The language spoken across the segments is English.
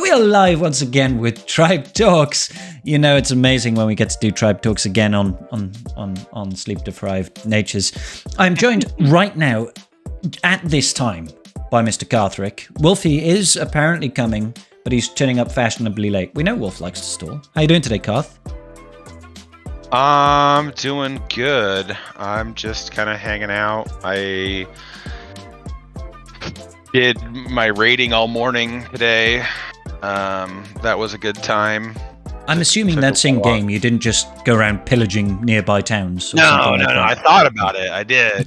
We are live once again with Tribe Talks. You know, it's amazing when we get to do Tribe Talks again on sleep-deprived natures. I'm joined right now, at this time, by Mr. Carthrick. Wolfie is apparently coming, but he's turning up fashionably late. We know Wolf likes to stall. How you doing today, Carth? I'm doing good. I'm just kind of hanging out. I did my raiding all morning today. That was a good time. I'm assuming that's in-game. You didn't just go around pillaging nearby towns. No. I thought about it. I did.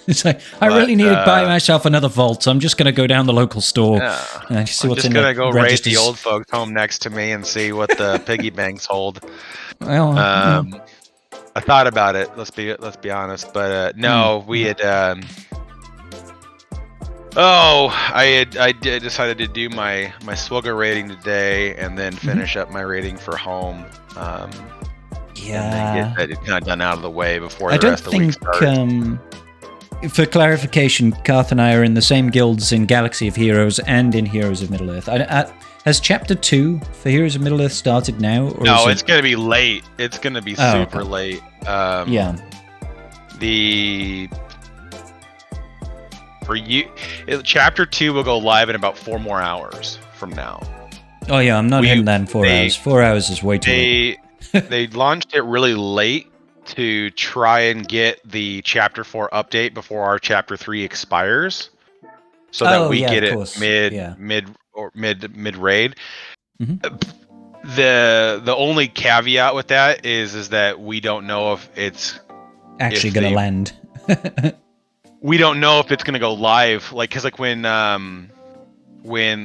It's like, I really need to buy myself another vault, so I'm just going to go down the local store and see what's in the registers. I'm just going to go raid the old folks home next to me and see what the piggy banks hold. Well, I thought about it. Let's be honest, but no, we had. I decided to do my SWGoH rating today, and then finish up my rating for home. And then get it kind of done out of the way before the rest of the week starts. For clarification, Carth and I are in the same guilds in Galaxy of Heroes and in Heroes of Middle-earth. Has Chapter 2 for Heroes of Middle-earth started now? Or no, it's going to be late. It's going to be super late. Chapter 2 will go live in about 4 more hours from now. Oh yeah, I'm not hitting that in 4 hours. 4 hours is way too late. They launched it really late to try and get the Chapter 4 update before our Chapter 3 expires, so that we get it mid raid. Mm-hmm. The only caveat with that is that we don't know if it's actually going to land. We don't know if it's going to go live, because when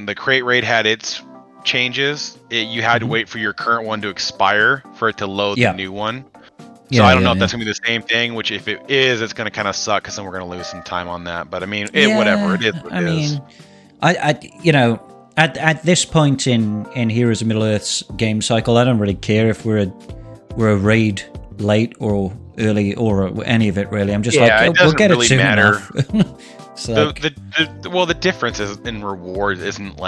the crate raid had its changes, you had to wait for your current one to expire for it to load the new one. So I don't know if that's going to be the same thing, which if it is, it's going to kind of suck because then we're going to lose some time on that. But I mean, whatever, it is what it is. At this point in Heroes of Middle-earth's game cycle, I don't really care if we're a raid late or early or any of it, really. I'm just we'll get it soon enough. The difference in rewards isn't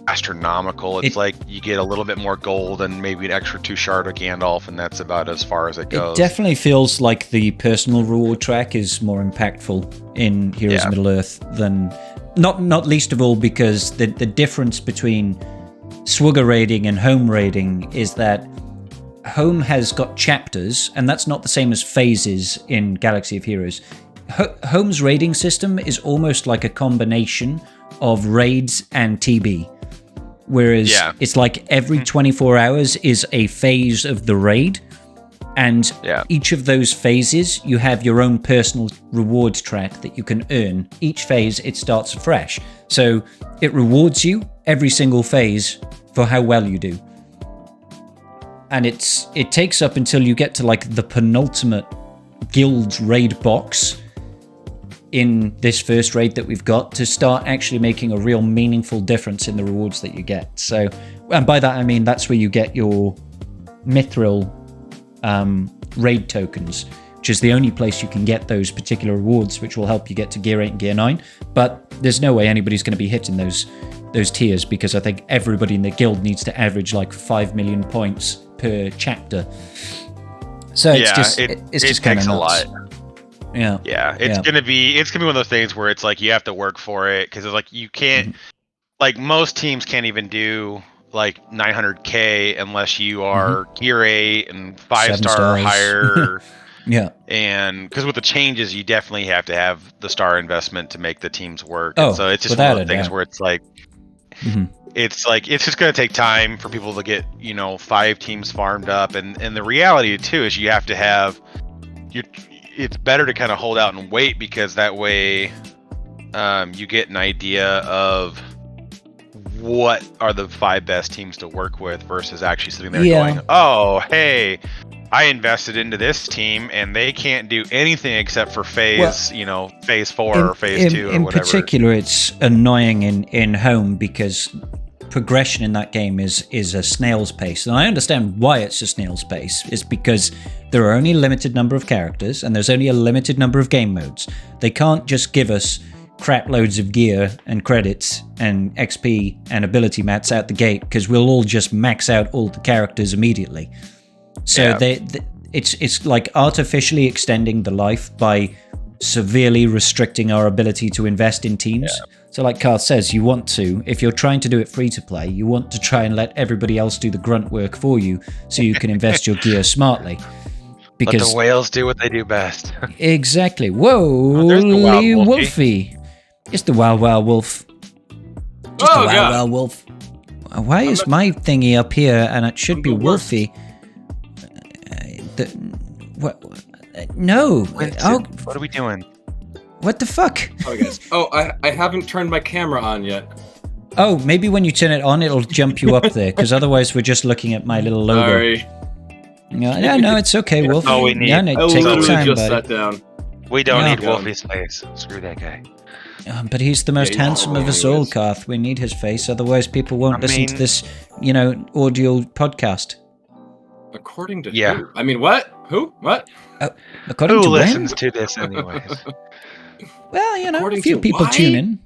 astronomical. It's you get a little bit more gold and maybe an extra 2 shard of Gandalf, and that's about as far as it goes. It definitely feels like the personal reward track is more impactful in Heroes of Middle-earth than not least of all because the difference between SWGoH raiding and home raiding is that home has got chapters, and that's not the same as phases in Galaxy of Heroes. Home's raiding system is almost like a combination of raids and TB. Whereas it's like every 24 hours is a phase of the raid, and each of those phases you have your own personal reward track that you can earn. Each phase it starts afresh, so it rewards you every single phase for how well you do. And it takes up until you get to the penultimate guild raid box in this first raid that we've got to start actually making a real meaningful difference in the rewards that you get. So, and by that I mean that's where you get your mithril raid tokens, which is the only place you can get those particular rewards, which will help you get to Gear 8 and Gear 9. But there's no way anybody's going to be hitting those tiers, because I think everybody in the guild needs to average 5 million points per chapter. So it's just kind of a lot. Yeah. It's gonna be one of those things where it's you have to work for it, because it's you can't most teams can't even do 900k unless you are Gear 8 and 5-star or higher. And because with the changes, you definitely have to have the star investment to make the teams work. And so it's just one of the things where it's it's just going to take time for people to get 5 teams farmed up, and the reality too is you have to have it's better to kind of hold out and wait, because that way you get an idea of what are the 5 best teams to work with versus actually sitting there going, oh hey, I invested into this team and they can't do anything except for phase 4 or phase 2 or in whatever. In particular, it's annoying in home because progression in that game is a snail's pace. And I understand why it's a snail's pace. It's because there are only a limited number of characters and there's only a limited number of game modes. They can't just give us crap loads of gear and credits and XP and ability mats out the gate, because we'll all just max out all the characters immediately. So it's like artificially extending the life by severely restricting our ability to invest in teams. Yeah. So like Karth says, you want to, if you're trying to do it free to play, you want to try and let everybody else do the grunt work for you so you can invest your gear smartly. Because let the whales do what they do best. Exactly. Whoa, there's the wild Wolfie. It's the Wild Wild Wolf. Just the Wild Wolf. Why is my thingy up here and it should be Wolfie? No. What are we doing? What the fuck? Oh, guys. I haven't turned my camera on yet. Oh, maybe when you turn it on, it'll jump you up there, because otherwise we're just looking at my little logo. Sorry. No, it's okay, Wolf. All we need. Yeah, no, take your time, buddy. Sat down. We don't need Wolfie's face. Screw that guy. But he's the most handsome of us all, Karth. We need his face, otherwise people won't listen to this, audio podcast. According to who? I mean, what? Who? What? According to who listens to this, anyways? Well, according a few people tune in.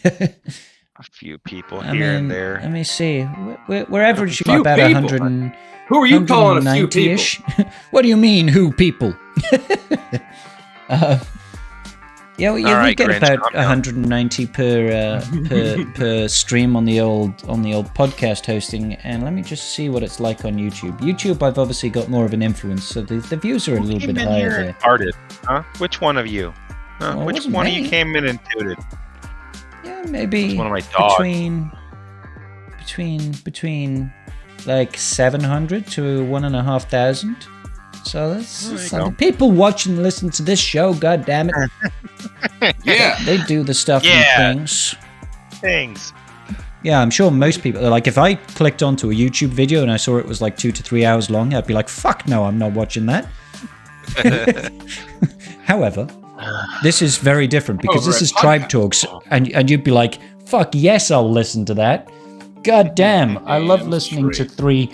A few people here and there. Let me see. We're averaging about 100 and... Who are you calling a few people? What do you mean, who people? We get about 190 per stream on the old podcast hosting, and let me just see what it's like on YouTube. YouTube, I've obviously got more of an influence, so the views are a little bit higher there. Farted, huh? Which one of you? Which one of you came in and tooted? Yeah, maybe one of my dogs. Between like 700 to 1,500. So that's people watching and listen to this show. God damn it! Yeah, they do the stuff and things. Yeah, I'm sure most people, like, if I clicked onto a YouTube video and I saw it was like 2 to 3 hours long, I'd be like, "Fuck no, I'm not watching that." However, this is very different because this is Tribe Talks, and you'd be like, "Fuck yes, I'll listen to that." God damn, I love listening to 3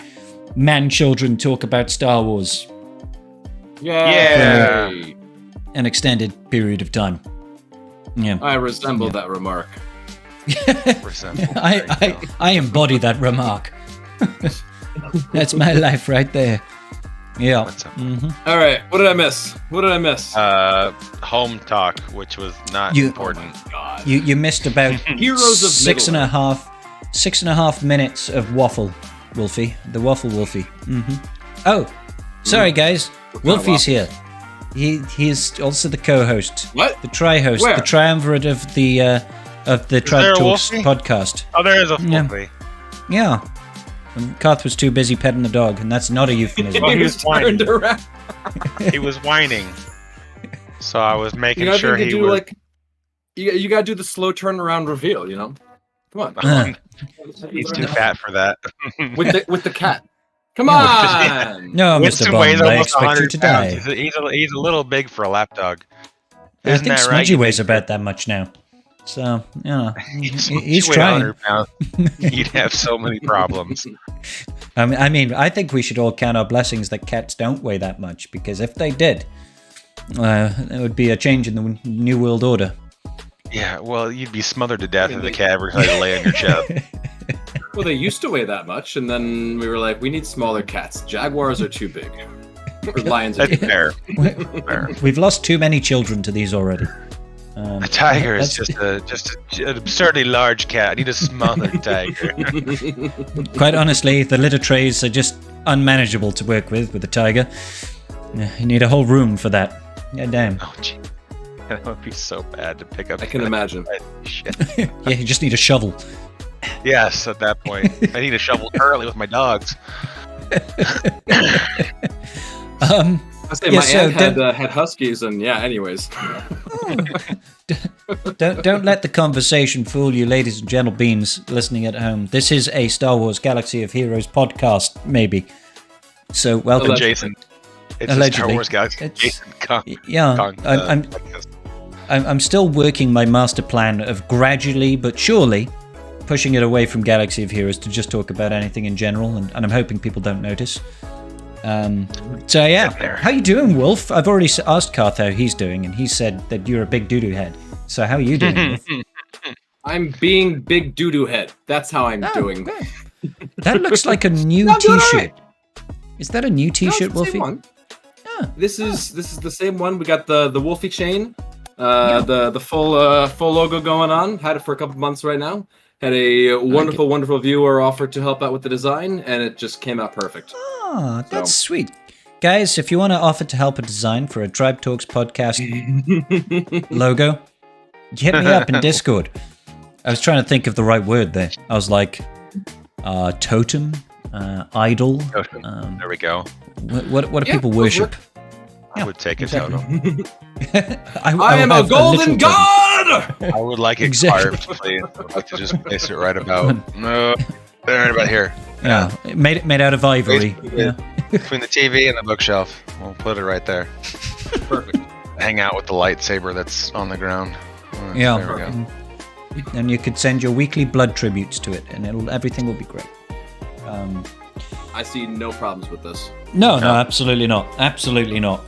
man-children talk about Star Wars. Yeah. An extended period of time. Yeah. I resemble that remark. I embody that remark. That's my life right there. Yeah. Mm-hmm. All right. What did I miss? Home talk, which was not important. Oh God. You missed about Heroes of 6.5 minutes of waffle, Wolfie. The waffle Wolfie. Mm-hmm. Oh, sorry guys. Wolfie's here. He's also the co-host. What? The tri-host. Where? The triumvirate of the Tribe Talks podcast. Oh, there is a Wolfie. Yeah. And Karth was too busy petting the dog, and that's not a euphemism. He was turned around. He was whining. So I was making sure he was... You gotta do the slow turnaround reveal, Come on. He's too fat for that. with the cat. Come on! No, Mr. Bond, I expect you to die. He's a little big for a lapdog. I think Smudgy weighs about that much now. So, he's trying. He'd have so many problems. I mean, I think we should all count our blessings that cats don't weigh that much, because if they did, there would be a change in the New World Order. Yeah, well, you'd be smothered to death if the cat ever tried to lay on your chest. Well, they used to weigh that much, and then we were like, we need smaller cats. Jaguars are too big. Or lions are too big. Fair. We've lost too many children to these already. A tiger is just an absurdly large cat. I need a smaller tiger. Quite honestly, the litter trays are just unmanageable to work with a tiger. You need a whole room for that. God damn. Oh, gee. That would be so bad to pick up. I can imagine. Shit. Yeah, you just need a shovel. Yes, at that point. I need a shovel currently with my dogs. I say my aunt had huskies, and anyways. Don't let the conversation fool you, ladies and gentle beans listening at home. This is a Star Wars Galaxy of Heroes podcast, maybe. So welcome, Jason. It's allegedly. A Star Wars Galaxy. Jason Kong. Yeah, I'm still working my master plan of gradually but surely pushing it away from Galaxy of Heroes to just talk about anything in general, and I'm hoping people don't notice. So yeah, how you doing, Wolf? I've already asked Karth how he's doing, and he said that you're a big doo-doo head. So how are you doing? Wolf? I'm being big doo-doo head. That's how I'm doing. Good. That looks like a new I'm doing all T-shirt. right. Is that a new T-shirt, No, it's the same Wolfie? one. Ah, This is the same one. We got the Wolfie chain, Yeah. the full logo going on. Had it for a couple months right now. Had a wonderful viewer offer to help out with the design, and it just came out perfect. Ah, that's sweet. Guys, if you want to offer to help a design for a Tribe Talks podcast logo, hit me up in Discord. I was trying to think of the right word there. I was like, totem, idol. There we go. What do people worship? I would take a totem. I am a golden god! I would like it carved, please. I'd like to just place it right about right about here. Yeah, made out of ivory. Yeah. Between the TV and the bookshelf. We'll put it right there. Perfect. Hang out with the lightsaber that's on the ground. Yeah. There we go. And you could send your weekly blood tributes to it, and everything will be great. I see no problems with this. No, absolutely not. Absolutely not.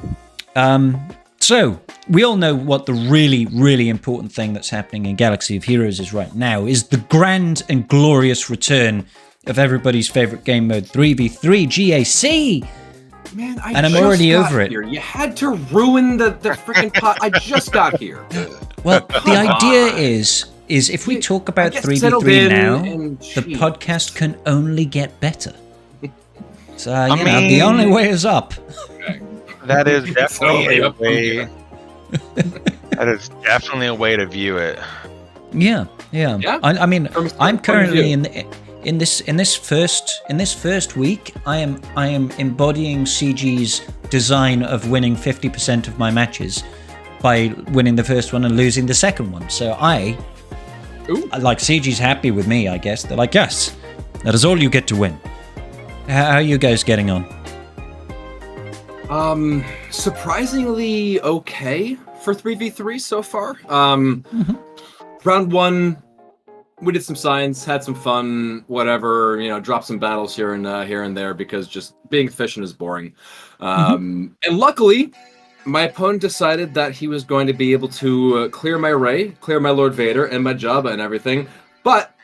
So, we all know what the really, really important thing that's happening in Galaxy of Heroes is right now, is the grand and glorious return of everybody's favorite game mode, 3v3 GAC. Man, And I'm already over it. Here. You had to ruin the freaking pot. I just got here. Well, the idea is if we talk about 3v3 now, the podcast can only get better. So, the only way is up. That is definitely a way. That is definitely a way to view it. Yeah. I mean, I'm currently in this first week. I am embodying CG's design of winning 50% of my matches by winning the first one and losing the second one. So like CG's happy with me, I guess. They're like, yes, that is all you get to win. How are you guys getting on? Surprisingly okay for 3v3 so far. Round one, we did some science, had some fun, whatever, dropped some battles here and there because just being efficient is boring. And luckily, my opponent decided that he was going to be able to clear my Rey, clear my Lord Vader, and my Jabba and everything, but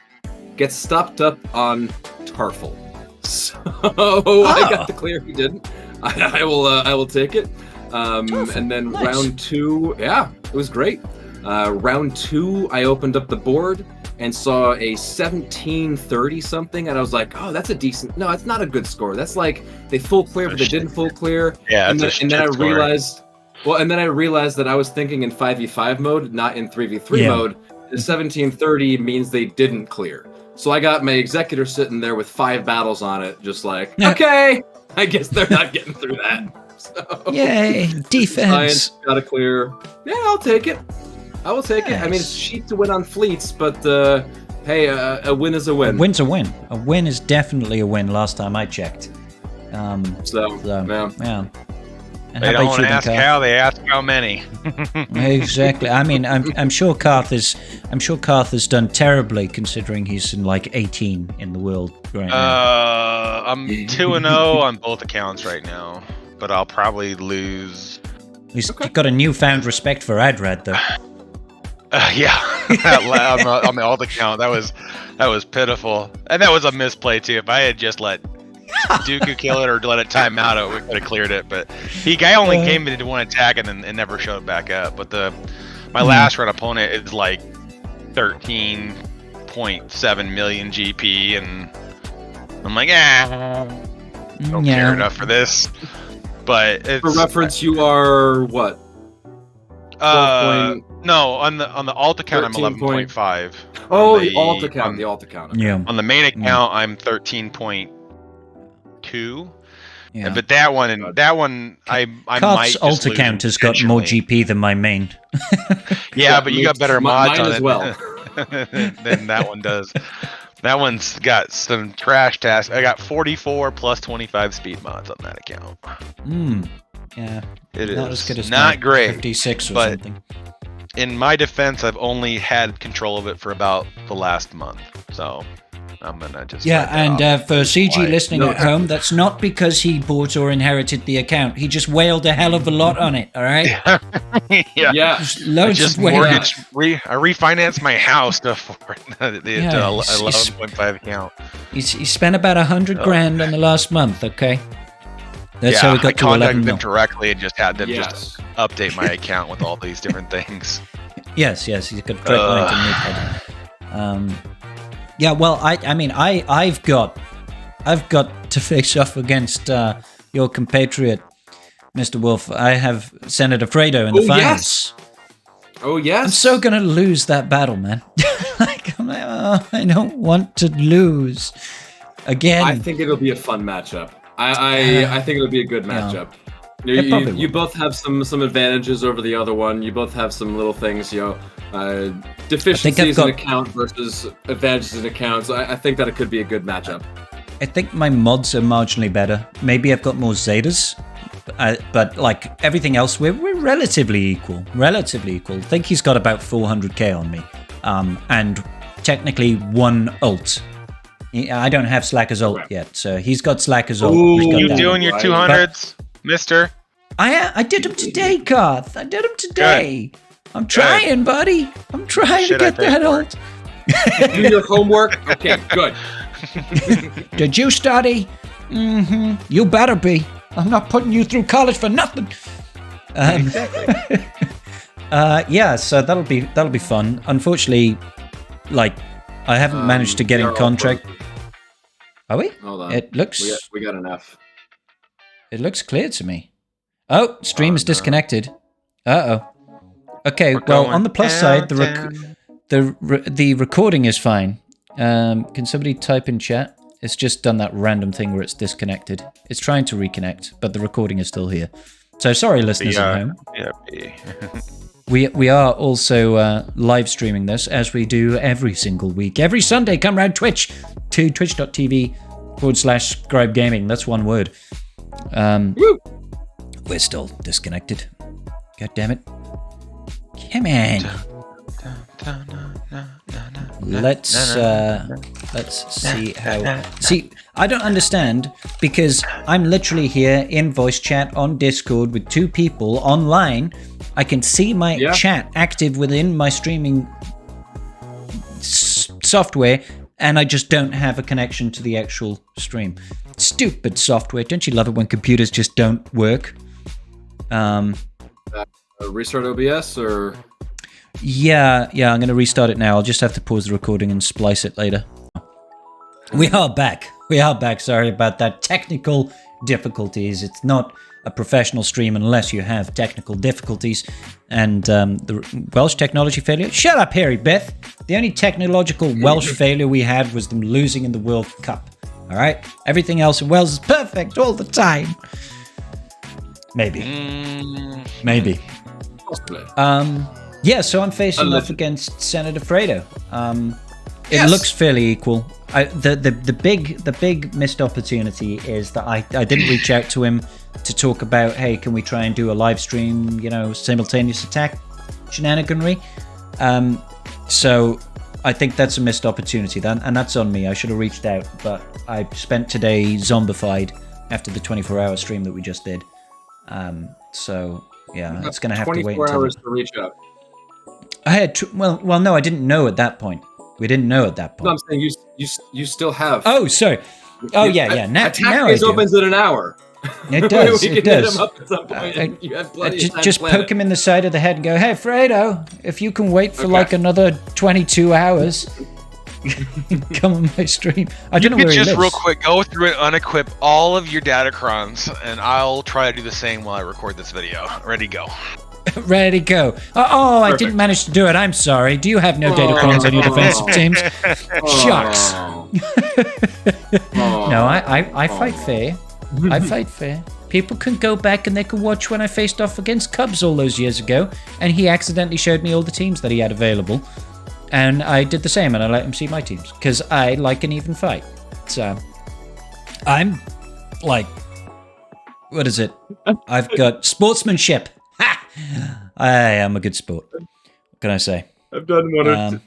get stopped up on Tarful. So I got the clear. He didn't. I will take it. And then nice. Round two, it was great. Round two, I opened up the board and saw a 1730 something, and I was like, oh, that's a decent. No, it's not a good score. That's like they full clear, but they didn't full clear. Yeah, and then I realized. Well, and then I realized that I was thinking in 5v5 mode, not in 3v3 mode. The 1730 means they didn't clear. So I got my executor sitting there with 5 battles on it, just like, okay, I guess they're not getting through that. So, yay, defense. Science got to clear. Yeah, I'll take it. I will take it. I mean, it's cheap to win on fleets, but hey, a win is a win. A win's a win. A win is definitely a win last time I checked. Yeah. They don't want to ask how, they ask how many. Exactly. I mean, I'm sure Karth has done terribly considering he's in like 18 in the world right now. I'm 2-0 on both accounts right now, but I'll probably lose. He's got a newfound respect for Adrad, though. Yeah, on the alt account, that was pitiful, and that was a misplay too. If I had just let Dooku kill it or let it time out, we could have cleared it. But guy only came in to one attack and then never showed back up. But my last run opponent is like 13.7 million GP, and I'm like, don't care enough for this. But for reference, you are what? No, on the alt account, 13. I'm 11.5. Oh, the alt account. The alt account. Okay. Yeah. On the main account, I'm 13.2. Yeah. But that one, I Karth's alt account has got more GP than my main. Yeah, but you got better mods on as it well than that one does. That one's got some trash tasks. I got 44 plus 25 speed mods on that account. Yeah. It is not as good as not great. 56 or but something. In my defense, I've only had control of it for about the last month. So I'm gonna just for CG listening at home, that's not because he bought or inherited the account. He just wailed a hell of a lot on it. All right. Yeah. Just mortgaged. I refinanced my house to afford the 11.5 account. He spent about $100,000 on the last month. Okay. That's how we got to 11 contacted them mil. directly and just had them just update my account with all these different things. Yes, he's got a direct line to Meathead. Yeah, well, I've got to face off against your compatriot, Mr. Wolf. I have Senator Fredo in the finals. Oh yes. I'm so gonna lose that battle, man. I don't want to lose again. I think it'll be a fun matchup. I think it'll be a good matchup. You both have some advantages over the other one. You both have some little things, deficiencies in account versus advantages in account. So I think that it could be a good matchup. I think my mods are marginally better. Maybe I've got more Zetas, but like everything else, we're relatively equal. Relatively equal. I think he's got about 400k on me, and technically one ult. I don't have Slacker's ult yet, so he's got Slacker's ult. You doing your 200s, Mister? I did them today, Garth. I did them today. Good. I'm trying, buddy. I'm trying to get that ult. Do your homework. Okay, good. Did you study? Mm-hmm. You better be. I'm not putting you through college for nothing. Exactly. So that'll be fun. Unfortunately, like I haven't managed to get in contract. Are we? Hold on. It looks. We got enough. It looks clear to me. Oh, stream is disconnected. Uh-oh. Okay, well, on the plus side, the recording is fine. Can somebody type in chat? It's just done that random thing where it's disconnected. It's trying to reconnect, but the recording is still here. So sorry, listeners at home. We are also live streaming this, as we do every single week. Every Sunday, come round Twitch to twitch.tv/Scribe Gaming. That's one word. We're still disconnected. God damn it. Come on. Let's see how. See, I don't understand because I'm literally here in voice chat on Discord with two people online. I can see my chat active within my streaming software, and I just don't have a connection to the actual stream. Stupid software. Don't you love it when computers just don't work? Restart OBS or? Yeah, I'm going to restart it now. I'll just have to pause the recording and splice it later. We are back. Sorry about that. Technical difficulties. It's not a professional stream unless you have technical difficulties. And the Welsh technology failure. Shut up, Harry Beth. The only technological Welsh failure we had was them losing in the World Cup. All right? Everything else in Wales is perfect all the time. Maybe. Possibly. So I'm facing off against Senator Fredo. It looks fairly equal. The big missed opportunity is that I didn't reach out to him to talk about, hey, can we try and do a live stream, simultaneous attack shenaniganry. So I think that's a missed opportunity, and that's on me. I should have reached out, but I spent today zombified after the 24-hour stream that we just did. It's going to have to wait 24 hours to reach out. I had no, I didn't know at that point. We didn't know at that point. No, I'm saying you still have. Oh, sorry. Oh, yeah. Now Attack opens in an hour. It does. We it can does. hit him up at some point. You have plenty of time just poke him in the side of the head and go, "Hey, Fredo, if you can wait for like another 22 hours, come on my stream." I don't know where he lives. Just real quick, go through and unequip all of your datacrons, and I'll try to do the same while I record this video. Ready, go. Ready, go. I didn't manage to do it. I'm sorry. Do you have no datacrons on your defensive teams? Shucks. No, I fight fair. I fight fair. People can go back and they can watch when I faced off against Cubs all those years ago, and he accidentally showed me all the teams that he had available, and I did the same, and I let him see my teams because I like an even fight. So I'm like, what is it? I've got sportsmanship. Ha! I am a good sport. What can I say? I've done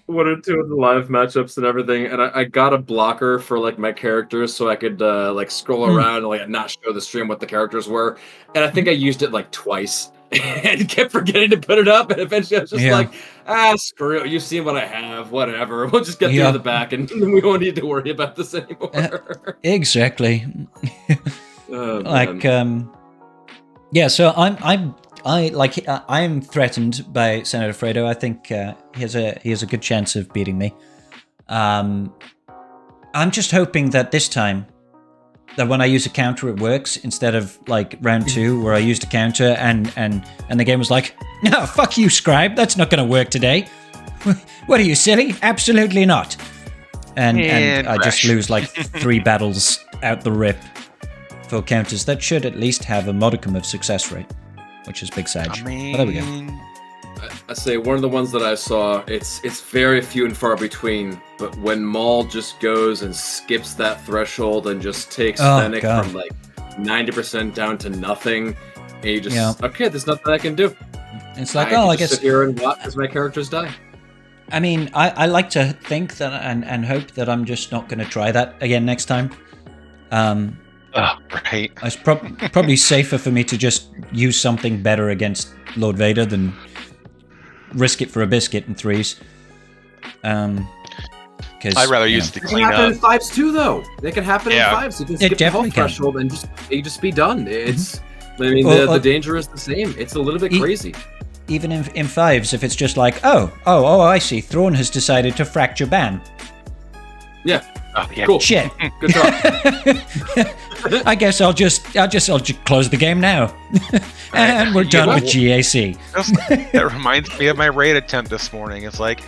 one or two of the live matchups and everything, and I got a blocker for like my characters so I could like scroll around and like not show the stream what the characters were. And I think I used it like twice and kept forgetting to put it up. And eventually I was just like, screw it. You've seen what I have. Whatever. We'll just get through the back, and we won't need to worry about this anymore. Exactly. So I'm threatened by Senator Fredo. I think he has a good chance of beating me. I'm just hoping that this time, that when I use a counter, it works instead of like round 2 where I used a counter and the game was like, no, fuck you, Scribe. That's not going to work today. What are you, silly? Absolutely not. And I just lose like 3 battles out the rip for counters that should at least have a modicum of success rate, which is big sage. But there we go. I say one of the ones that I saw, it's very few and far between, but when Maul just goes and skips that threshold and just takes Fennec from like 90% down to nothing, and you just, okay, there's nothing I can do. It's like, I guess sit here and watch as my characters die. I mean, I like to think that and hope that I'm just not going to try that again next time. Right. It's probably safer for me to just use something better against Lord Vader than risk it for a biscuit in 3s. Because I'd rather use the clean up. They can happen in 5s too, though. They can happen in 5s. You can skip the whole threshold and just be done. It's, I mean, the danger is the same. It's a little bit crazy. Even in 5s, if it's just like, oh, I see, Thrawn has decided to fracture Ban. Yeah. Oh, yeah. Cool. Shit. Good job. I guess I'll just close the game now, and we're done with GAC. That reminds me of my raid attempt this morning. It's like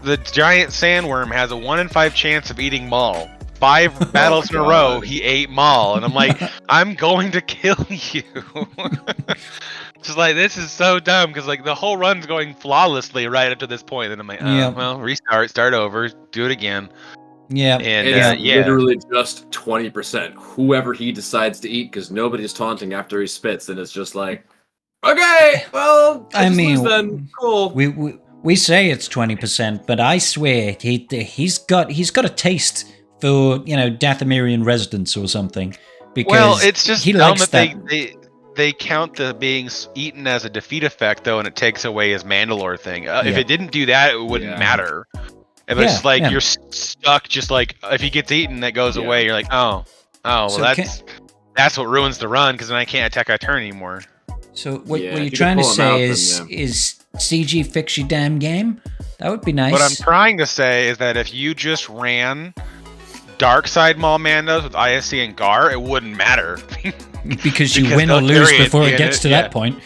the giant sandworm has a 1 in 5 chance of eating Maul. 5 battles in a row, he ate Maul, and I'm like, I'm going to kill you. Just like, this is so dumb, because like the whole run's going flawlessly right up to this point, and I'm like, well, restart, start over, do it again. Yeah, and it's literally just 20%. Whoever he decides to eat, because nobody's taunting after he spits, and it's just like, okay, well, I mean, then cool. We say it's 20%, but I swear he's got a taste for Dathomirian residents or something. Because it's just he dumb likes that they count the being eaten as a defeat effect though, and it takes away his Mandalore thing. If it didn't do that, it wouldn't matter. If it's like you're stuck, just like if he gets eaten, that goes away. You're like, well, that's what ruins the run, because then I can't attack a turn anymore. So what you're trying to say is CG fix your damn game? That would be nice. What I'm trying to say is that if you just ran Dark Side Maul Mandos with ISC and Gar, it wouldn't matter. because you win or lose before it gets to that point.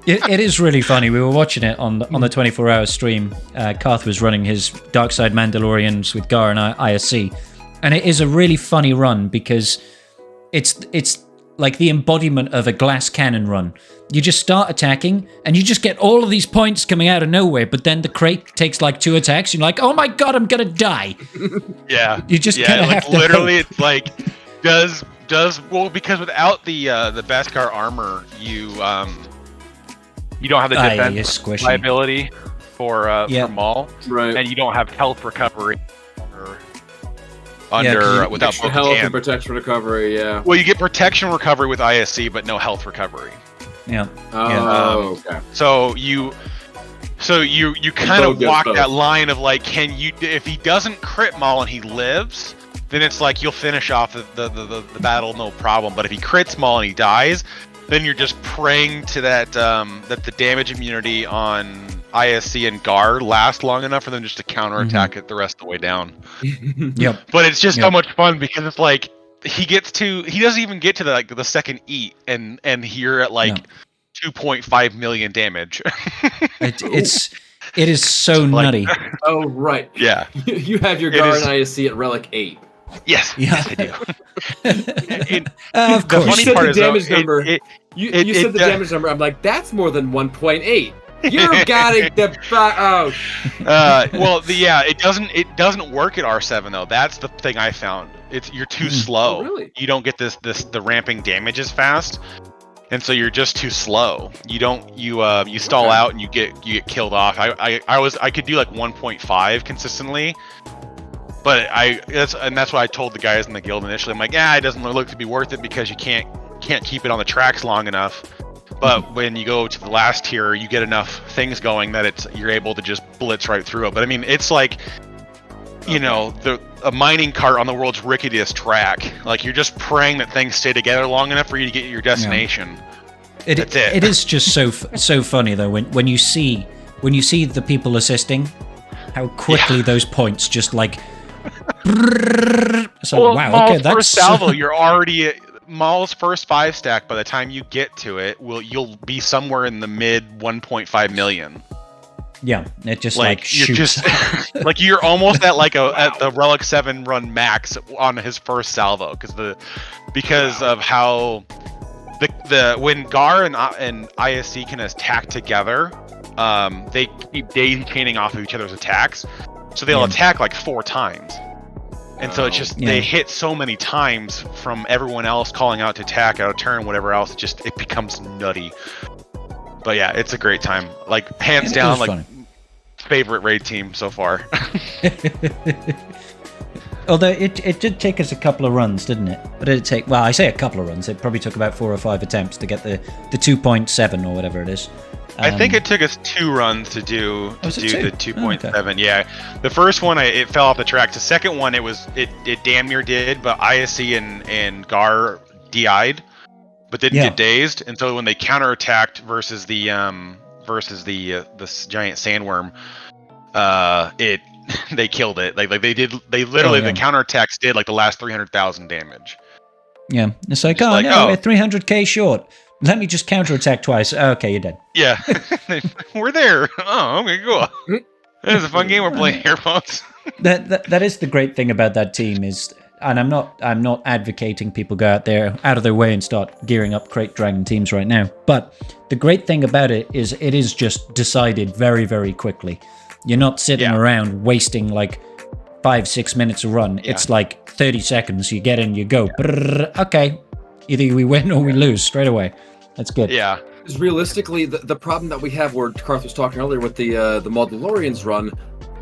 It is really funny. We were watching it on the 24-hour stream. Karth was running his Dark Side Mandalorians with Gar and ISC, and it is a really funny run because it's like the embodiment of a glass cannon run. You just start attacking, and you just get all of these points coming out of nowhere, but then the crate takes like 2 attacks, and you're like, oh my god, I'm gonna die. Yeah. You just kind of have to literally hope. It's like, because without the Beskar armor, you don't have the defense liability for Maul, right? And you don't have health recovery without health and protection recovery. Yeah. Well, you get protection recovery with ISC, but no health recovery. Yeah. Okay. So you kind of walk that line of like, if he doesn't crit Maul and he lives, then it's like you'll finish off the battle no problem. But if he crits Maul and he dies, then you're just praying to that the damage immunity on ISC and Gar lasts long enough for them just to counterattack it the rest of the way down. Yep. But it's just so much fun because it's like he doesn't even get to the second eat and you're at like 2.5 million damage. It is so nutty. Oh right. Yeah. You have your Gar and ISC at Relic 8. Yes, yes, I do. Of course. The funny part is damage number. You said the damage number. I'm like, that's more than 1.8. You gotta get back. Oh. It doesn't work at R7 though. That's the thing I found. You're too slow. Oh, really? You don't get the ramping damage as fast. and so you're just too slow. You stall out and you get killed off. I could do like 1.5 consistently, but that's why I told the guys in the guild initially. I'm like, it doesn't look to be worth it because you can't keep it on the tracks long enough. But when you go to the last tier, you get enough things going that you're able to just blitz right through it. But I mean, it's like, a mining cart on the world's ricketiest track. Like, you're just praying that things stay together long enough for you to get your destination. Yeah. That's it. It is just so funny though when you see the people assisting, how quickly those points just like. So wow, okay, that's first salvo. You're already at Maul's first 5 stack. By the time you get to it, you'll be somewhere in the mid 1.5 million. Yeah, it just like shoots. You're just like you're almost at like at the Relic 7 run max on his first salvo because of how when Gar and ISC can attack together, they keep daisy chaining off of each other's attacks, so they'll attack like 4 times. And so it's just they hit so many times from everyone else calling out to attack out of turn, whatever else. It becomes nutty. But yeah, it's a great time. Like hands down, like fun. Favorite raid team so far. Although it did take us a couple of runs, didn't it? But did it take? Well, I say a couple of runs. It probably took about 4 or 5 attempts to get the 2.7 or whatever it is. I think it took us 2 runs to do the 2.7. Oh, okay. Yeah, the first one it fell off the track. The second one it damn near did, but ISC and Gar DI'd, but didn't get dazed. And so when they counterattacked versus the giant sandworm, they killed it. Like they literally the counterattacks did like the last 300,000 damage. Yeah, it's like we're 300k short. Let me just counterattack twice. Okay, you're dead. Yeah, we're there. Oh, okay, cool. This is a fun game we're playing here, folks. That is the great thing about that team is, and I'm not advocating people go out of their way and start gearing up Crate Dragon teams right now. But the great thing about it is just decided very, very quickly. You're not sitting around wasting like 5-6 minutes a run. Yeah. It's like 30 seconds. You get in, you go. Okay. Either we win or we lose straight away. That's good. Yeah. Because realistically, the problem that we have, where Karth was talking earlier with the Maudalorian's run,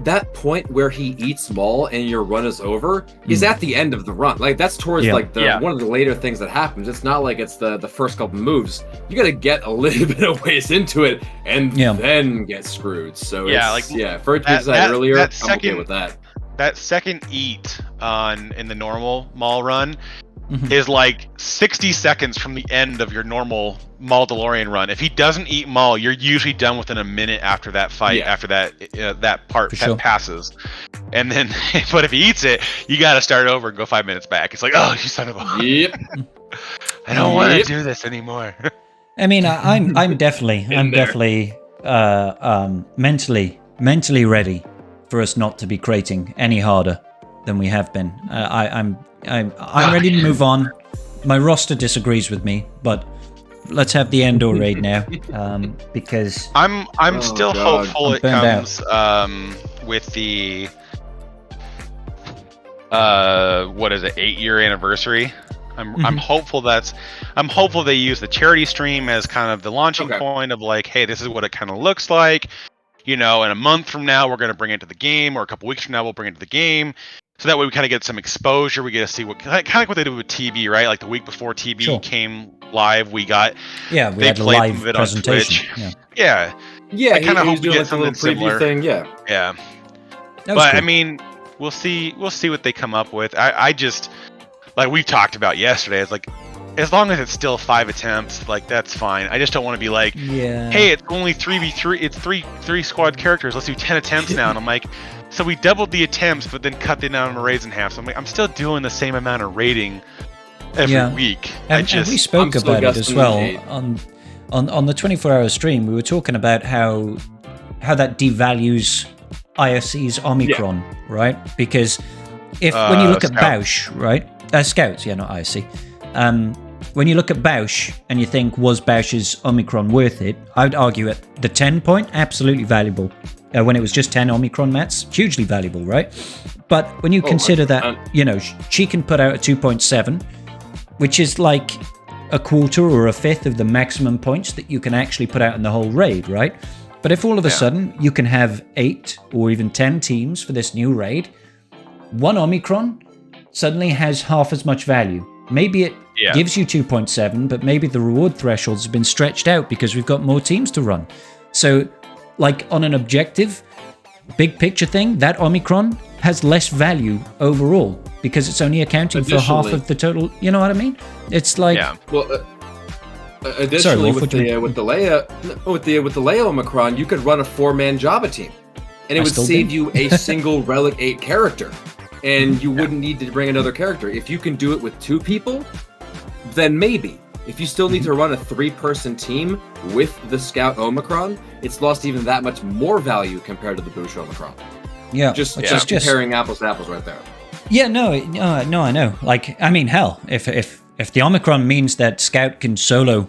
that point where he eats Maul and your run is over is at the end of the run. Like that's towards like one of the later things that happens. It's not like it's the first couple moves. You got to get a little bit of ways into it and then get screwed. So for it to be decided earlier, I'm okay with that. That second eat in the normal Maul run is like 60 seconds from the end of your normal Maudalorian run. If he doesn't eat Maul, you're usually done within a minute after that fight, after that part passes. And then, but if he eats it, you got to start over and go 5 minutes back. It's like, oh, you son of a... Yep. I don't want to do this anymore. I mean, I'm definitely mentally ready for us not to be crating any harder than we have been. I'm ready to move on. My roster disagrees with me, but let's have the Endor raid now, because I'm still hopeful it comes with the 8-year anniversary. I'm hopeful they use the charity stream as kind of the launching point of like, hey, this is what it kind of looks like. In a month from now, we're going to bring it to the game, or a couple weeks from now, we'll bring it to the game. So that way we kind of get some exposure. We get to see kind of like what they do with TB, right? Like the week before TB came live, we had a live presentation. Yeah. I kind of hope we get something similar. Thing. Yeah. But I mean, we'll see what they come up with. I just, like we talked about yesterday, it's like, as long as it's still 5 attempts, like that's fine. I just don't want to be like, hey, it's only 3v3. It's three squad characters. Let's do 10 attempts now. And I'm like, so we doubled the attempts, but then cut the amount of raids in half. So I'm like, I'm still doing the same amount of raiding every week. And we spoke about it as well on the 24-hour stream. We were talking about how that devalues ISC's Omicron, right? Because when you look at Bausch, right? Scouts, not ISC. When you look at Bausch and you think, was Bausch's Omicron worth it? I would argue at the 10 point, absolutely valuable. When it was just 10 Omicron mats, hugely valuable, right? But when you consider that, she can put out a 2.7, which is like a quarter or a fifth of the maximum points that you can actually put out in the whole raid, right? But if all of a sudden you can have 8 or even 10 teams for this new raid, one Omicron suddenly has half as much value. Maybe it gives you 2.7, but maybe the reward thresholds have been stretched out because we've got more teams to run. So, like on an objective, big picture thing, that Omicron has less value overall because it's only accounting for half of the total. You know what I mean? It's like additionally, with the Leia Omicron, you could run a 4-man Jabba team, and it would save you a single Relic 8 character, and you wouldn't need to bring another character. If you can do it with 2 people, then maybe. If you still need to run a 3-person team with the Scout Omicron, it's lost even that much more value compared to the Boosh Omicron. Yeah, just comparing apples to apples right there. Yeah, no, I know. Like, I mean, hell, if the Omicron means that Scout can solo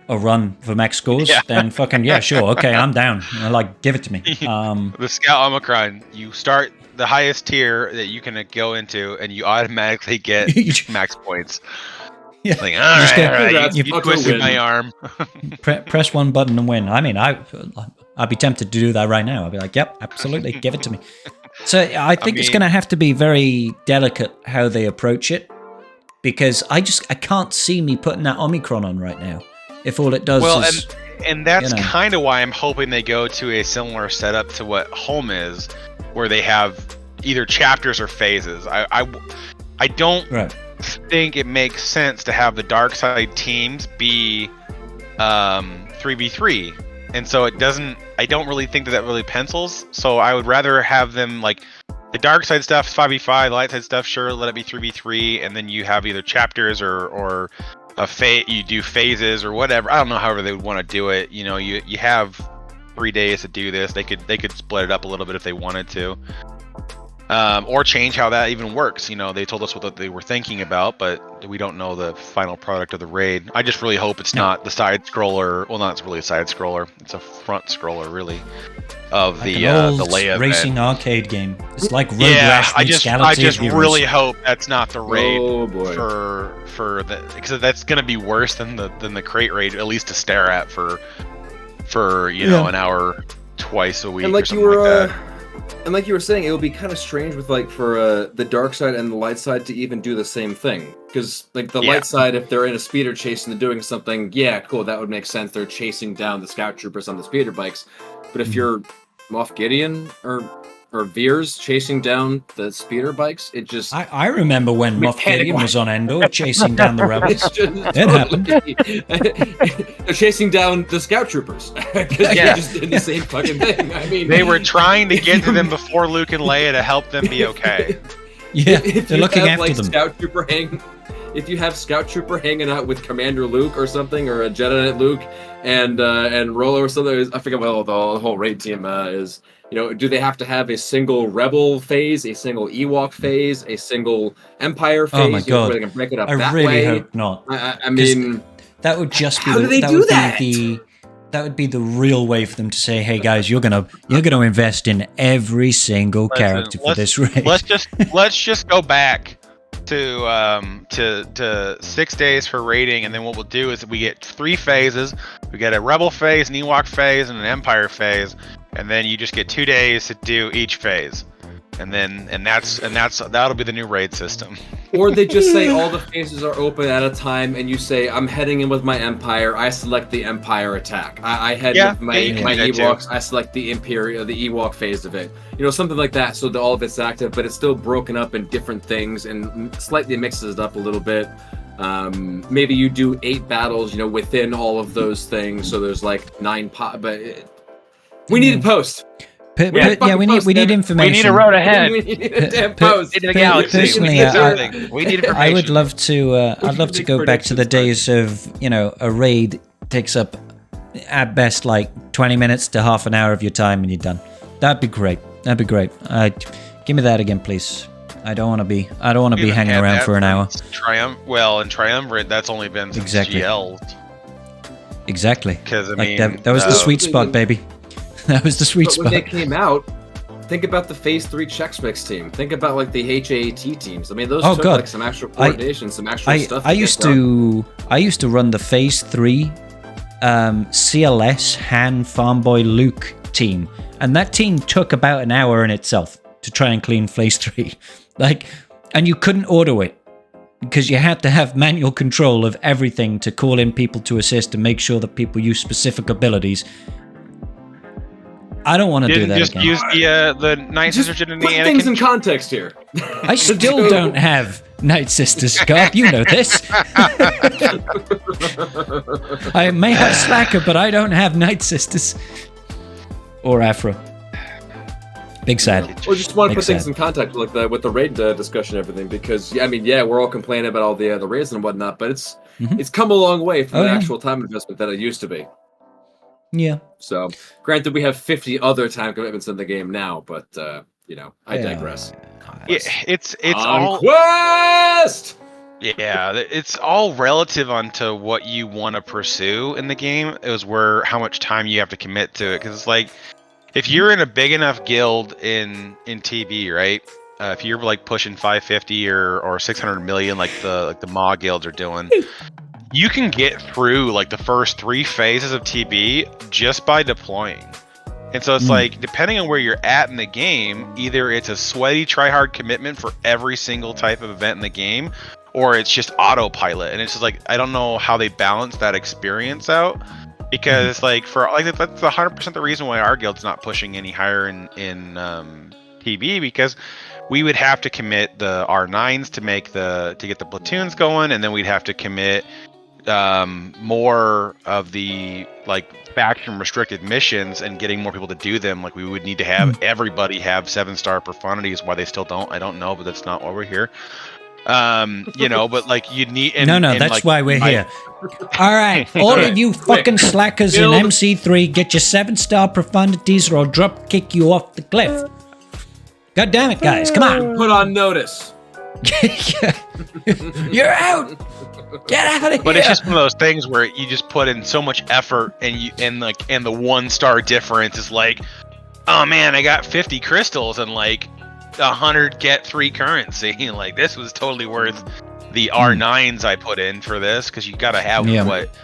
a run for max scores, then fucking sure, okay, I'm down. Like, give it to me. The Scout Omicron, you start the highest tier that you can go into, and you automatically get max points. Yeah. Like, all right, you twisted my arm. Press one button and win. I mean, I'd be tempted to do that right now. I'd be like, yep, absolutely, give it to me. So I think it's going to have to be very delicate how they approach it, because I can't see me putting that Omicron on right now. If all it does is... And that's kind of why I'm hoping they go to a similar setup to what Home is, where they have either chapters or phases. I don't think it makes sense to have the dark side teams be 3v3, and so I don't really think that really pencils. So I would rather have them, like, the dark side stuff is 5v5, the light side stuff, sure, let it be 3v3, and then you have either chapters or you do phases or whatever. I don't know, however they would want to do it. You know, you have 3 days to do this. They could split it up a little bit if they wanted to. Or change how that even works. You know, they told us what they were thinking about, but we don't know the final product of the raid. I just really hope it's not the side scroller. Well, not really a side scroller. It's a front scroller, really, of like the Leia racing event. Arcade game. It's like Road Rash. I just really hope that's not the raid for the, because that's gonna be worse than the crate raid, at least to stare at for an hour twice a week. And like or something like that. And like you were saying, it would be kind of strange with, like, for the dark side and the light side to even do the same thing. Because, like, the light side, if they're in a speeder chase and they're doing something, cool, that would make sense. They're chasing down the scout troopers on the speeder bikes. But if you're Moff Gideon or Veers chasing down the speeder bikes, it just... I remember when Moff Gideon was on Endor chasing down the rebels. It happened. They're chasing down the scout troopers. Because they just did the same fucking thing. I mean... They were trying to get to them before Luke and Leia to help them be okay. Yeah, they're looking after them. If you have Scout Trooper hanging out with Commander Luke or something, or a Jedi Knight Luke and Rolo or something, I forget what the whole raid team is. You know, do they have to have a single Rebel phase, a single Ewok phase, a single Empire phase? Oh my god! Where they can break it up I that really way? hope not. I mean, that would just be how do they do that? That would be the real way for them to say, "Hey guys, you're gonna invest in every single character for this raid." Let's just go back to 6 days for raiding, and then what we'll do is we get 3 phases. We get a Rebel phase, an Ewok phase, and an Empire phase, and then you just get 2 days to do each phase, and that'll be the new raid system. Or they just say all the phases are open at a time, and you say, I'm heading in with my Empire, I select the Empire attack. I head with my Ewoks, I select the Ewok phase of it. You know, something like that, so that all of it's active, but it's still broken up in different things and slightly mixes it up a little bit. Maybe you do 8 battles, within all of those things, so there's like 9 but we need a post. We need information. We need a road ahead. We need a damn post. Into the galaxy. Personally, we need information. I would love to. I'd love to go back to the days of a raid takes up at best like 20 minutes to half an hour of your time and you're done. That'd be great. Give me that again, please. I don't want to be hanging around for an hour. In Triumvirate, that's only been since GL'd. Exactly. Because that was the sweet spot, baby. That was the sweet spot. When they came out, think about the Phase 3 Chex Mix team. Think about like the HAAT teams. I mean, those took God. like some actual coordination, some actual stuff. I used to run the Phase 3 CLS Han Farm Boy Luke team, and that team took about an hour in itself to try and clean Phase 3. And you couldn't auto it because you had to have manual control of everything to call in people to assist and make sure that people use specific abilities. I don't want to do that again. Use the Night Sisters and the Put things in context here. I still don't have Night Sisters, Scott. You know this. I may have Slacker, but I don't have Night Sisters. Or Afro. Big sad. Well, just want to put things in context with the raid discussion and everything, because we're all complaining about all the raids and whatnot, but it's come a long way from the actual time investment that it used to be. Yeah. So, granted, we have 50 other time commitments in the game now, but I digress. It's all Conquest. Yeah, it's all relative onto what you want to pursue in the game. It was how much time you have to commit to it, because it's like, if you're in a big enough guild in TB, right? If you're like pushing 550 or 600 million, like the Ma guilds are doing, you can get through like the first 3 phases of TB just by deploying. And so it's like, depending on where you're at in the game, either it's a sweaty try-hard commitment for every single type of event in the game, or it's just autopilot. And it's just like, I don't know how they balance that experience out. Because that's 100% the reason why our guild's not pushing any higher in TB, because we would have to commit the R9s to get the platoons going, and then we'd have to commit more of the faction restricted missions and getting more people to do them. Like, we would need to have everybody have 7-star profundities. Why they still don't, I don't know, but that's not why we're here. But you'd need that's why we're here. All right, all of you fucking slackers in MC3, get your 7-star profundities or I'll drop kick you off the cliff. God damn it, guys, come on. Put on notice. You're out. Get out of here. But it's just one of those things where you just put in so much effort, and the 1-star difference is like, oh man, I got 50 crystals and 100 get 3 currency. Like, this was totally worth the R9s I put in for this, because you gotta have what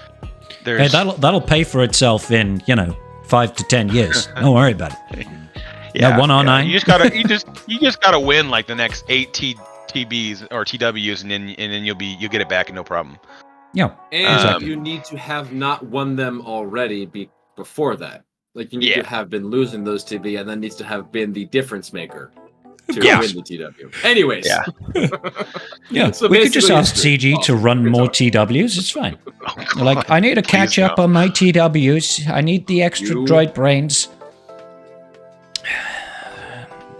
there's. Hey, that'll pay for itself in 5 to 10 years. Don't worry about it. Yeah, one R9. You just gotta win the next 8 TBs or TWs, and then you'll get it back and no problem. Yeah, and you need to have not won them already before that. Like, you need to have been losing those TB, and that needs to have been the difference maker to win the TW. Anyways. Yeah. So we could just ask CG to run more TWs. It's fine. I need to catch up on my TWs. I need the extra droid brains.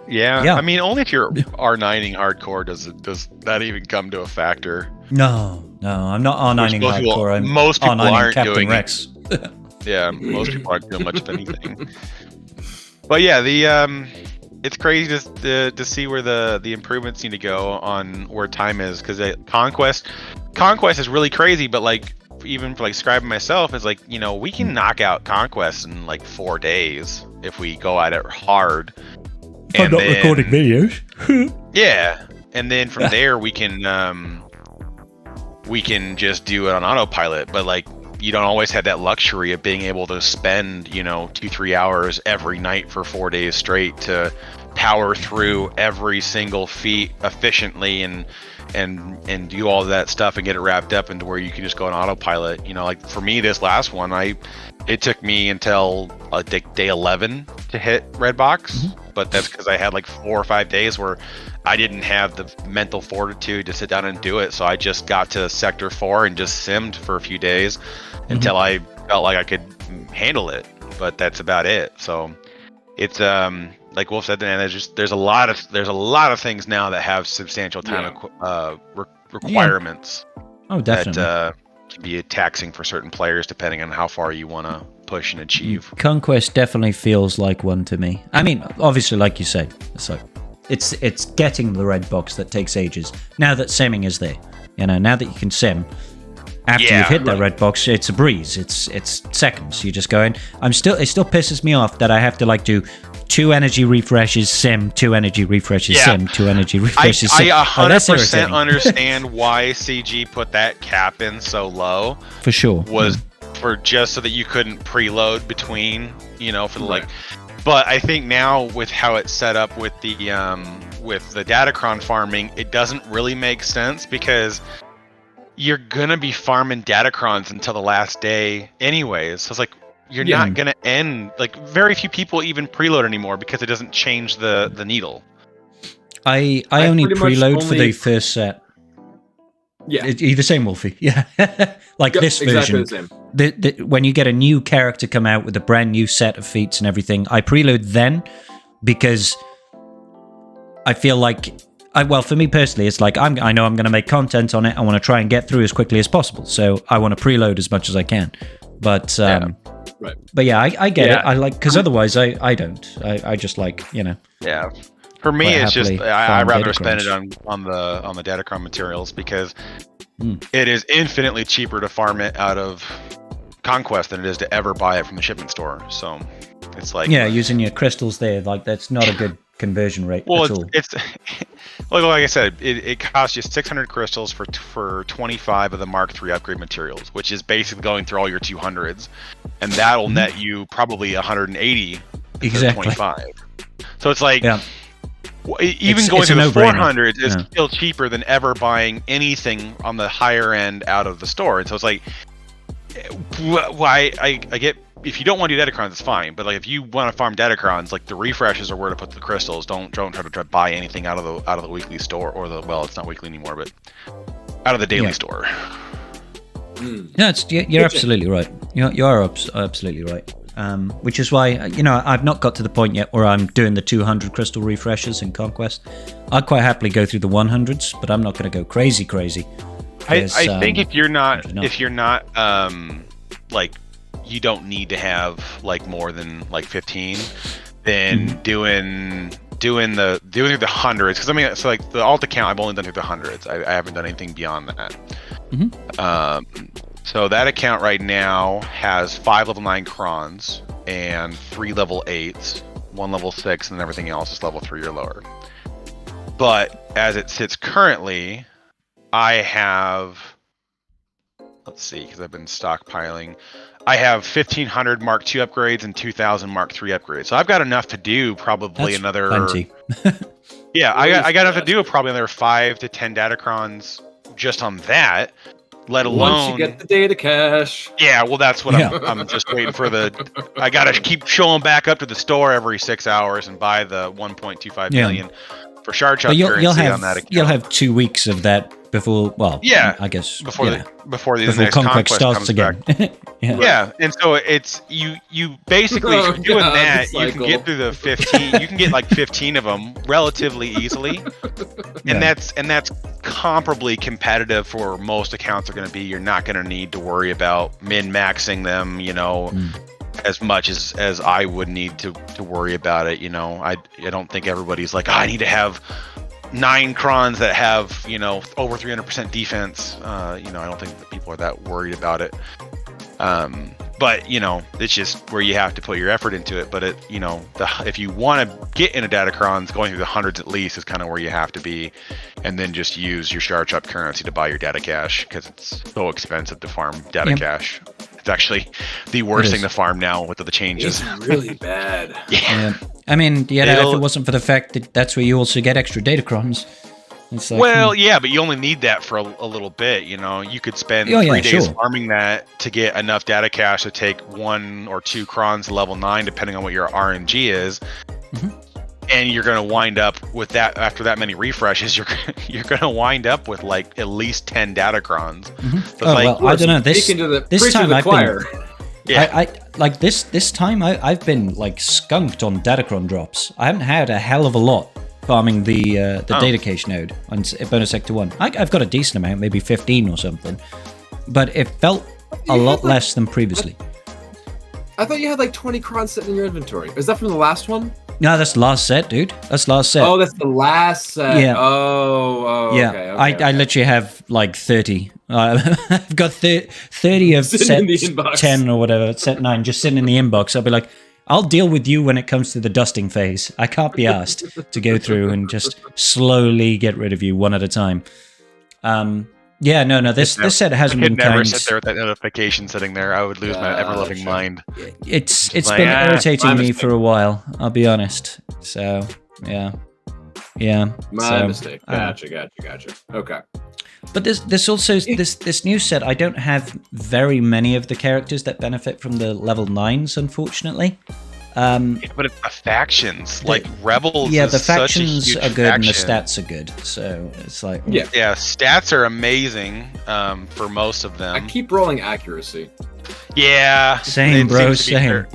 Yeah. I mean, only if you're R9ing hardcore does that even come to a factor. No, I'm not R9ing hardcore. Most people aren't Captain doing Rex. Yeah, most people aren't doing much of anything. But yeah, it's crazy to see where the improvements need to go on where time is, because conquest is really crazy. But even for Scribe and myself, is we can knock out conquest in 4 days if we go at it hard. I'm not recording videos. Yeah, and then from there we can just do it on autopilot. But you don't always have that luxury of being able to spend 2-3 hours every night for 4 days straight to power through every single feat efficiently and do all of that stuff and get it wrapped up into where you can just go on autopilot. For me, this last one, it took me until day 11 to hit red box, but that's because I had 4 or 5 days where I didn't have the mental fortitude to sit down and do it. So I just got to sector 4 and just simmed for a few days until I felt like I could handle it. But that's about it. So it's like Wolf said, there's a lot of things now that have substantial time requirements. Oh, definitely. That can be taxing for certain players depending on how far you want to push and achieve. Conquest definitely feels like one to me. I mean, obviously, like you said, it's getting the red box that takes ages. Now that simming is there, now that you can sim. After you've hit that red box, it's a breeze. It's seconds. You just go in. It still pisses me off that I have to do 2 energy refreshes, sim, 2 energy refreshes, sim, 2 energy refreshes, sim. I 100% understand why CG put that cap in so low. For sure. Was for just so that you couldn't preload between, for the like. But I think now with how it's set up with the Datacron farming, it doesn't really make sense because you're gonna be farming Datacrons until the last day anyways. So it's like you're not gonna end, like very few people even preload anymore because it doesn't change the needle. I only preload for the first set. Yeah. Are you the same, Wolfie? Yeah. This version. Exactly the same. When you get a new character come out with a brand new set of feats and everything, I preload then because I feel like, for me personally, it's like I know I'm going to make content on it. I want to try and get through as quickly as possible. So I want to preload as much as I can. But but yeah, I get it. I like, because otherwise I don't. I just like, Yeah. For me, it's just I'd rather spend it on the Datacron materials because it is infinitely cheaper to farm it out of Conquest than it is to ever buy it from the shipment store. So it's like using your crystals there, like that's not a good conversion rate at all. It's like I said, it costs you 600 crystals for 25 of the Mark III upgrade materials, which is basically going through all your 200s, and that'll net you probably 180 exactly 25. So it's like. Even going to the 400s is still cheaper than ever buying anything on the higher end out of the store. And so it's like, why I get, if you don't want to do Datacrons, it's fine. But like if you want to farm Datacrons, like the refreshes are where to put the crystals. Don't try to buy anything out of the weekly store or it's not weekly anymore, but out of the daily store. No, you're absolutely right. You are absolutely right. Which is why, I've not got to the point yet where I'm doing the 200 crystal refreshes in Conquest. I'd quite happily go through the 100s, but I'm not going to go crazy. I think if you're not like, you don't need to have like more than like 15, then doing through the hundreds, because I mean, so like the alt account, I've only done through the hundreds. I haven't done anything beyond that. So that account right now has 5 level 9 crons and 3 level 8s, 1 level 6, and everything else is level 3 or lower. But as it sits currently, I have, let's see, because I've been stockpiling, I have 1,500 Mark II upgrades and 2,000 Mark III upgrades. So I've got enough to do probably another... plenty. Yeah, I got enough to do probably another 5 to 10 Datacrons just on that. Let alone once you get the data cache. Yeah, well, that's what I'm just waiting for I gotta keep showing back up to the store every 6 hours and buy the 1.25 million for shard chop currency on that account. You'll have 2 weeks of that before. Well, I guess before the next Conquest starts again. Yeah, and so it's you basically if you're doing that, you can get through the 15. You can get like 15 of them relatively easily, and that's comparably competitive for most accounts are going to be. You're not going to need to worry about min-maxing them, as much as I would need to worry about it. I don't think everybody's like, I need to have 9 crons that have over 300% defense. I don't think that people are that worried about it. But it's just where you have to put your effort into it. But if you want to get into Datacrons, going through the hundreds at least is kind of where you have to be, and then just use your shard chop currency to buy your data cache because it's so expensive to farm data cache. It's actually the worst thing to farm now with the changes. It's really bad. Yeah. I mean, if it wasn't for the fact that that's where you also get extra Datacrons. It's like, but you only need that for a little bit. You could spend 3 days farming that to get enough data cache to take 1 or 2 crons to level 9, depending on what your RNG is. And you're going to wind up with that after that many refreshes. You're going to wind up with like at least 10 Datacrons. I don't know. This time I've been. Yeah. I this time I've been like skunked on Datacron drops. I haven't had a hell of a lot farming the data cache node on bonus sector 1. I've got a decent amount, maybe 15 or something, but it felt a lot less than previously. I thought you had like 20 crons sitting in your inventory. Is that from the last one? No, that's the last set, dude. That's the last set. Oh, that's the last set. Yeah. Oh, yeah. Okay, I literally have like 30. I've got 30 of set 10 or whatever, set 9, just sitting in the inbox. I'll be like, I'll deal with you when it comes to the dusting phase. I can't be asked to go through and just slowly get rid of you one at a time. Yeah, no. This set hasn't been kind. I could never sit there with that notification sitting there. I would lose my ever-loving mind. It's been irritating me for a while. I'll be honest. So yeah. My mistake. Gotcha. Okay. But this also this new set, I don't have very many of the characters that benefit from the level 9s, unfortunately. But it's the factions, like Rebels. Yeah, is the factions such a huge are good and the faction. stats are good. So it's like Yeah, stats are amazing for most of them. I keep rolling accuracy. Yeah, same, it bro. seems to be Same. fair.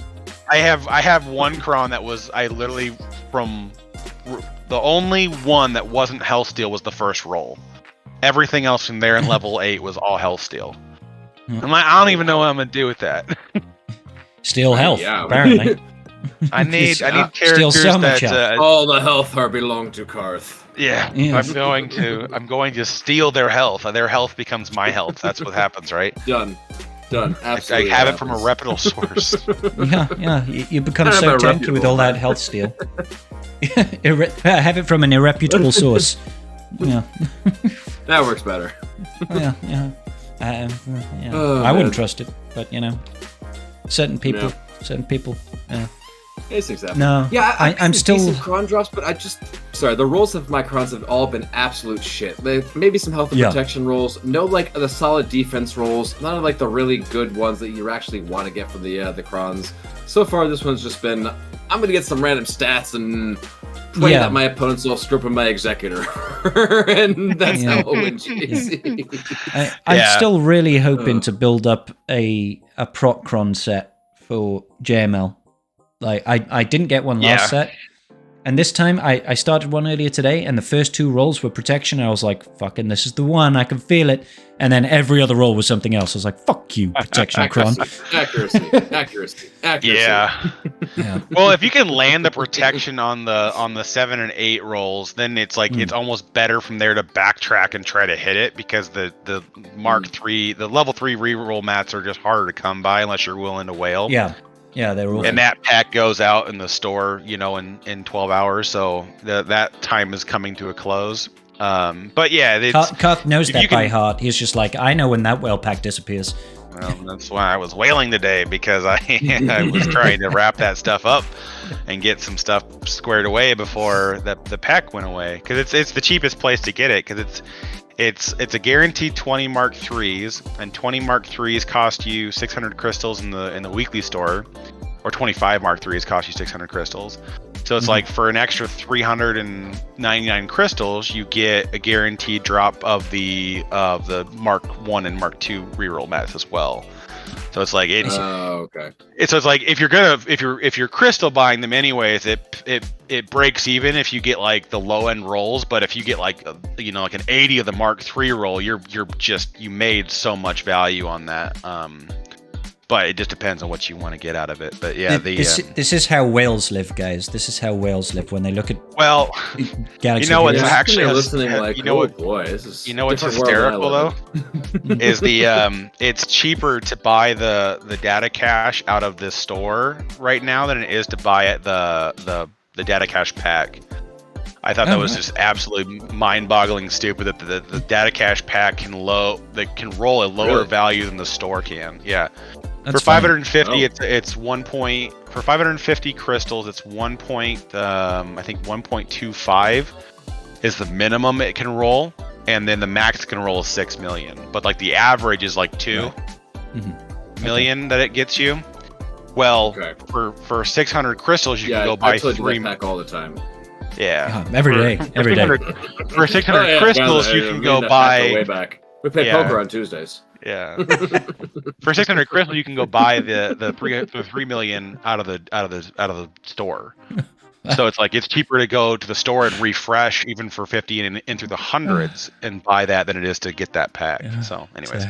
I have one Kron that was from the only one that wasn't Hellsteel was the first roll. Everything else from there in level 8 was all Hellsteel. I'm like, I don't even know what I'm gonna do with that. Steal health, Yeah. apparently. I need Steal characters so much that health. All the health are belong to Karth. yeah. Yes. I'm going to steal their health. Their health becomes my health. That's what happens, right? Done. Absolutely. I have it from a reputable source. Yeah. You become I'm so a tanky with all that health steal. I have it from an irreputable source. Yeah. That works better. Yeah. Oh, I wouldn't man. trust it, but certain people. Yeah. These things happen. No. Yeah, I'm still. decent cron drops, but the rolls of my crons have all been absolute shit. Maybe some health and protection rolls. No, like the solid defense rolls. None of like the really good ones that you actually want to get from the crons. So far, this one's just been. I'm gonna get some random stats and play that my opponent's all screwing my executor, and that's how I'll win GC. I'm still really hoping to build up a proc cron set for JML. Like I didn't get one last set, and this time I started one earlier today, and the first 2 rolls were protection. And I was like, "Fucking, this is the one. I can feel it." And then every other roll was something else. I was like, "Fuck you, protection cron." Accuracy. Yeah. Well, if you can land the protection on the 7 and 8 rolls, then it's like it's almost better from there to backtrack and try to hit it, because the Mark 3, the level 3 reroll mats are just harder to come by unless you're willing to whale. Yeah, they're all. And that pack goes out in the store, in 12 hours, so that time is coming to a close. But yeah, Karth knows that by heart. He's just like, I know when that whale pack disappears. Well, that's why I was whaling today, because I was trying to wrap that stuff up and get some stuff squared away before the pack went away. Because it's the cheapest place to get it, because it's a guaranteed 20 Mark 3s, and 20 Mark 3s cost you 600 crystals in the weekly store, or 25 Mark 3s cost you 600 crystals. So it's like for an extra 399 crystals, you get a guaranteed drop of the Mark 1 and Mark 2 reroll mats as well. So it's like it's okay. So it's like if you're crystal buying them anyways, it breaks even if you get like the low end rolls. But if you get like like an 80 of the Mark 3 roll, you made so much value on that. But it just depends on what you want to get out of it. But yeah, this is how whales live, guys. This is how whales live when they look at it's Galaxy. actually listening like, boy, this is what's hysterical though is it's cheaper to buy the data cache out of this store right now than it is to buy it the data cache pack. I thought that was just absolutely mind-boggling stupid that the data cache pack can roll a lower value than the store can. Yeah. That's for 550, it's 1 point. For 550 crystals, it's 1 point. I think 1.25 is the minimum it can roll, and then the max it can roll is 6 million. But like the average is like 2 million that it gets you. Well, for 600 crystals, you can go buy 3 pack all the time. Yeah, every day. For 600 crystals, you can go buy. Way back. We play poker on Tuesdays. Yeah. For 600 crystals, you can go buy the 3 million out of the store. So it's like it's cheaper to go to the store and refresh even for 50 and into the hundreds and buy that than it is to get that pack. So, anyways,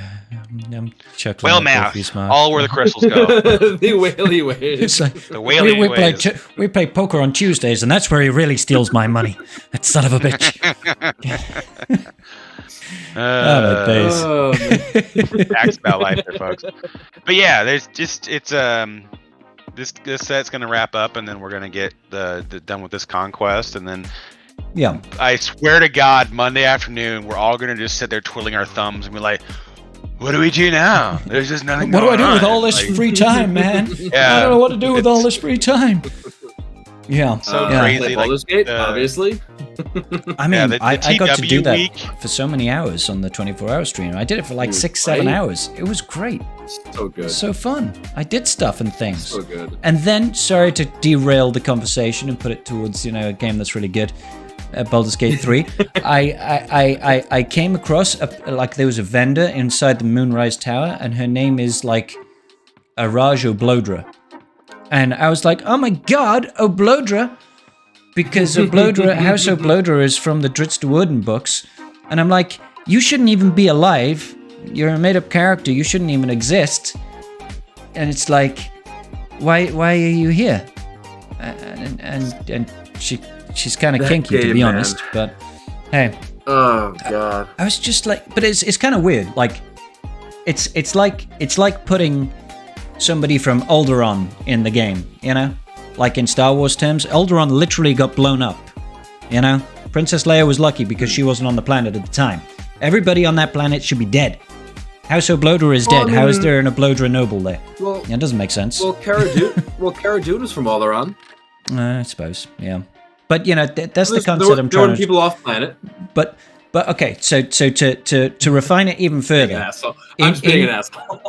whale math, all where the crystals go. The whaley ways. It's like, the whaley ways. We play poker on Tuesdays, and that's where he really steals my money. That son of a bitch. My days. Facts about life there, folks. But yeah, it's this set's gonna wrap up, and then we're gonna get the done with this conquest, and then I swear to God, Monday afternoon, we're all gonna just sit there twiddling our thumbs and be like, "What do we do now? There's just nothing. What do I do with all on." this free time, man? Yeah, I don't know what to do with all this free time. Yeah, so yeah. crazy. Baldur's Gate, obviously. I mean, the I got to do that week. for so many hours on the 24-hour stream. I did it for like 6-7 hours. It was great. So good. So fun. I did stuff and things. So good. And then, sorry to derail the conversation and put it towards, a game that's really good, Baldur's Gate 3. I came across, there was a vendor inside the Moonrise Tower, and her name is like Araj Oblodra. And I was like, oh my god, Oblodra! Because House Oblodra is from the Drizzt Do'Urden books. And I'm like, you shouldn't even be alive. You're a made-up character. You shouldn't even exist. And it's like, why are you here? And she's kind of kinky, to be honest. But hey. Oh god. I was just like, but it's kind of weird. Like, it's like putting somebody from Alderaan in the game, Like in Star Wars terms, Alderaan literally got blown up, Princess Leia was lucky because she wasn't on the planet at the time. Everybody on that planet should be dead. House Oblodra is dead. How is there an Oblodra noble there? Well, it doesn't make sense. Well, Cara Dune is from Alderaan. I suppose, yeah. But, that's the concept I'm trying to... people off planet. But okay, so to refine it even further, I'm just being an asshole.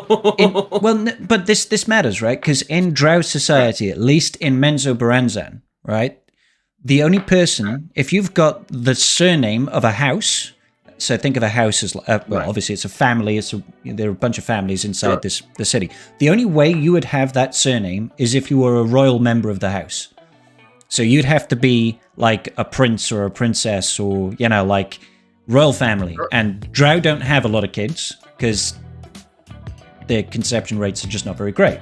But this matters, right? Because in Drow society, at least in Menzoberranzan, right, the only person, if you've got the surname of a house, so think of a house as obviously it's a family. There are a bunch of families inside the city. The only way you would have that surname is if you were a royal member of the house. So you'd have to be like a prince or a princess, or like royal family. And Drow don't have a lot of kids because their conception rates are just not very great.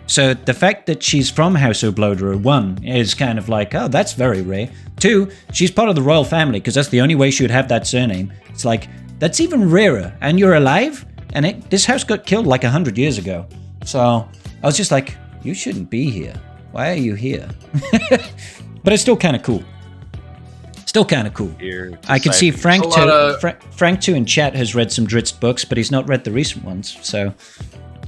So the fact that she's from House Oblodra, 1, is kind of like, oh, that's very rare. 2, she's part of the royal family because that's the only way she would have that surname. It's like, that's even rarer. And you're alive? And this house got killed like 100 years ago. So I was just like, you shouldn't be here. Why are you here? But it's still kind of cool. Still kind of cool. I can see Frank too in chat has read some Drizzt books, but he's not read the recent ones. So,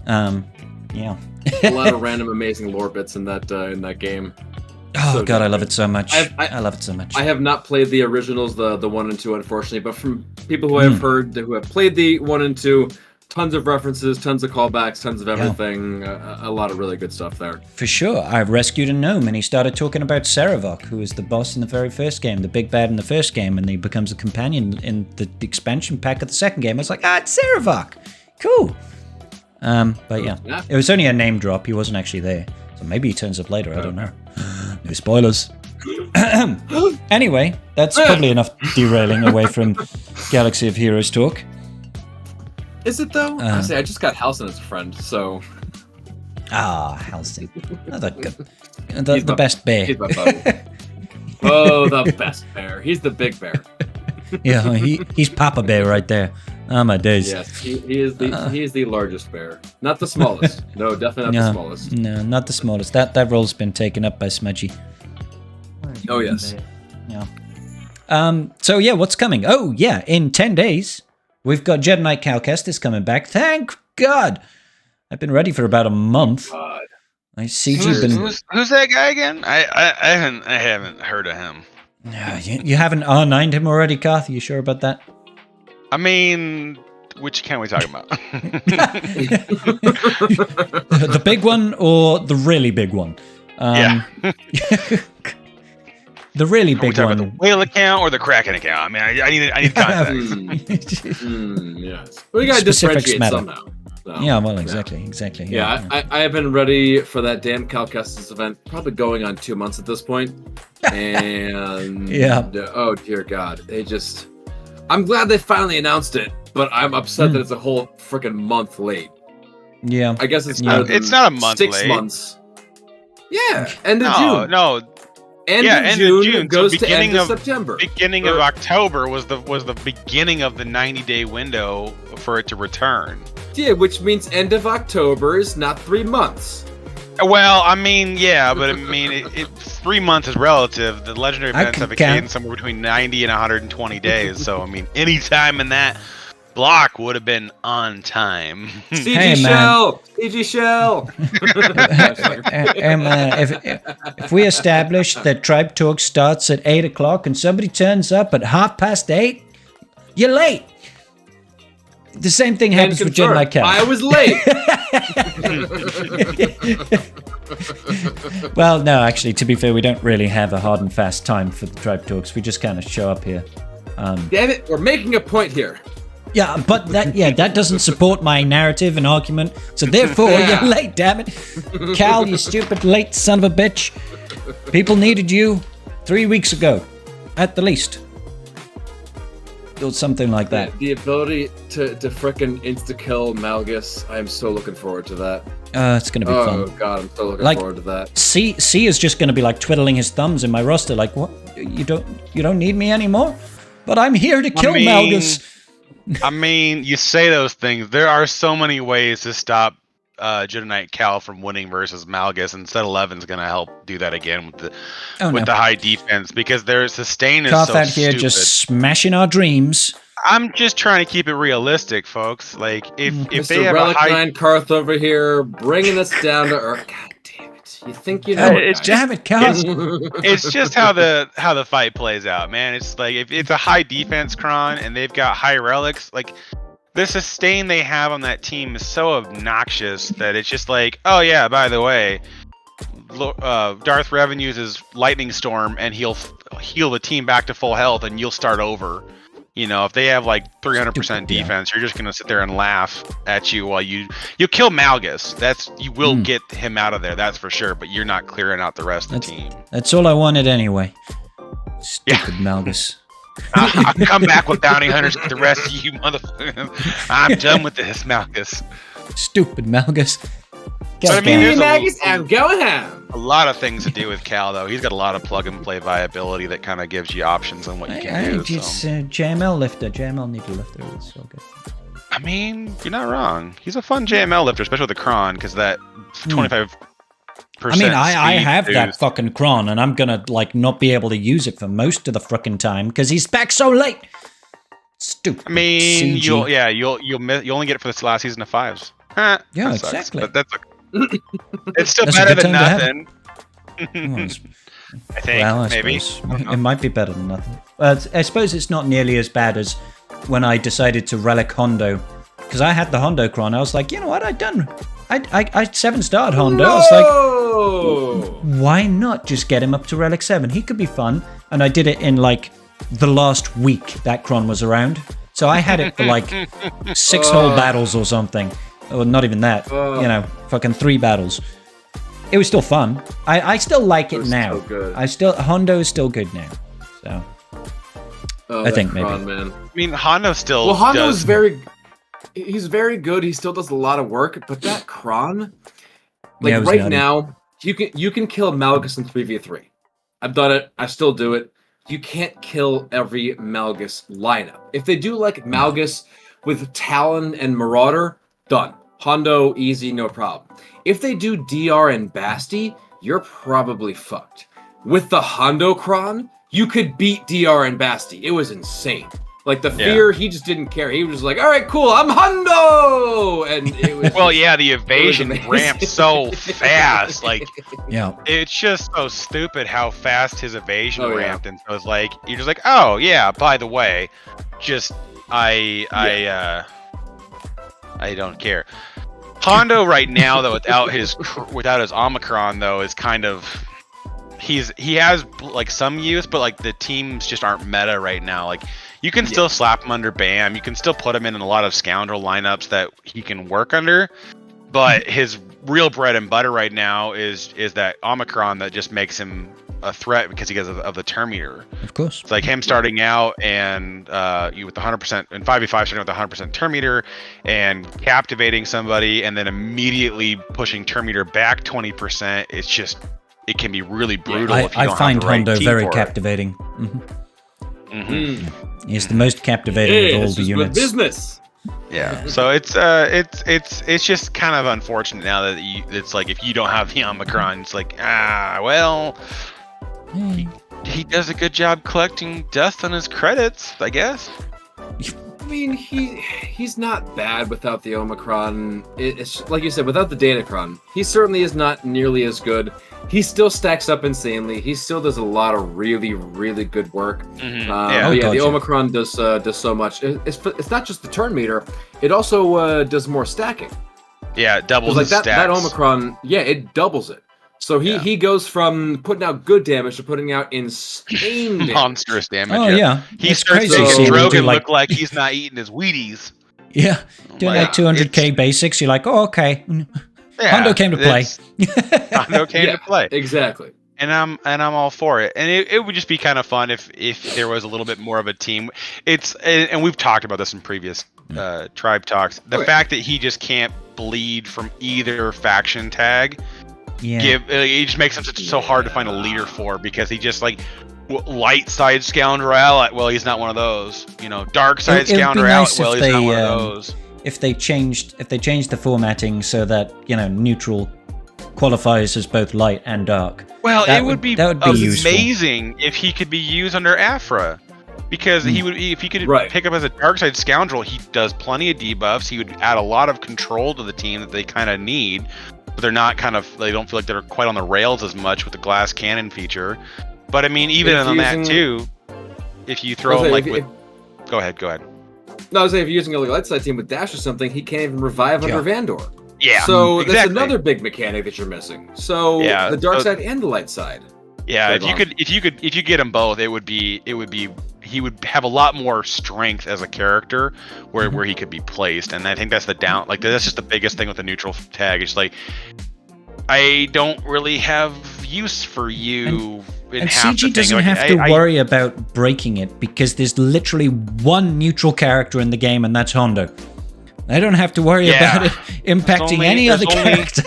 yeah. A lot of random amazing lore bits in that game. Oh so god, I love it so much. I love it so much. I have not played the originals, the 1 and 2, unfortunately, but from people who I've heard who have played the 1 and 2, tons of references, tons of callbacks, tons of everything. A lot of really good stuff there. For sure. I've rescued a gnome, and he started talking about SWGoH, who was the boss in the very first game, the big bad in the first game, and he becomes a companion in the expansion pack of the second game. I was like, it's SWGoH. Cool. But yeah, it was only a name drop. He wasn't actually there. So maybe he turns up later. I don't know. No spoilers. Anyway, that's probably enough derailing away from Galaxy of Heroes talk. Is it though? I just got Halsin as a friend, so. Halsin. The best bear. He's my buddy. Oh, the best bear. He's the big bear. Yeah, he's Papa Bear right there. Oh my days. Yes, he is the largest bear. Not the smallest. No, definitely not the smallest. No, not the smallest. That role's been taken up by Smudgy. Oh yes. Yeah. So yeah, what's coming? Oh yeah, in 10 days. We've got Jedi Knight Cal Kestis coming back. Thank God. I've been ready for about a month. God. I see you've been. Who's that guy again? I haven't heard of him. You haven't R9'd him already, Karth? Are you sure about that? I mean, which can we talk about? The big one or the really big one? Yeah. The really big one. About the whale account or the Kraken account? I mean, I need context. Yes. We gotta differentiate somehow. So, yeah, well, exactly. Yeah, I have been ready for that damn Cal Kestis event, probably going on 2 months at this point. And oh dear God, I'm glad they finally announced it, but I'm upset that it's a whole freaking month late. Yeah, I guess it's not a month 6 late. months. Yeah, end of June. No. End of June goes to end of September. Beginning of October was the beginning of the 90-day window for it to return. Yeah, which means end of October is not 3 months. Well, I mean, yeah, but I mean, 3 months is relative. The legendary events have a cadence somewhere between 90 and 120 days. So, I mean, any time in that block would have been on time. CG Shell! CG Shell! Hey, man, if we establish that Tribe Talk starts at 8 o'clock and somebody turns up at 8:30, you're late. The same thing happens with Jedi Cal. I was late. Well, no, actually, to be fair, we don't really have a hard and fast time for the Tribe Talks. We just kind of show up here. Damn it, we're making a point here. Yeah, but that doesn't support my narrative and argument. So therefore, you're late, damn it. Cal, you stupid late son of a bitch. People needed you 3 weeks ago, at the least. Or something like that. The ability to frickin' insta-kill Malgus, I am so looking forward to that. It's gonna be fun. Oh god, I'm so looking forward to that. C is just gonna be like twiddling his thumbs in my roster, like, what? You don't need me anymore? But I'm here to kill Malgus. I mean, you say those things. There are so many ways to stop Jedi Knight Cal from winning versus Malgus, and Set 11's gonna help do that again with the high defense, because their sustain is so out here stupid. Just smashing our dreams. I'm just trying to keep it realistic, folks. Like if Mr. they have Relic a high 9 Karth over here bringing us down to earth. God damn it! You think you know it? Damn it, Cal. It's just how the fight plays out, man. It's like if it's a high defense Kron and they've got high relics, like the sustain they have on that team is so obnoxious that it's just like, oh yeah, by the way, Darth Revan uses Lightning Storm and he'll heal the team back to full health and you'll start over. You know, if they have like 300% defense, you're just gonna sit there and laugh at you while you'll kill Malgus. You will get him out of there, that's for sure. But you're not clearing out the rest of the team. That's all I wanted anyway. Stupid Malgus. I'll come back with bounty hunters with the rest of you motherfuckers. I'm done with this, Malgus. Stupid Malgus. But I mean, there's I'm going home. a lot of things to do with Cal, though. He's got a lot of plug-and-play viability that kind of gives you options on what you can do. It's JML lifter. JML need a lifter. It's so good. I mean, you're not wrong. He's a fun JML lifter, especially with the Kron, because that 25%. I mean, I have that fucking Kron, and I'm gonna like not be able to use it for most of the frickin' time because he's back so late. Stupid. I mean, CG. you'll only get it for this last season of 5s. Yeah, that sucks, exactly. but that's it's still That's better a good than time nothing. I think I maybe suppose. It might be better than nothing. I suppose it's not nearly as bad as when I decided to relic Hondo, because I had the Hondo Kron. I was like, you know what? I 7-starred Hondo. No! I was like, why not just get him up to relic 7? He could be fun. And I did it in like the last week that Kron was around. So I had it for like 6 whole battles or something. Or not even that. Fucking 3 battles. It was still fun. I still like it now. Hondo is still good now. So I think maybe. Man. I mean, Hondo still. Well, Hondo's he's very good. He still does a lot of work, but that Kron, like right now, you can kill Malgus in 3v3. I've done it. I still do it. You can't kill every Malgus lineup. If they do like Malgus with Talon and Marauder, done. Hondo, easy, no problem. If they do DR and Basti, you're probably fucked. With the Hondo Kron, you could beat DR and Basti. It was insane. Like the fear, he just didn't care. He was just like, all right, cool, I'm Hondo! And it was well, yeah, the evasion ramped so fast. Like, yeah, it's just so stupid how fast his evasion ramped. And so it's like, you're just like, oh, yeah, by the way, just, I don't care. Hondo right now, though, without his Omicron, though, is kind of he has like some use, but like the teams just aren't meta right now. Like you can still slap him under BAM, you can still put him in a lot of scoundrel lineups that he can work under, but his real bread and butter right now is that Omicron that just makes him a threat because of the turn meter. Of course. It's like him starting out and you with 100% and 5v5 starting with 100% turn meter and captivating somebody and then immediately pushing turn meter back 20%. It's just it can be really brutal. If you don't find have the right Hondo team very for captivating. Mm-hmm. He's the most captivating of all the units. Business. Yeah. So it's just kind of unfortunate now that it's like if you don't have the Omicron, it's like well, he does a good job collecting dust on his credits, I guess. I mean, he's not bad without the Omicron. It's like you said, without the Datacron, he certainly is not nearly as good. He still stacks up insanely. He still does a lot of really, really good work. Mm-hmm. The Omicron does so much. It's not just the turn meter; it also does more stacking. Yeah, it doubles like his stats. That Omicron, it doubles it. So he goes from putting out good damage to putting out insane damage. Monstrous damage. Oh yeah, He starts to stroke and look like he's not eating his Wheaties. Yeah, doing like 200k basics. You're like, oh okay. Hondo came to play. Hondo came to play. Exactly. And I'm all for it. And it would just be kind of fun if there was a little bit more of a team. And we've talked about this in previous tribe talks. The fact that he just can't bleed from either faction tag. Yeah. It just makes him so hard to find a leader for, because he just like light side scoundrel. Well, he's not one of those. Dark side scoundrel. Nice well, he's not one of those. If they changed the formatting so that neutral qualifies as both light and dark. Well, it would be useful. Amazing if he could be used under Afra, because he would, if he could pick up as a dark side scoundrel, he does plenty of debuffs. He would add a lot of control to the team that they kind of need. But they're not they don't feel like they're quite on the rails as much with the glass cannon feature. But I mean, even on that too, if you throw him go ahead. No, I was saying if you're using a light side team with dash or something, he can't even revive under Vandor. Yeah. So that's another big mechanic that you're missing. So the dark side and the light side. Yeah, if you get them both, it would be he would have a lot more strength as a character where he could be placed, and I think that's that's just the biggest thing with the neutral tag. It's like, I don't really have use for you. And CG doesn't have to worry about breaking it, because there's literally one neutral character in the game, and that's Hondo. They don't have to worry about it impacting any other character.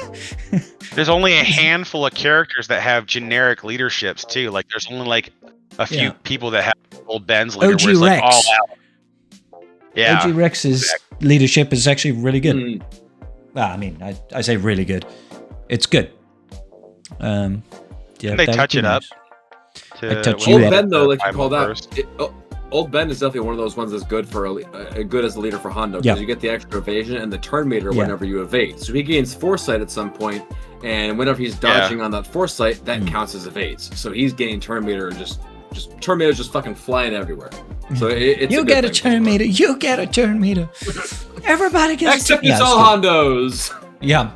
There's only a handful of characters that have generic leaderships too. Like there's only like a few people that have old Ben's leader, where it's like all out. Yeah, OG Rex's leadership is actually really good. I mean, I say really good. It's good. They touch it up. Old Ben though, like you called out, Old Ben is definitely one of those ones that's good for good as a leader for Hondo, because you get the extra evasion and the turn meter whenever you evade. So he gains foresight at some point, and whenever he's dodging on that foresight, that counts as evades. So he's getting turn meter just turn meter just fucking flying everywhere. So it's you get a turn meter. You get a turn meter. Everybody gets except it's all Hondos. Yeah,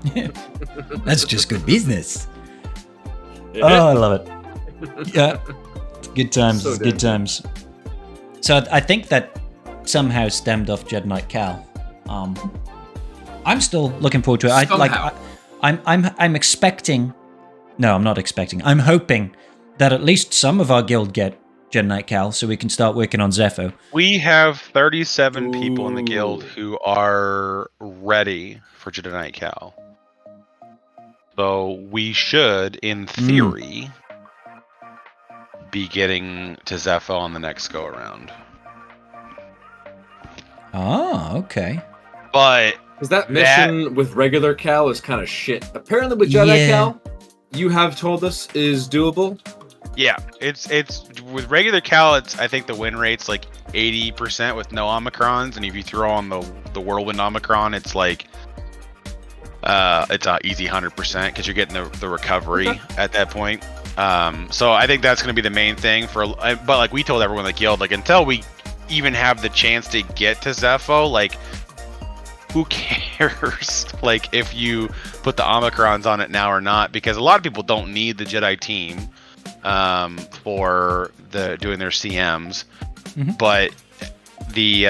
that's just good business. Oh, I love it. Yeah, good times. So good times. So I think that somehow stemmed off Jedi Knight Cal. I'm still looking forward to it. I'm expecting. No, I'm not expecting. I'm hoping that at least some of our guild get Jedi Knight Cal, so we can start working on Zepho. We have 37 people in the guild who are ready for Jedi Knight Cal. So we should, in theory, be getting to Zepho on the next go around. Oh, okay. But because that mission with regular Cal is kind of shit. Apparently with Jedi Cal, you have told us is doable. Yeah, it's with regular Cal. I think the win rate's like 80% with no Omicrons, and if you throw on the Whirlwind Omicron, it's like it's easy 100% because you're getting the recovery at that point. So I think that's going to be the main thing but like we told everyone in the guild, like until we even have the chance to get to Zepho, like who cares like if you put the Omicrons on it now or not, because a lot of people don't need the Jedi team for doing their CMs, but the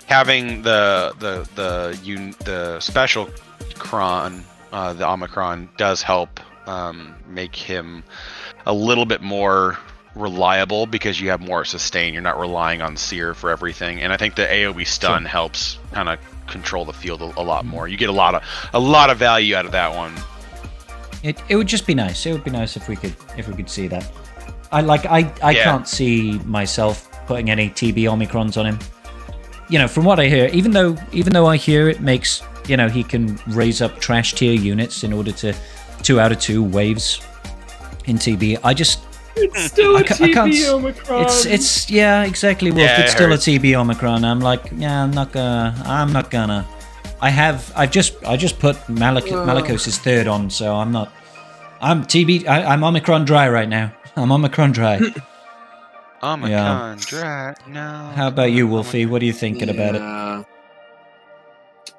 having the special cron, the Omicron does help make him a little bit more reliable, because you have more sustain. You're not relying on Seer for everything, and I think the AoE stun helps kind of control the field a lot more. You get a lot of value out of that one. It would just be nice. It would be nice if we could see that. I can't see myself putting any TB Omicrons on him. from what I hear, even though I hear it makes, he can raise up trash tier units in order to 2 out of 2 waves in TB. It's still a TB Omicron. It's yeah, exactly, Wolf. Yeah, it's still a TB Omicron. I'm like, yeah, I'm not gonna. I just put Malicos's 3rd on, so I'm I'm Omicron dry right now. I'm Omicron dry. Omicron dry. No. How about you, Wolfie? What are you thinking about it?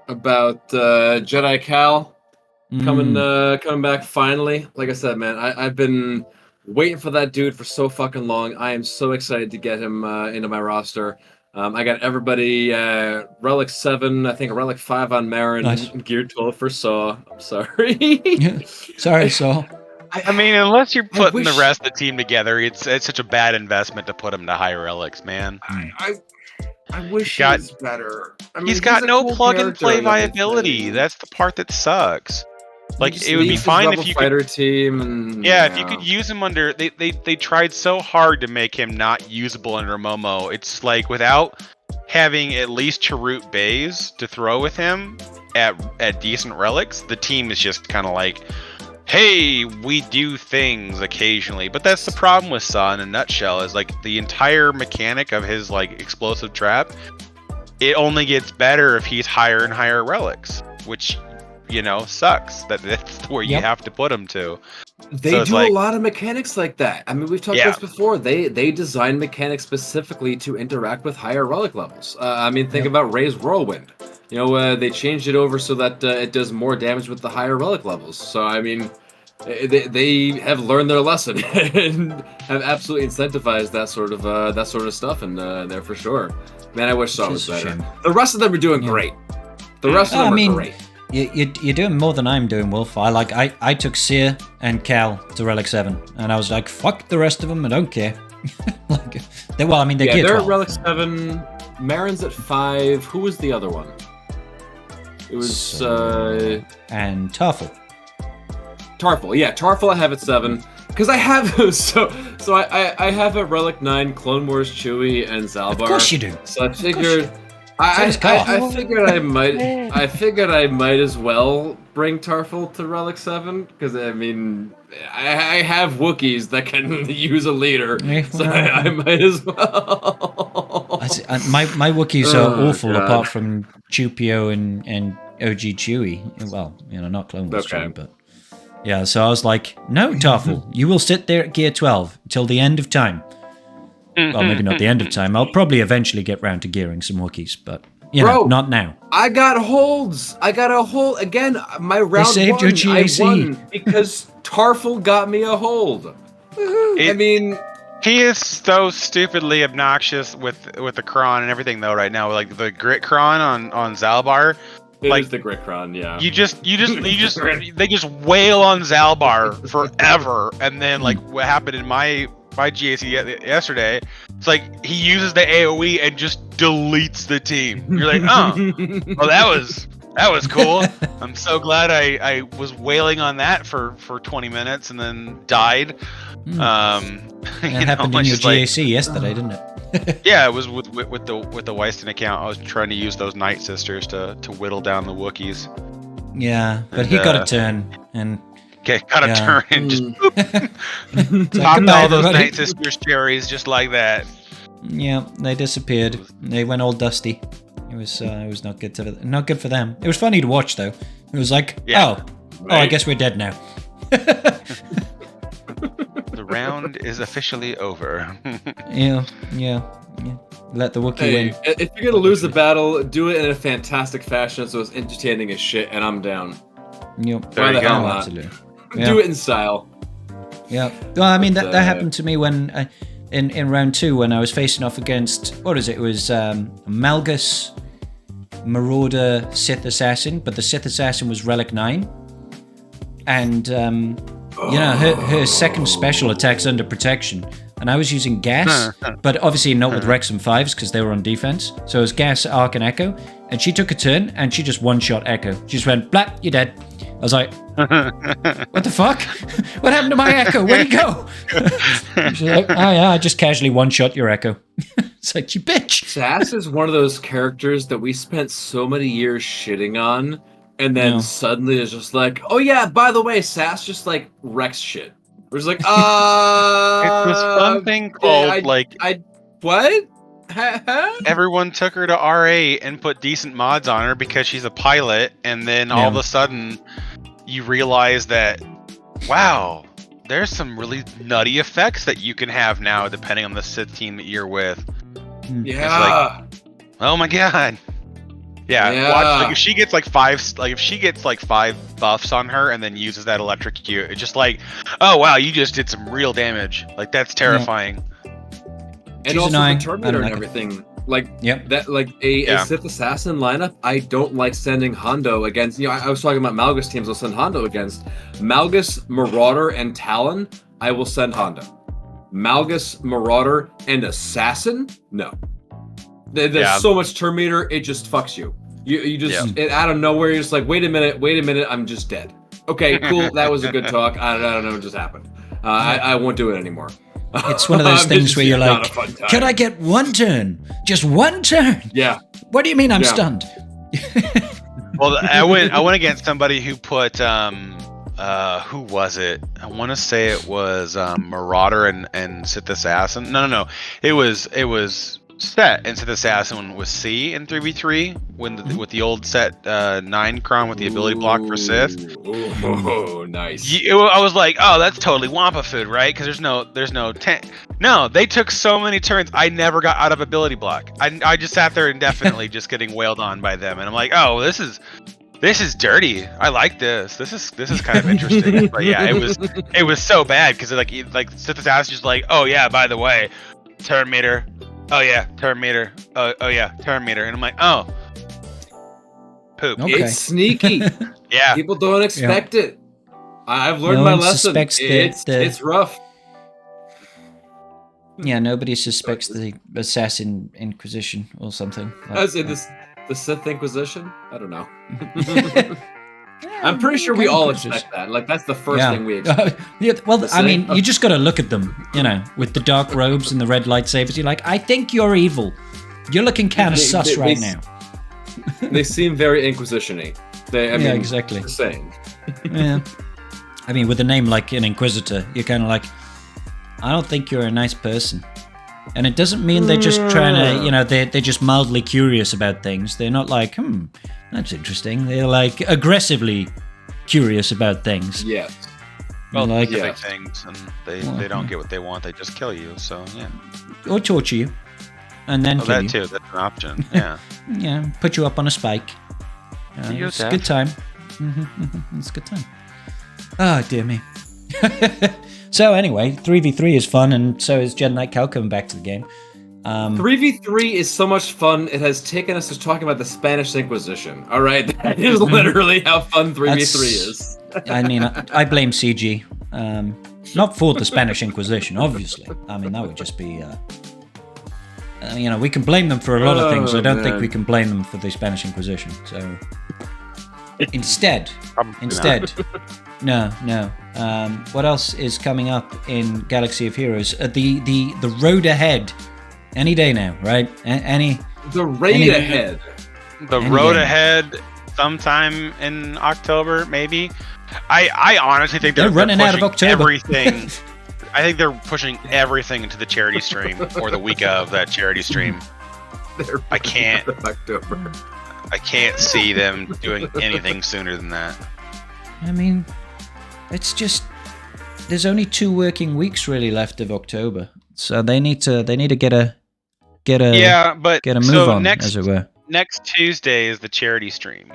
About Jedi Cal coming back finally. Like I said, man, I've been waiting for that dude for so fucking long. I am so excited to get him into my roster. I got everybody Relic 7, I think a Relic 5 on Marin, nice. Gear 12 for Saw. I'm sorry. Sorry, Saw. I mean, unless you're putting the rest of the team together, it's such a bad investment to put him to high relics, man. I wish he was better. I mean, he's got no cool plug-and-play viability. That's the part that sucks. Like, it would be fine if you fighter team and if you could use him under. They tried so hard to make him not usable under Momo. It's like without having at least Chirrut Bays to throw with him at decent relics, the team is just kind of like, hey, we do things occasionally. But that's the problem with Saw in a nutshell, is like the entire mechanic of his like explosive trap, it only gets better if he's higher and higher relics, which sucks. That's where you have to put him to. They do a lot of mechanics like that. I mean, we've talked about this before. They design mechanics specifically to interact with higher relic levels. I mean, think about Ray's Whirlwind. They changed it over so that it does more damage with the higher relic levels. So, I mean, they have learned their lesson and have absolutely incentivized that sort of stuff in there for sure. Man, I wish Saw was better. The rest of them are doing great. The rest of them are great. You're doing more than I'm doing, Wolf. I took Seer and Cal to Relic 7, and I was like, fuck the rest of them, I don't care. They're Gear 12. They're at Relic 7, Marin's at 5, who was the other one? It was, and Tarful. Yeah, Tarful I have at 7. Because I have, so I have a Relic 9, Clone Wars, Chewie, and Zalbar. Of course you do. So I figured... I figured I might as well bring Tarful to Relic 7 because I mean I have Wookiees that can use a leader, so I might as well. My Wookiees are awful apart from Chupio and OG Chewie. Well, not Clone Wars Chewie, but yeah. So I was like, no, Tarful, you will sit there at Gear 12 till the end of time. Well, maybe not the end of time. I'll probably eventually get round to gearing some Wookiees, but not now. I got holds. I got a hold again. My round they saved your GAC. I won because Tarful got me a hold. I mean, he is so stupidly obnoxious with the Kron and everything though. Right now, like the Grit Kron on Zalbar. It is the Grit Kron, yeah. They just wail on Zalbar forever, and then like what happened in my GAC yesterday, it's like he uses the AoE and just deletes the team. You're like, oh, well that was cool. I'm so glad I was wailing on that for 20 minutes and then died. That happened in your GAC yesterday, didn't it? Yeah, it was with the Weiston account. I was trying to use those Night Sisters to whittle down the Wookiees. Yeah, but he got a turn and. Okay, got a turn and just popped all those Night Sisters cherries just like that. Yeah, they disappeared. They went all dusty. It was not good for them. It was funny to watch though. It was like, I guess we're dead now. The round is officially over. Yeah. Let the Wookiee win. If you're gonna lose the battle, do it in a fantastic fashion so it's entertaining as shit, and I'm down. Yep. There you go. Absolutely. Do it in style. Yeah. Well, I mean that happened to me when in round 2 when I was facing off against what is it? It was Malgus, Marauder, Sith Assassin, but the Sith Assassin was Relic 9, and her second special attacks under protection, and I was using gas, but obviously not with Wrexham 5s because they were on defense. So it was gas, arc, and echo, and she took a turn and she just one-shot echo. She just went, "Blah, you're dead." I was like, what the fuck? What happened to my echo? Where'd he go? She's like, oh yeah, I just casually one-shot your echo. It's like, you bitch. Sass is one of those characters that we spent so many years shitting on, and then suddenly it's just like, oh yeah, by the way, Sass just like wrecks shit. We're just like, It's this fun thing called what? Everyone took her to RA and put decent mods on her because she's a pilot, and then all of a sudden you realize that, wow, there's some really nutty effects that you can have now depending on the Sith team that you're with. Yeah. It's like, oh my god. Yeah. Watch, like if she gets like five buffs on her and then uses that electric Q, it's just like, oh wow, you just did some real damage. Like that's terrifying. And also the Terminator and everything. Like that, like a Sith assassin lineup. I don't like sending Hondo against. You know, I was talking about Malgus teams. I'll send Hondo against Malgus, Marauder, and Talon. I will send Hondo. Malgus, Marauder, and Assassin. No, there's so much Terminator. It just fucks you. You just out of nowhere. You're just like, wait a minute. I'm just dead. Okay, cool. That was a good talk. I don't know what just happened. I won't do it anymor. It's one of those things where you're like, can I get one turn? Just one turn? Yeah. What do you mean I'm stunned? Well, I went against somebody who put who was it? I want to say it was Marauder and Sith Assassin. No. It was Set and Sith Assassin was C in 3v3 with the old Set 9 Cron with the ability block for Sith. Oh, nice. I was like, oh, that's totally Wampa food, right? Because there's no No, they took so many turns. I never got out of ability block. I just sat there indefinitely, just getting wailed on by them, and I'm like, oh, this is dirty. I like this. This is kind of interesting. But yeah, it was so bad because like Sith Assassin just like, oh yeah, by the way, Terminator. Oh yeah, Terminator. Oh yeah, Terminator. And I'm like, oh, poop. Okay. It's sneaky. Yeah. People don't expect it. I've learned my lesson. It's rough. Yeah, nobody suspects the Assassin Inquisition or something. I was in the Sith Inquisition? I don't know. I'm pretty sure we all expect that. Like, that's the first thing we expect. Well, I mean, you just got to look at them, with the dark robes and the red lightsabers. You're like, I think you're evil. You're looking kind of sus right now. They seem very Inquisition-y. I mean, exactly. Same. Yeah. I mean, with a name like an Inquisitor, you're kind of like, I don't think you're a nice person. And it doesn't mean they're just trying to, they're just mildly curious about things. They're not like, that's interesting. They're like aggressively curious about things. Yes. Well, like things, and they don't get what they want. They just kill you. So yeah. Or torture you, and then kill you. That too. That's an option. Yeah. Yeah. Put you up on a spike. It's a good time. It's a good time. Oh dear me. So anyway, 3v3 is fun, and so is Jedi Knight Cal coming back to the game. 3v3 is so much fun. It has taken us to talking about the Spanish Inquisition. All right, that is literally how fun 3v3 is. I mean, I blame CG, not for the Spanish Inquisition, obviously. I mean, that would just be, we can blame them for a lot of things. I don't think we can blame them for the Spanish Inquisition. So instead, no. What else is coming up in Galaxy of Heroes? The road ahead. Any day now, right? The raid ahead. The road ahead sometime in October, maybe. I honestly think they're running out of October. Everything. I think they're pushing everything into the charity stream or the week of that charity stream. I can't see them doing anything sooner than that. I mean, it's just there's only 2 working weeks really left of October, so they need to get a move on, as it were. Next Tuesday is the charity stream.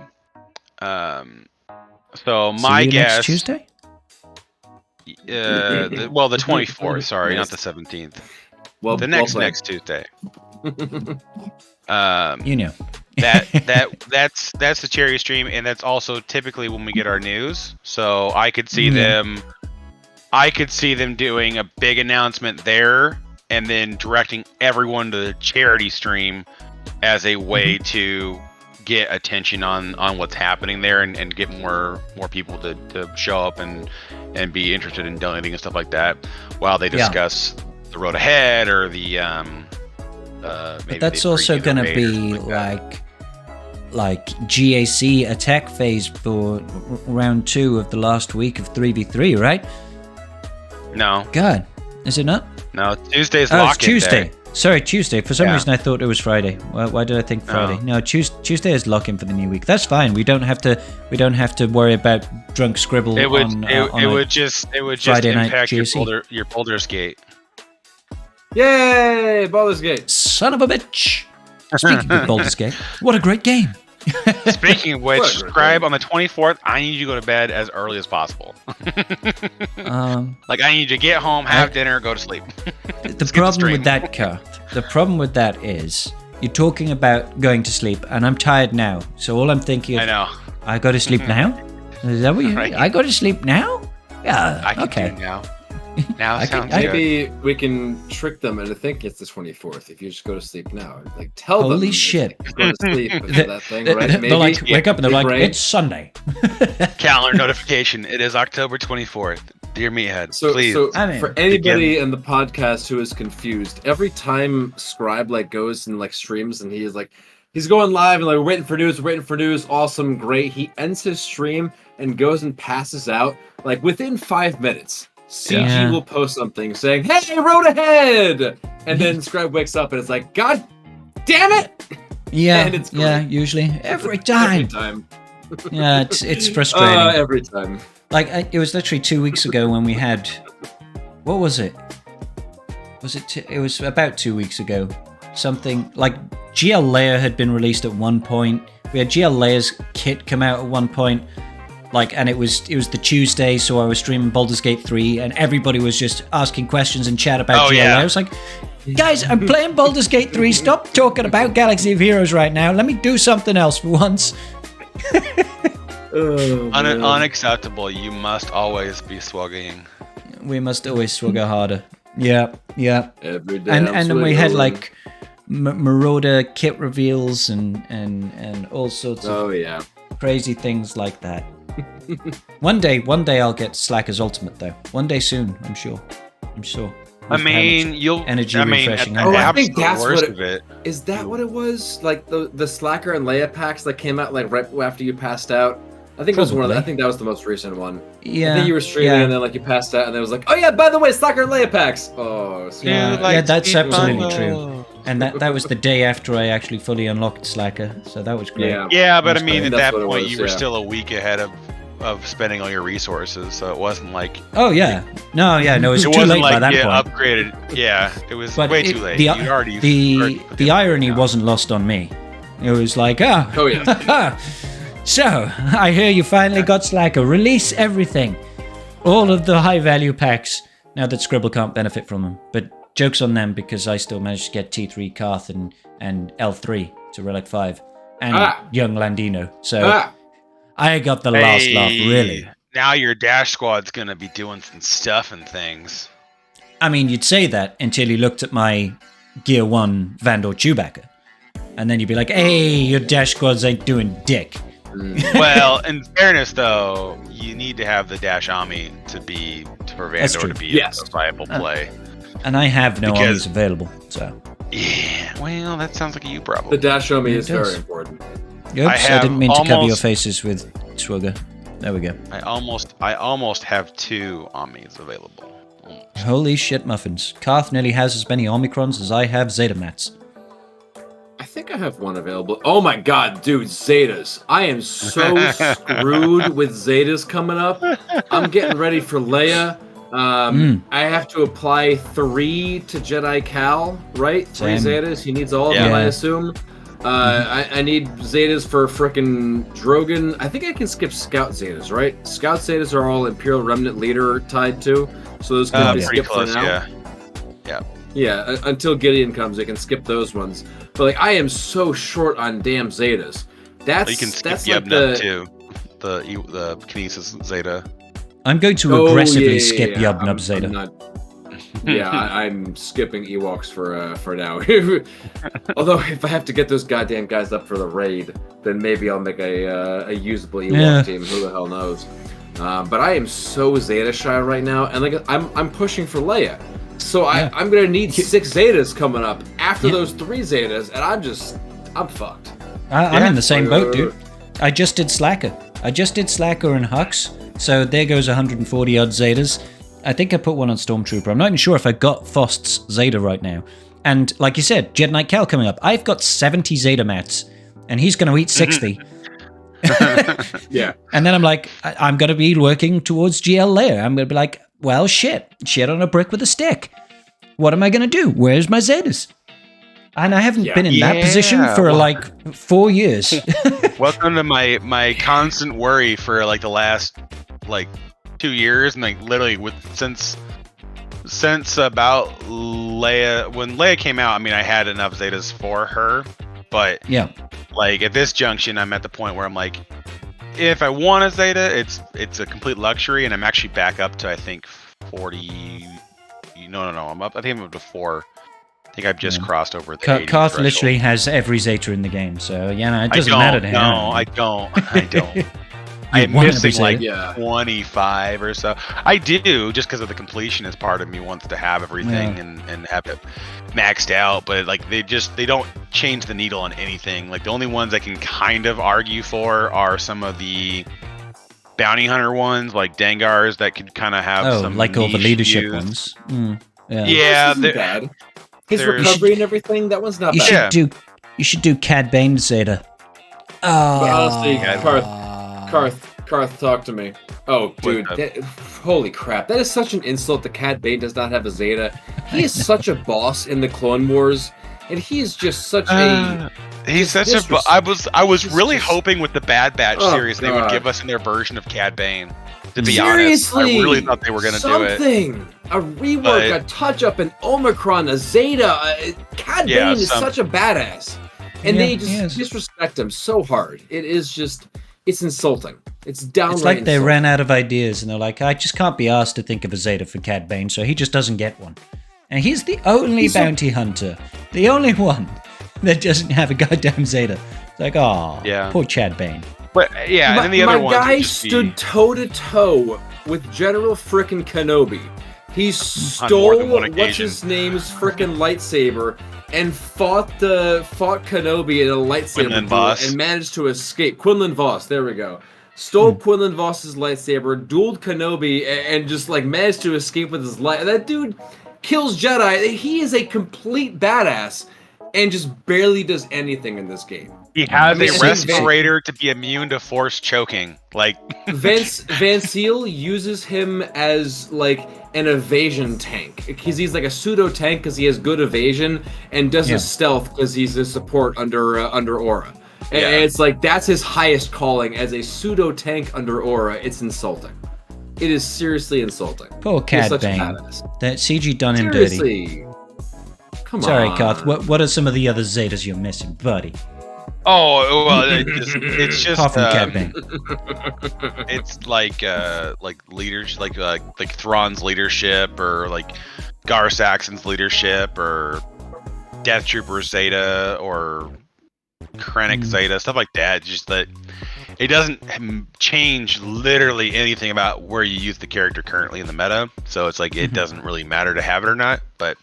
So my guess. Next Tuesday. The 24th. Sorry, not the 17th. Well, the next Tuesday. That's the charity stream, and that's also typically when we get our news. So I could see them. I could see them doing a big announcement there, and then directing everyone to the charity stream as a way to get attention on what's happening there, and get more people to show up and be interested in donating and stuff like that, while they discuss the road ahead or the maybe that's they also preview the going to raid or be something like like GAC attack phase for round 2 of the last week of 3v3, right? that. No, God, is it not? no, Tuesday's Oh, it's lock-in Tuesday. day. Sorry, Tuesday. For some Yeah. reason, I thought it was Friday. Why did I think Friday? No, Tuesday is lock-in for the new week. That's fine. We don't have to worry about drunk scribble It would on it a would just Friday night impact your GAC. Baldur's Gate. Yay! Baldur's Gate. Son of a bitch. Speaking of Baldur's Gate, what a great game. Speaking of which, What? Scribe, on the 24th, I need you to go to bed as early as possible. Like, I need you to get home, have dinner, go to sleep. The problem with that, Karth, the problem with that is you're talking about going to sleep, and I'm tired now. So all I'm thinking I is, know. I go to sleep now? Is that what you Right. I go to sleep now? Yeah, I can okay. do now. Now I can- sounds good. Maybe we can trick them into thinking it's the 24th if you just go to sleep now. Like, tell them. Holy it's shit. like, go to sleep for that thing, right? They're Maybe. like, wake up and they're Big like, brain. it's Sunday. Calendar notification. It is October 24th. Dear Meathead, So, please. so I mean, for anybody in the podcast who is confused, every time Scribe like goes and like streams and he is like, he's going live and like, we're waiting for news, awesome, great. He ends his stream and goes and passes out like within 5 minutes. CG Yeah. will post something saying, "Hey, road ahead," and then Scribe wakes up and it's like, "God damn it!" Yeah, And it's yeah, great. usually. Every Every time. time. Yeah, it's frustrating. Every time. Like, it was literally 2 weeks ago when we had... What was it? It was about 2 weeks ago. Something like GL Layer had been released at one point. We had GL Layer's kit come out at one point. Like, and it was the Tuesday, so I was streaming Baldur's Gate 3, and everybody was just asking questions and chat about GL Layer. I was like, guys, I'm playing Baldur's Gate 3. Stop talking about Galaxy of Heroes right now. Let me do something else for once. Oh, man. Unacceptable. You must always be swagging. We must always swagger harder. Yeah, yeah. Every day And I'm then we had swiggling. like Marauder kit reveals and all sorts of Oh yeah. crazy things like that. One day I'll get Slacker's Ultimate though. One day soon, I'm sure. I mean, you'll. energy I mean, refreshing. at Oh, the I think absolute that's what worst it- of it. Is that what it was? Like the Slacker and Leia packs that came out like right after you passed out? I think it was one of the, I Probably. think that was the most recent one. Yeah. I think you were streaming yeah. and then like you passed out and it was like, oh yeah, by the way, Slacker and Leia packs. Oh, so Yeah, Like yeah, that's Steve absolutely Bundle. true. And that was the day after I actually fully unlocked Slacker, so that was great. yeah. Yeah, but I That's mean, great. at That's that what it point, was, you were yeah. still a week ahead of spending all your resources, so it wasn't like Oh yeah. No, it was it too wasn't late like by that you point. upgraded. Yeah, it was But way it- too late. the- You'd already The put the in- irony yeah. wasn't lost on me. It was like, Oh yeah. so I hear you finally got Slacker. Release everything, all of the high value packs. Now that Scribble can't benefit from them, but jokes on them because I still managed to get T3 Karth and L3 to Relic 5 and young Landino. So I got the last laugh, really. Now your Dash Squad's gonna be doing some stuff and things. I mean, you'd say that until you looked at my Gear 1 Vandor Chewbacca. And then you'd be like, hey, your Dash Squads ain't doing dick. Well, in fairness, though, you need to have the Dash Ami for That's Vandor true. to be Yes. a viable play. And I have no Because- armies available, so. Yeah, well, that sounds like a you The problem. dash on me It is does. very important. Oops, I have didn't mean to cover your almost- faces with Swugger. There we go. I almost have 2 Amis available. Holy shit muffins. Karth nearly has as many Omicrons as I have Zeta Mats. I think I have one available. Oh my god, dude, Zetas. I am so screwed with Zetas coming up. I'm getting ready for Leia. I have to apply 3 to Jedi Cal, right? 3 Same. Zetas. He needs all of Yeah. them, I assume. I need Zetas for frickin' Drogon. I think I can skip Scout Zetas, right? Scout Zetas are all Imperial Remnant Leader tied to, so those can be Pretty skipped close, for now. yeah. Yeah, until Gideon comes, they can skip those ones. But like, I am so short on damn Zetas. That's You can skip that's Yub like Nub the too. The Kinesis Zeta. I'm going to Oh, aggressively yeah, skip yeah, Yub I'm- Nub Zeta. I'm not- yeah, I'm skipping Ewoks for now. Although if I have to get those goddamn guys up for the raid, then maybe I'll make a usable Ewok Yeah. team. Who the hell knows? But I am so Zeta shy right now, and like I'm pushing for Leia. So I'm gonna need 6 Zetas coming up after those 3 Zetas, and I'm fucked. I'm in the same boat, dude. I just did Slacker and Hux, so there goes 140 odd Zetas. I think I put one on Stormtrooper. I'm not even sure if I got Fost's Zeta right now. And like you said, Jedi Knight Cal coming up. I've got 70 Zeta mats, and he's going to eat 60. Yeah. And then I'm like, I'm going to be working towards GL Leia. I'm going to be like, well, shit on a brick with a stick. What am I going to do? Where's my Zetas? And I haven't been in that position for like 4 years. Welcome to my constant worry for like the last like 2 years, and like literally since about Leia. When Leia came out, I mean, I had enough Zetas for her, but like at this junction, I'm at the point where I'm like, if I want a Zeta, it's a complete luxury, and I'm actually back up to I think 40. No, I'm up. I think I'm up to 4. I think I've just crossed over the 80 Karth threshold. literally has every Zeta in the game, so it doesn't matter to him. No, I don't. I'm missing like 25 or so. I do, just because of the completionist part of me wants to have everything and have it maxed out, but like they don't change the needle on anything. Like the only ones I can kind of argue for are some of the bounty hunter ones, like Dengars, that could kind of have some like all the leadership use. ones. Yeah, they're bad. His recovery and everything, that one's not bad. You should do Cad Bane Zeta. But honestly, Karth, talk to me. Oh, dude, holy crap. That is such an insult that Cad Bane does not have a Zeta. He is such a boss in the Clone Wars, and he is just such a... He's such a... I was really hoping with the Bad Batch series they would give us their version of Cad Bane. To be honest, I really thought they were going to do it. A rework, a touch-up, an Omicron, a Zeta. Cad Bane is such a badass. And they just disrespect him so hard. It is just... It's insulting. It's downright It's like they insulting. ran out of ideas, and they're like, I just can't be asked to think of a Zeta for Cad Bane, so he just doesn't get one. And he's the only bounty hunter. The only one that doesn't have a goddamn Zeta. It's like, poor Chad Bane. But and then the other ones guy stood toe-to-toe with General frickin' Kenobi. He stole what's-his-name's frickin' lightsaber and fought Kenobi in a lightsaber duel and managed to escape. Quinlan Voss, there we go. Stole Quinlan Voss's lightsaber, dueled Kenobi, and just like managed to escape with his life. That dude kills Jedi. He is a complete badass and just barely does anything in this game. He has a respirator to be immune to force choking. Like Van Seal uses him as like an evasion tank because he's like a pseudo tank because he has good evasion and does his stealth because he's a support under Aura. And it's like that's his highest calling as a pseudo tank under Aura. It's insulting. It is seriously insulting. Poor Cad Bane. That CG done him dirty. Come on. Sorry, Karth. What are some of the other Zetas you're missing, buddy? Oh well, it's just apart from Cad Bane. It's like leaders, like Thrawn's leadership, or like Gar Saxon's leadership, or Death Trooper Zeta, or Krennic Zeta, stuff like that. Just that it doesn't change literally anything about where you use the character currently in the meta. So it's like it doesn't really matter to have it or not, but.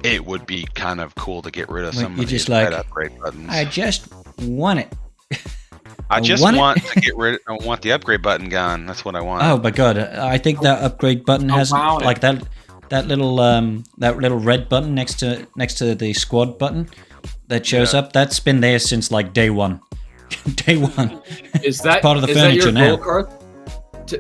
It would be kind of cool to get rid of some of these upgrade buttons. I just want it. I want to get rid. I want the upgrade button gone. That's what I want. Oh my god! I think that upgrade button has like that little red button next to the squad button that shows up. That's been there since like day one. Day one. Is that part of the furniture now? Karth?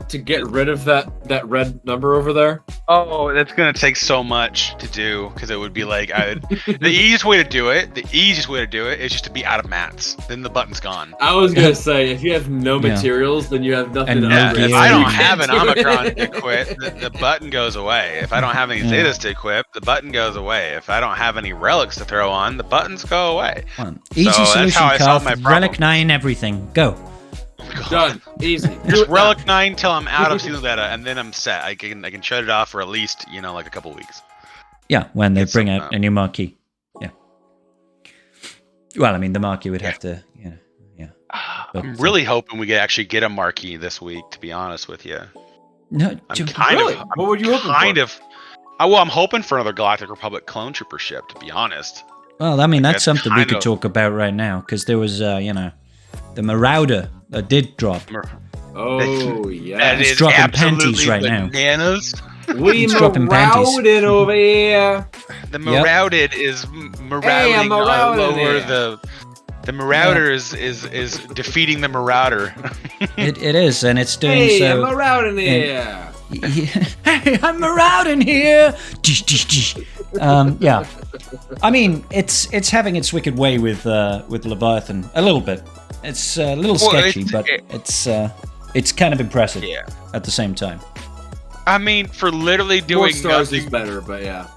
To get rid of that red number over there? Oh, that's gonna take so much to do because it would be like the easiest way to do it. The easiest way to do it is just to be out of mats. Then the button's gone. I was gonna say if you have no materials, then you have nothing. If I don't have an Omicron to equip, the button goes away. If I don't have any Zetas to equip, the button goes away. If I don't have any relics to throw on, the buttons go away. Easy solution, Karth. Relic 9, everything. Go. Done. Easy. Just Relic 9 till I'm out of Sealed Data, and then I'm set. I can shut it off for at least, like a couple weeks. Yeah, when they bring out a new marquee. Yeah. Well, I mean, the marquee would have to, I'm really hoping we could actually get a marquee this week, to be honest with you. No, really? What were you hoping for? I'm hoping for another Galactic Republic clone trooper ship, to be honest. Well, I mean, that's something we could talk about right now, because there was, the Marauder that did drop. Oh, yeah. It's dropping panties right bananas. now. We marauded over here. The Marauded is marauding all over the Marauder is defeating the Marauder. It is, and it's doing hey, so. I'm marauding here. Hey, I'm marauding here. Yeah. I mean, it's having its wicked way with Leviathan a little bit. It's a little sketchy, but it's kind of impressive at the same time. I mean, for literally doing More stars nothing. is better, but yeah.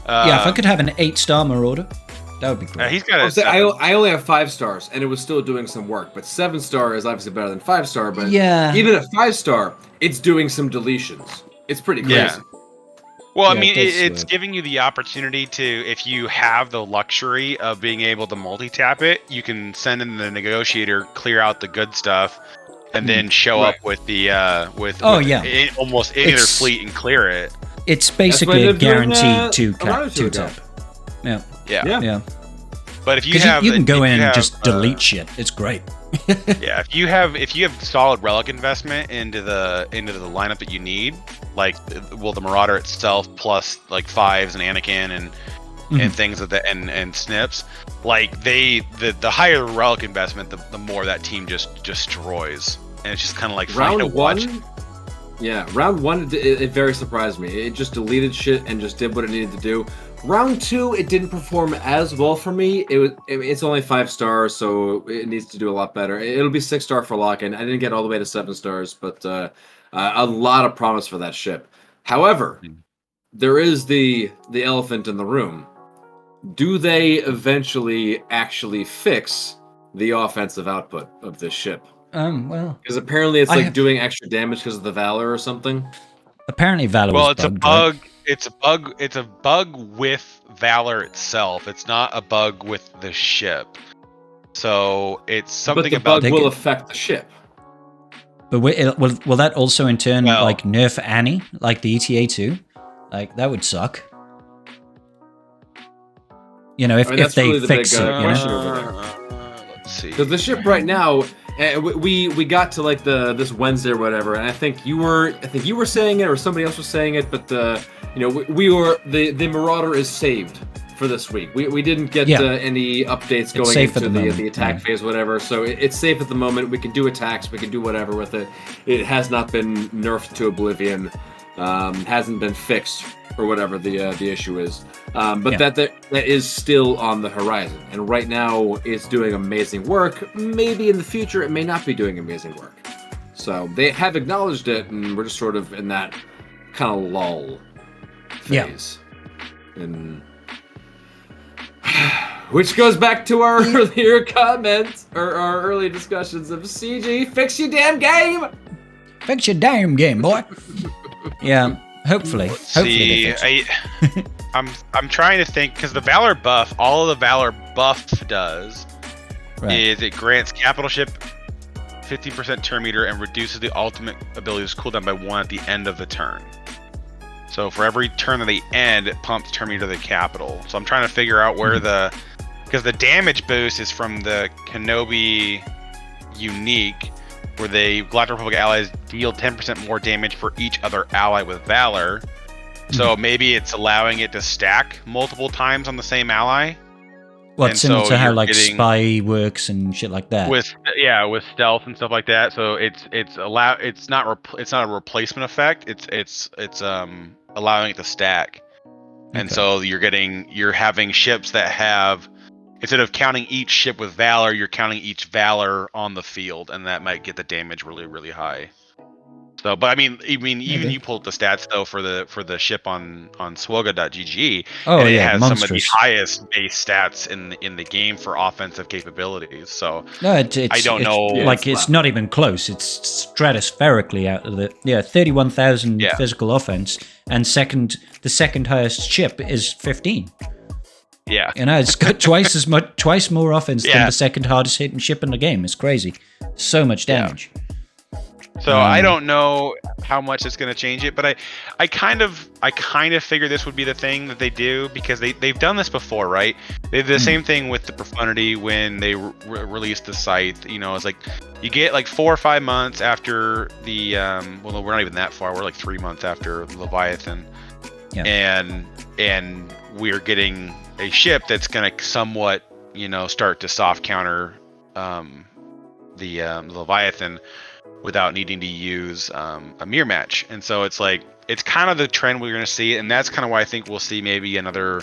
Yeah, if I could have an 8-star Marauder, that would be great. He's got I only have 5 stars, and it was still doing some work. But 7-star is obviously better than 5-star. But even at 5-star, it's doing some deletions. It's pretty crazy. Yeah. Well, I mean, it's it's giving you the opportunity to, if you have the luxury of being able to multi-tap it, you can send in the negotiator, clear out the good stuff, and then show up with the almost any other fleet and clear it. It's basically a guarantee to tap. Yeah. Yeah. But if you have, you can go in and just delete shit. It's great. Yeah, if you have solid relic investment into the lineup that you need, like the Marauder itself plus like 5s and Anakin and things like that and Snips, like the higher the relic investment, the more that team just destroys, and it's just kind of like fun to watch. Yeah, round 1 it very surprised me. It just deleted shit and just did what it needed to do. Round 2, it didn't perform as well for me. It's only 5 stars, so it needs to do a lot better. It'll be 6-star for lock-in. I didn't get all the way to 7 stars, but a lot of promise for that ship. However, there is the elephant in the room. Do they eventually actually fix the offensive output of this ship? Well, because apparently it's doing extra damage because of the Valor or something. Apparently Valor. Well, was it's bugged, a bug. Right? It's a bug. It's a bug with Valor itself. It's not a bug with the ship. So it's something but the about bug will affect the ship. But will that also in turn like nerf Annie, like the ETA 2? Like that would suck. You know, if they really fix it, let's see. Because the ship right now, we got to like this Wednesday or whatever, and I think you were saying it or somebody else was saying it, but we were the Marauder is saved for this week. We didn't get any updates going into the attack phase, whatever. So it's safe at the moment. We can do attacks. We can do whatever with it. It has not been nerfed to oblivion. Hasn't been fixed or whatever the issue is. But that is still on the horizon. And right now it's doing amazing work. Maybe in the future it may not be doing amazing work. So they have acknowledged it, and we're just sort of in that kind of lull phase. And which goes back to our earlier comments or our early discussions of CG. Fix your damn game! Fix your damn game, boy. Yeah, hopefully. See, I'm trying to think, because the Valor buff, all of the Valor buff does is it grants capital ship 15% turn meter and reduces the ultimate ability's cooldown by 1 at the end of the turn. So for every turn that they end, it pumps turn meter to the capital. So I'm trying to figure out where because the damage boost is from the Kenobi unique, where the Galactic Republic allies deal 10% more damage for each other ally with Valor. So maybe it's allowing it to stack multiple times on the same ally. What, similar to how like spy works and shit like that? With stealth and stuff like that. So it's not a replacement effect. It's allowing it to stack. And so you're having ships that have, instead of counting each ship with Valor, you're counting each Valor on the field, and that might get the damage really, really high. So, but I mean, even you pulled the stats though for the ship on SWGoH.gg, and it has monstrous. Some of the highest base stats in the game for offensive capabilities. So no, I don't know, like it's not even close. It's stratospherically out of the 31,000 physical offense, and the second highest ship is 15. Yeah, it's got twice more offense than the second hardest hitting ship in the game. It's crazy, so much damage. So I don't know how much it's going to change it, but I kind of figure this would be the thing that they do, because they've done this before, right? They did the same thing with the Profundity when they released the Scythe. You know, it's like you get like 4 or 5 months after the well, we're not even that far. We're like 3 months after Leviathan, and we're getting a ship that's going to somewhat, you know, start to soft counter the Leviathan without needing to use a mirror match. And so it's like, it's kind of the trend we're going to see, and that's kind of why I think we'll see maybe another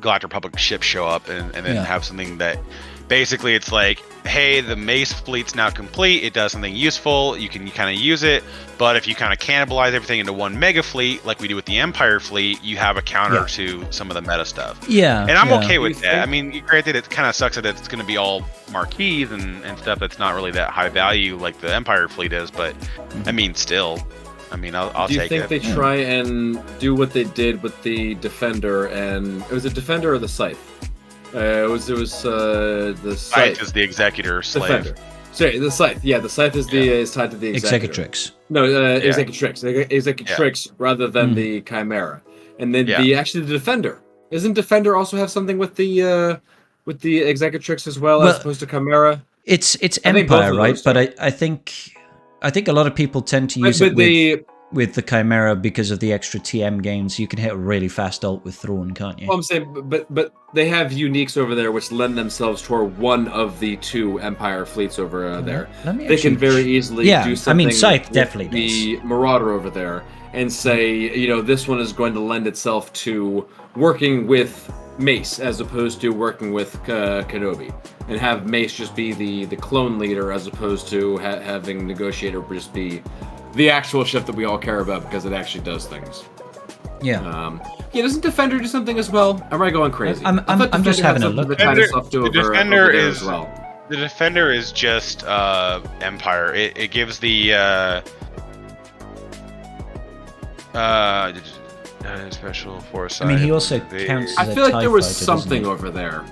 Galactic Republic ship show up and then have something that basically it's like, hey, the Mace fleet's now complete, it does something useful, you can kind of use it, but if you kind of cannibalize everything into one mega fleet like we do with the Empire fleet, you have a counter to some of the meta stuff. And I'm okay with that. I mean, granted, it kind of sucks that it's going to be all marquees and stuff that's not really that high value like the Empire fleet is, but I mean, still, I mean, I'll take it. Do you think they try and do what they did with the Defender, and it was a Defender or the Scythe? It was the Scythe is the Executor slave. Defender. Sorry, the Scythe. Yeah, the Scythe is is tied to the Executrix. No, Executrix rather than the Chimera. And then the Defender. Isn't Defender also have something with the Executrix as well, as opposed to Chimera? It's Empire, right? But I think a lot of people tend to use it with the Chimera because of the extra TM gains. You can hit a really fast ult with Thrawn, can't you? Well, I'm saying, but they have uniques over there which lend themselves toward one of the 2 Empire fleets over there. They can very easily do something. I mean, Scythe definitely the Marauder over there and say, you know, this one is going to lend itself to working with Mace as opposed to working with Kenobi, and have Mace just be the clone leader as opposed to having Negotiator just be the actual ship that we all care about because it actually does things. Doesn't Defender do something as well? Am I going crazy? I'm just having a look. The Defender is just Empire. It gives the special foresight. I mean, he also counts. I feel like there was something over there.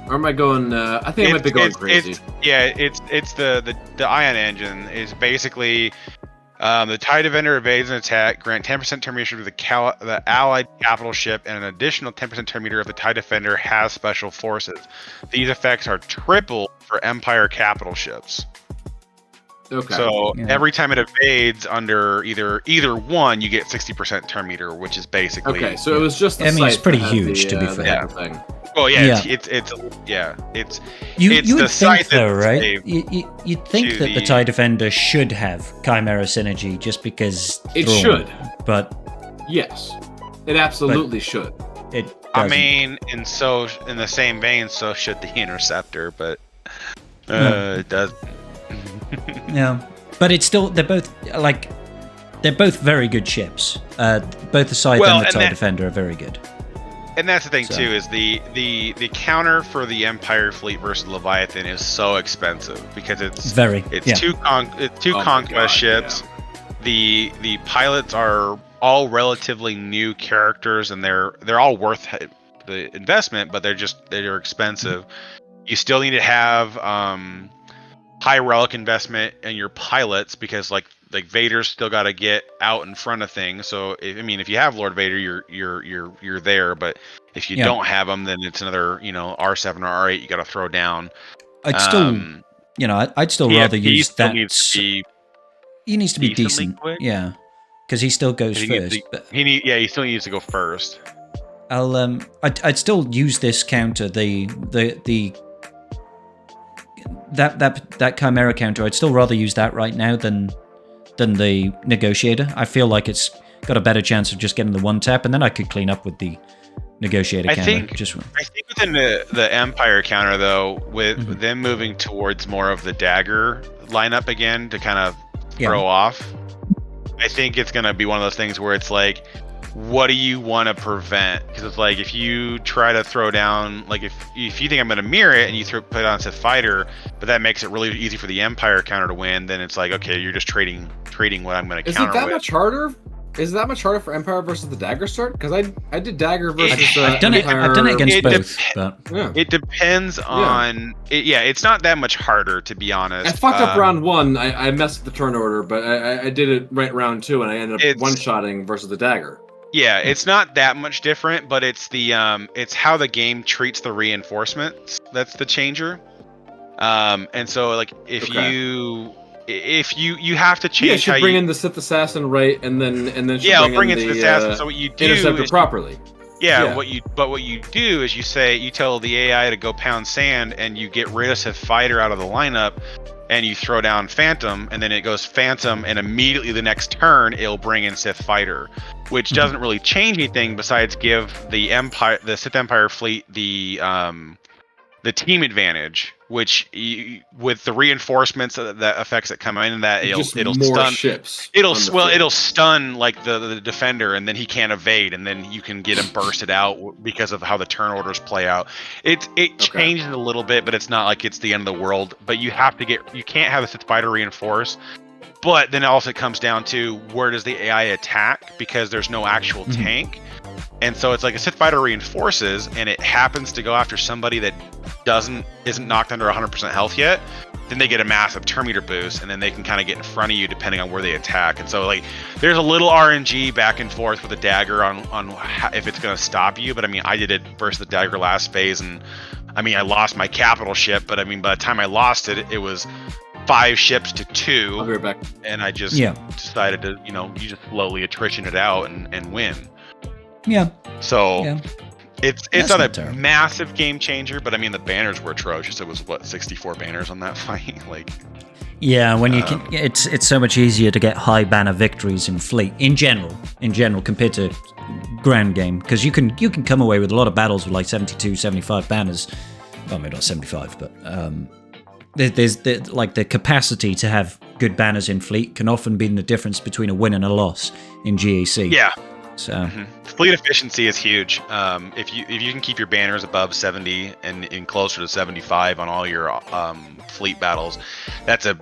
Or am I going? I think I might be going crazy. It's the ion engine is basically the TIE Defender evades an attack, grant 10% turn meter to the allied capital ship, and an additional 10% turn meter if the TIE Defender has special forces. These effects are triple for Empire capital ships. Okay. So every time it evades under either one, you get 60% turn meter, which is basically okay. So it was just. It's pretty huge to be fair. Thing. Well, it's you the would think though, right? You'd think that the TIE Defender should have Chimera synergy just because it should, but yes, it absolutely should. It doesn't. I mean, in the same vein, so should the Interceptor, but it doesn't. Yeah, but it's still they're both very good ships. Both the Scythe and the TIE Defender are very good. And that's the thing too, is the counter for the Empire fleet versus Leviathan is so expensive because it's two conquest ships. Yeah. The pilots are all relatively new characters, and they're all worth the investment, but they're expensive. You still need to have high relic investment in your pilots because like Vader's still got to get out in front of things. So if you have Lord Vader, you're there. But if you don't have him, then it's another R7 or R8 you got to throw down. I'd still rather use that. He needs to be decent. Quick. Yeah, because he still goes first. He still needs to go first. I'd still use this counter. That Chimera counter. I'd still rather use that right now than the Negotiator. I feel like it's got a better chance of just getting the one tap, and then I could clean up with the Negotiator counter. I think within the Empire counter, though, with them moving towards more of the dagger lineup again to kind of throw off, I think it's going to be one of those things where it's like, what do you want to prevent? Because it's like, if you try to throw down, like if you think I'm going to mirror it and you put it on Sith Fighter, but that makes it really easy for the Empire counter to win, then it's like, okay, you're just trading what I'm going to counter with. Is it that much harder Is that much harder for Empire versus the Dagger start? Because I did Dagger versus I've done Empire. I've done it against both, but it depends on. It's not that much harder, to be honest. I fucked up round 1. I messed with the turn order, but I did it right round 2, and I ended up one-shotting versus the Dagger. Yeah, it's not that much different, but it's the it's how the game treats the reinforcements that's the changer. And so like if you have to change how bring in the Sith Assassin, right, and then I'll bring in the Assassin. So what you do intercept it properly. What you do is you tell the AI to go pound sand, and you get rid of Sith Fighter out of the lineup, and you throw down Phantom, and then it goes Phantom, and immediately the next turn it'll bring in Sith Fighter, which doesn't really change anything besides give the Sith Empire fleet the team advantage, which with the reinforcements that effects that come in, that it'll stun ships. It'll stun like the defender, and then he can't evade, and then you can get him bursted out because of how the turn orders play out. It changes a little bit, but it's not like it's the end of the world. But you can't have the Sith Fighter reinforce. But then also it comes down to where does the AI attack, because there's no actual tank. And so it's like a Sith Fighter reinforces, and it happens to go after somebody that isn't knocked under 100% health yet, then they get a massive turn meter boost, and then they can kind of get in front of you depending on where they attack. And so like there's a little RNG back and forth with the Dagger on if it's going to stop you. But I mean, I did it versus the Dagger last phase, and I mean, I lost my capital ship, but I mean, by the time I lost it, it was 5 ships to 2. I'll be right back. And I just decided to, you just slowly attrition it out and win. Yeah. So it's not a massive game changer, but I mean the banners were atrocious. It was 64 banners on that fight. Like, yeah, when you can, it's so much easier to get high banner victories in fleet in general compared to ground game, because you can come away with a lot of battles with like 72, 75 banners. Well, maybe not 75, but there's the capacity to have good banners in fleet can often be the difference between a win and a loss in GAC. Yeah. So fleet efficiency is huge. If you can keep your banners above 70 and closer to 75 on all your fleet battles, that's a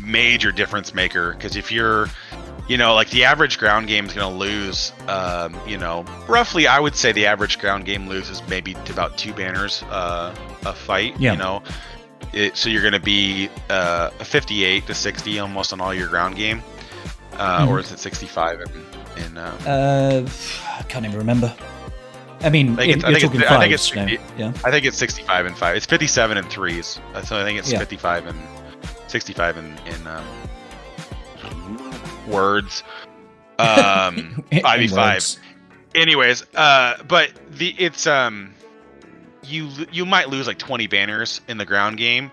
major difference maker. Because if you're, like the average ground game is going to lose, roughly, I would say the average ground game loses maybe to about 2 banners a fight. Yeah. So you're going to be 58 to 60 almost on all your ground game, or is it 65? I can't even remember. I mean, you're talking fives now. Yeah. I think it's 65 and 5. It's 57 and 3s. So I think it's 55 and 65 in words. 5v5. Anyways, but it's you might lose like 20 banners in the ground game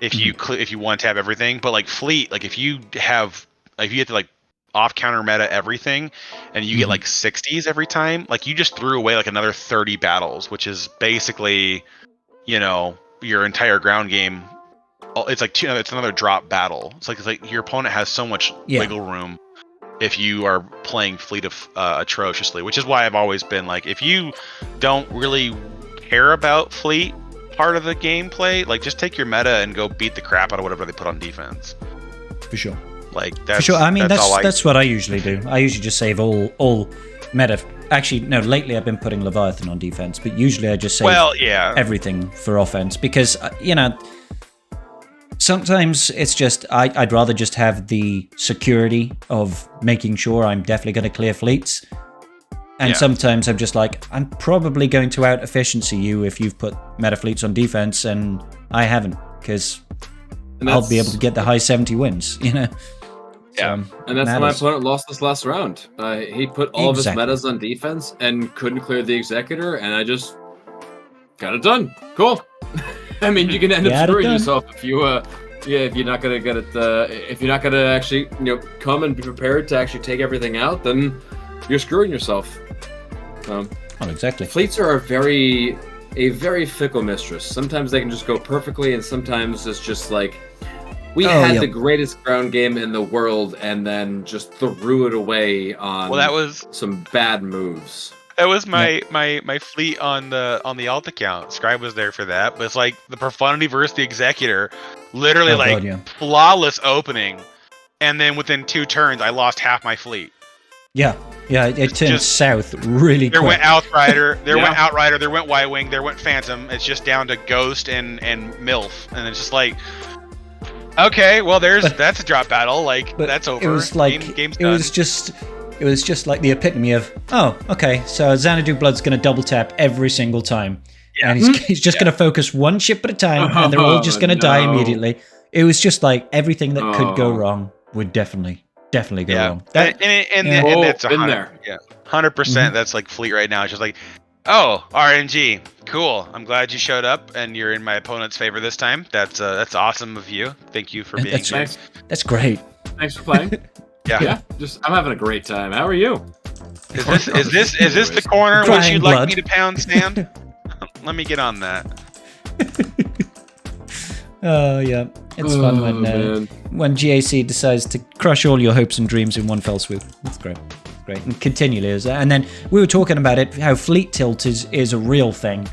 if you one tap everything. But like fleet, like if you have to like off counter meta everything and you get like 60s every time, like you just threw away like another 30 battles, which is basically your entire ground game. It's like it's another drop battle. It's like your opponent has so much wiggle room if you are playing fleet of atrociously, which is why I've always been like, if you don't really care about fleet part of the gameplay, like just take your meta and go beat the crap out of whatever they put on defense. For sure. Like that's, for sure. I mean, that's what I usually do. I usually just save all meta. Actually, no. Lately, I've been putting Leviathan on defense, but usually I just save everything for offense because sometimes it's just I'd rather just have the security of making sure I'm definitely going to clear fleets. And sometimes I'm just like, I'm probably going to out efficiency you if you've put meta fleets on defense and I haven't, because I'll be able to get the high 70 wins, Yeah, and that's why my opponent lost this last round. He put all of his metas on defense and couldn't clear the Executor, and I just got it done. Cool. I mean, you can end up screwing yourself if you, if you're not gonna get it. If you're not gonna actually, come and be prepared to actually take everything out, then you're screwing yourself. Exactly. Fleets are a very fickle mistress. Sometimes they can just go perfectly, and sometimes it's just like. We had the greatest ground game in the world, and then just threw it away on some bad moves. That was my fleet on the alt account. Scribe was there for that, but it's like the Profundity versus the Executor, literally flawless opening, and then within 2 turns I lost half my fleet. Yeah, it turned just south really There quick. went Outrider, there Yeah. went Outrider, there went Y-Wing, there went Phantom. It's just down to Ghost and MILF, and it's just like, okay, well, that's a drop battle. Like, But that's over. it was like Game's it done. was just like the epitome of, oh, okay, so Xanadu Blood's going to double tap every single time, and he's just going to focus one ship at a time, and they're all just going to die immediately. It was just like everything that could go wrong would definitely go wrong. And that's been there. 100%. That's like Fleet right now. It's just like, oh, RNG, cool. I'm glad you showed up, and you're in my opponent's favor this time. That's awesome of you. Thank you for being here. Thanks. That's great. Thanks for playing. Yeah. I'm having a great time. How are you? Is this the corner which Crying you'd blood. like me to pound stand? Let me get on that. Oh yeah, it's fun when GAC decides to crush all your hopes and dreams in one fell swoop. That's great. And continually is that. And then we were talking about it, how fleet tilt is a real thing,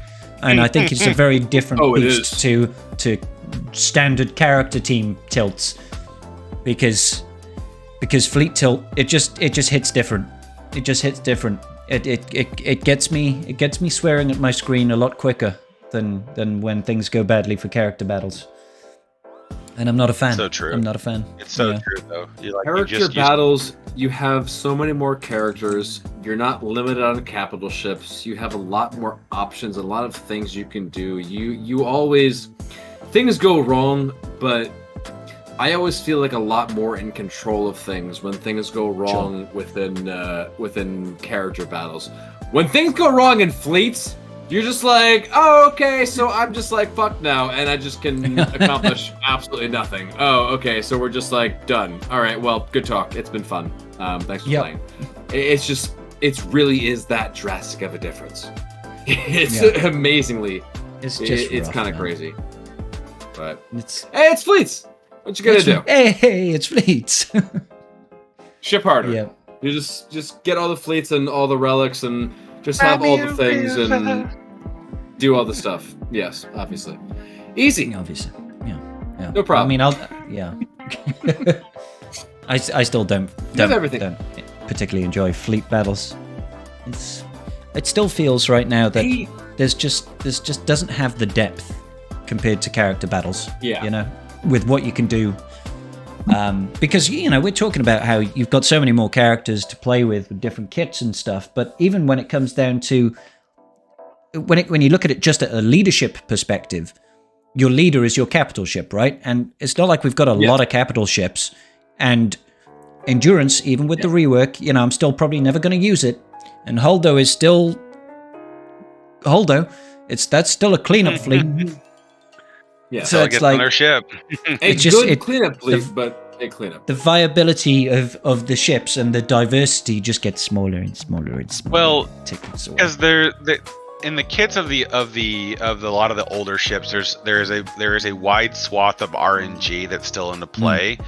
and I think it's a very different beast to standard character team tilts, because fleet tilt it just hits different. It just hits different. It gets me swearing at my screen a lot quicker than when things go badly for character battles. And I'm not a fan. So true. I'm not a fan. It's so true, though. Character battles, you have so many more characters. You're not limited on capital ships. You have a lot more options, a lot of things you can do. You always... Things go wrong, but I always feel like a lot more in control of things when things go wrong within character battles. When things go wrong in fleets, you're just like, oh, okay, so I'm just like, fuck now, and I just can accomplish absolutely nothing. Oh, okay, so we're just like, done. All right, well, good talk. It's been fun. Thanks for playing. It really is that drastic of a difference. It's amazingly, it's kind of crazy. But it's fleets. What you gonna do? Hey, it's fleets. Ship harder. Yeah. You just get all the fleets and all the relics and just have all the things and do all the stuff. Yes, obviously. Easy. Obviously. Yeah. No problem. I mean, I still don't particularly enjoy fleet battles. It still feels right now that there's just doesn't have the depth compared to character battles. Yeah. You know, with what you can do. Because, you know, we're talking about how you've got so many more characters to play with different kits and stuff, but even when it comes down to when you look at it just at a leadership perspective, your leader is your capital ship, right? And it's not like we've got a lot of capital ships, and endurance, even with the rework, you know, I'm still probably never going to use it. And Holdo is still that's still a cleanup fleet. Yeah, so it's like their ship. It's just good cleanup fleet, but a cleanup. The viability of the ships and the diversity just gets smaller and smaller and smaller. Well, because they're in the kits of the lot of the older ships, there is a wide swath of RNG that's still into play,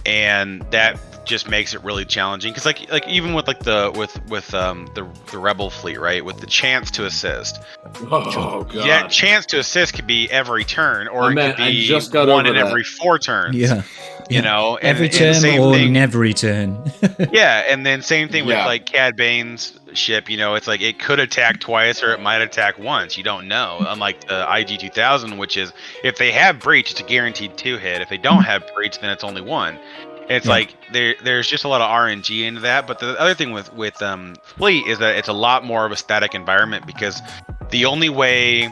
and that just makes it really challenging. Because like even with like the Rebel fleet, right, with the chance to assist. Oh god. Yeah, chance to assist could be every turn, or it could be one in every 4 turns. Yeah. You know, every turn or never turn. Yeah, and then same thing with like Cad Bane's ship. You know, it's like it could attack twice or it might attack once. You don't know. Unlike the IG-2000, which is if they have breach, it's a guaranteed 2 hit. If they don't have breach, then it's only 1. It's like there's just a lot of RNG into that. But the other thing with Fleet is that it's a lot more of a static environment, because the only way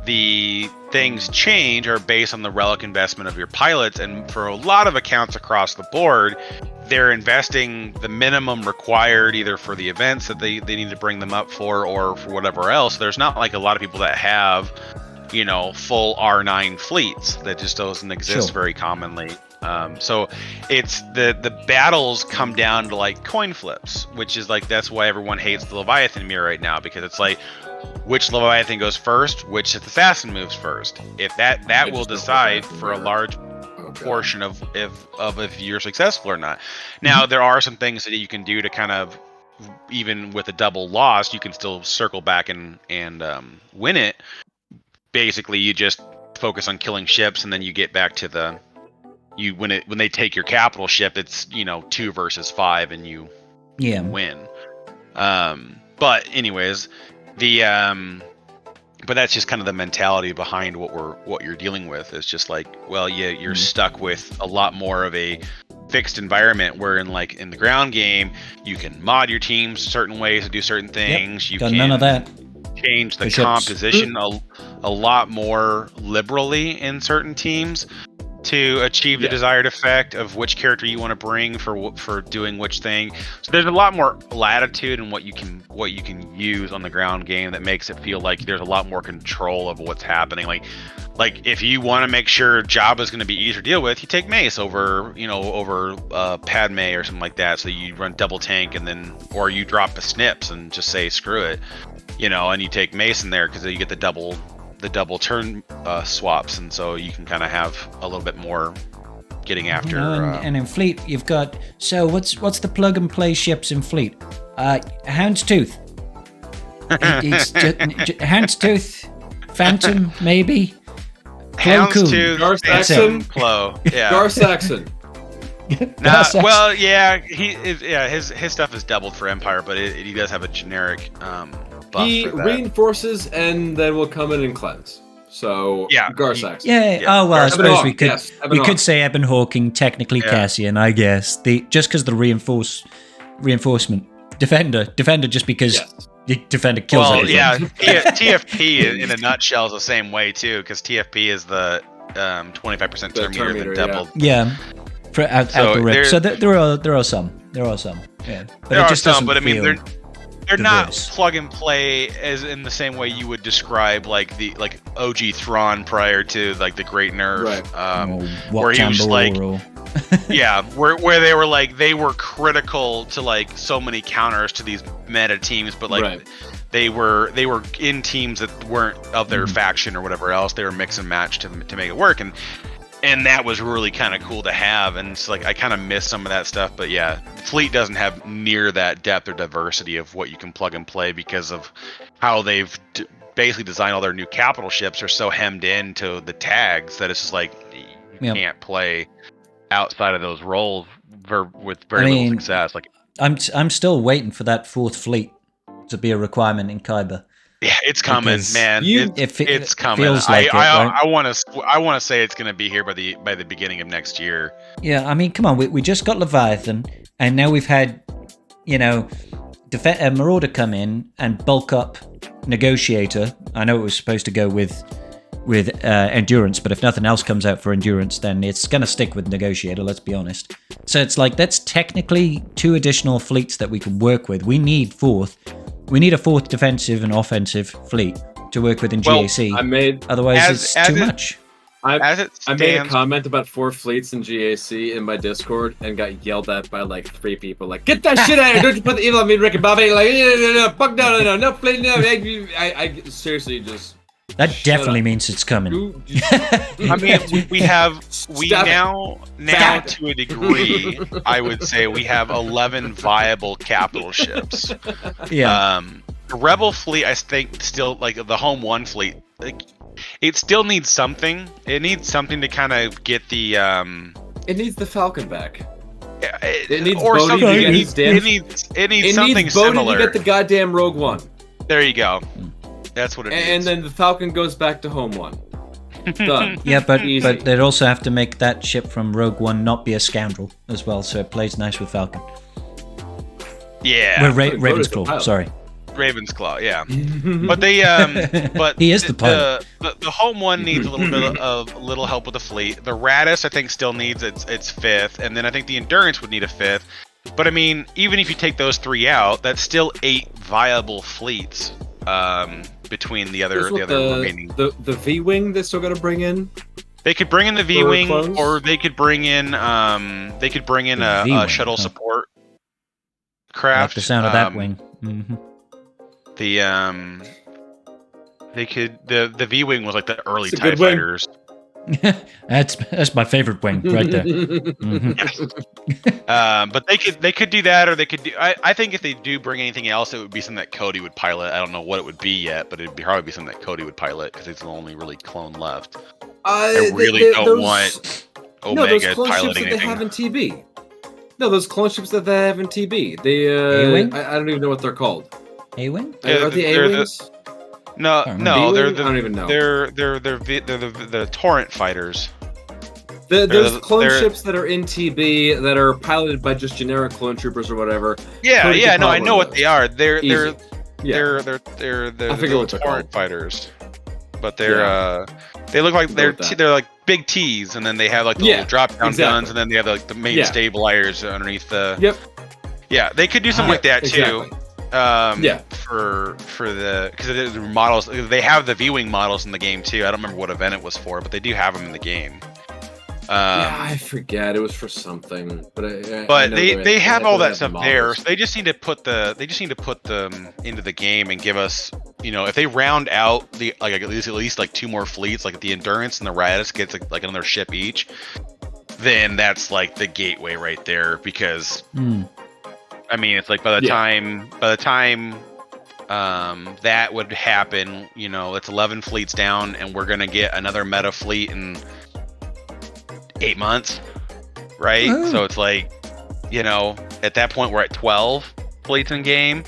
the things change are based on the relic investment of your pilots, and for a lot of accounts across the board, they're investing the minimum required either for the events that they need to bring them up for, or for whatever else. There's not like a lot of people that have, you know, full R9 fleets. That just doesn't exist very commonly. So it's the battles come down to like coin flips, which is like, that's why everyone hates the Leviathan mirror right now, because it's like, which Leviathan goes first, which assassin moves first. If that will decide for a large portion of if you're successful or not. Now there are some things that you can do to kind of, even with a double loss, you can still circle back and win it. Basically, you just focus on killing ships, and then you get back to when they take your capital ship, it's, you know, 2 versus 5, and you win. But anyways, but that's just kind of the mentality behind what you're dealing with. Is just like, well, you're stuck with a lot more of a fixed environment, where in the ground game you can mod your teams certain ways to do certain things. You Got can none of that. change the composition a lot more liberally in certain teams to achieve the desired effect of which character you want to bring for doing which thing. So there's a lot more latitude in what you can use on the ground game that makes it feel like there's a lot more control of what's happening. Like if you want to make sure Jabba's going to be easier to deal with, you take Mace over Padme or something like that. So you run double tank or you drop the snips and just say screw it, and you take Mace in there because you get the double turn swaps, and so you can kind of have a little bit more getting after. And in Fleet, you've got what's the plug and play ships in Fleet? Houndstooth. It's Houndstooth, Phantom, maybe. Houndstooth, Gar Saxon, Plo. Yeah. Gar Saxon. Well, yeah, his stuff is doubled for Empire, but he does have a generic buff. He for that. reinforces and then will come in and cleanse. So Gar Saxon. Yeah. Oh well, I suppose we could Hawk. say Ebon Hawking, technically Cassian, I guess. Just because the reinforcement defender, just because the defender kills everything. TFP in a nutshell is the same way too, because TFP is the 25% term meter that doubled. Yeah. Out the rip. So there are some. Yeah. But There it are just some, doesn't but I mean feel they're not diverse. plug and play as in the same way you would describe like OG Thrawn prior to the Great Nerf, right. where he was or where they were critical to so many counters to these meta teams, but they were in teams that weren't of their faction or whatever else. They were mix and match to make it work, and that was really kind of cool to have. And it's I kind of miss some of that stuff, but Fleet doesn't have near that depth or diversity of what you can plug and play because of how they've basically designed all their new capital ships are so hemmed into the tags that it's just you can't play outside of those roles with very little success. I'm still waiting for that fourth fleet to be a requirement in Kyber. Yeah, it's coming, man. It's coming. Feels like I want to say it's going to be here by the beginning of next year. Yeah, I mean, come on, we just got Leviathan, and now we've had, Marauder come in and bulk up Negotiator. I know it was supposed to go with Endurance, but if nothing else comes out for Endurance, then it's going to stick with Negotiator, let's be honest. So it's that's technically 2 additional fleets that we can work with. We need a fourth defensive and offensive fleet to work with in GAC. Otherwise, it's too much. I made a comment about 4 fleets in GAC in my Discord and got yelled at by 3 people. Get that shit out of here! Don't you put the evil on me, Rick and Bobby? No, fleet, no. I seriously just. That definitely means it's coming. I mean, we now to a degree, I would say we have 11 viable capital ships. Yeah. Rebel fleet, I think, still the Home 1 fleet. It still needs something. It needs something to kind of get the. It needs the Falcon back. It needs something. It needs something similar. To get the goddamn Rogue One. There you go. That's what it needs. And then the Falcon goes back to Home 1. Done. Yeah, but they'd also have to make that ship from Rogue One not be a scoundrel as well, so it plays nice with Falcon. Yeah. Well, Ravensclaw, sorry. Ravensclaw, yeah. But he is the pilot. The Home 1 needs a little bit of help with the fleet. The Radis, I think, still needs its 5th, and then I think the Endurance would need a 5th. But I mean, even if you take those 3 out, that's still 8 viable fleets. Between the other remaining, the V-wing they're still gonna bring in. They could bring in the V-wing, or they could bring in a shuttle support craft. I like the sound of that wing. Mm-hmm. The V-wing was the early TIE fighters. That's my favorite wing right there. Mm-hmm. But they could do that, or they could do. I think if they do bring anything else, it would be something that Cody would pilot. I don't know what it would be yet, but it'd probably be something that Cody would pilot because he's the only really clone left. I really don't want Omega those clone piloting ships that they anything. have in TB. No, those clone ships that they have in TB. A-Wing? I don't even know what they're called. A-Wing? Are they A-Wings? No, B-Wing? they're I don't even know. They're the torrent fighters. There's clone ships that are in TB that are piloted by just generic clone troopers or whatever. Yeah, yeah, no, I know what they are. They're Easy. the torrent fighters. But they're they look like they're like big T's, and then they have like the little drop down guns, and then they have like the main stabilizers underneath the. Yep. Yeah, they could do something like that too. Exactly. For the because the models, they have the V-wing models in the game too. I don't remember what event it was for, but they do have them in the game. I forget, it was for something, but they have all that stuff there. So they just need to put them into the game and give us, you know, if they round out the like at least like 2 more fleets, like the Endurance and the Raddus gets like another ship each, then that's like the gateway right there. Because I mean, it's like by the time that would happen, you know, it's 11 fleets down, and we're gonna get another meta fleet in 8 months, right? So it's like, you know, at that point we're at 12 fleets in game.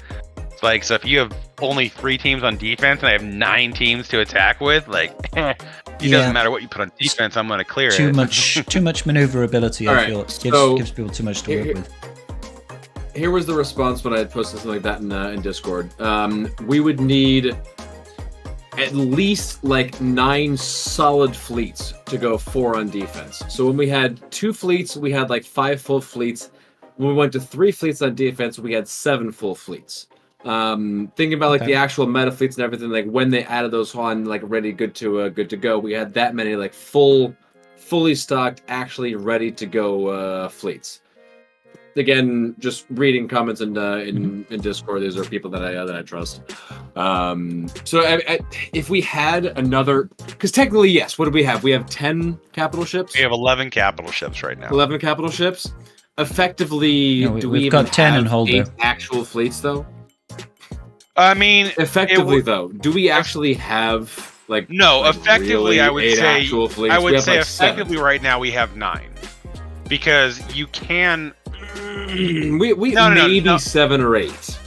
It's like, so if you have only 3 teams on defense and I have 9 teams to attack with, like, it doesn't matter what you put on defense, I'm gonna clear too it. Too much maneuverability. I feel it gives people too much to work with. Here was the response when I had posted something like that in Discord. We would need at least like 9 solid fleets to go 4 on defense. So when we had 2 fleets, we had like 5 full fleets. When we went to 3 fleets on defense, we had 7 full fleets. Thinking about like the actual meta fleets and everything, like when they added those on, like ready, good to go, we had that many like fully stocked, actually ready to go fleets. Again, just reading comments in Discord. These are people that I trust. So if we had another, because technically, yes, what do we have? We have 10 capital ships. We have 11 capital ships right now. 11 capital ships. Effectively, do we we've even got 10 have in holder. 8 actual fleets though? I mean, effectively though, do we actually have like? No, like effectively, really I would 8 say. actual fleets? I would have say like effectively 7. right now we have 9, because you can. Maybe 7 or 8.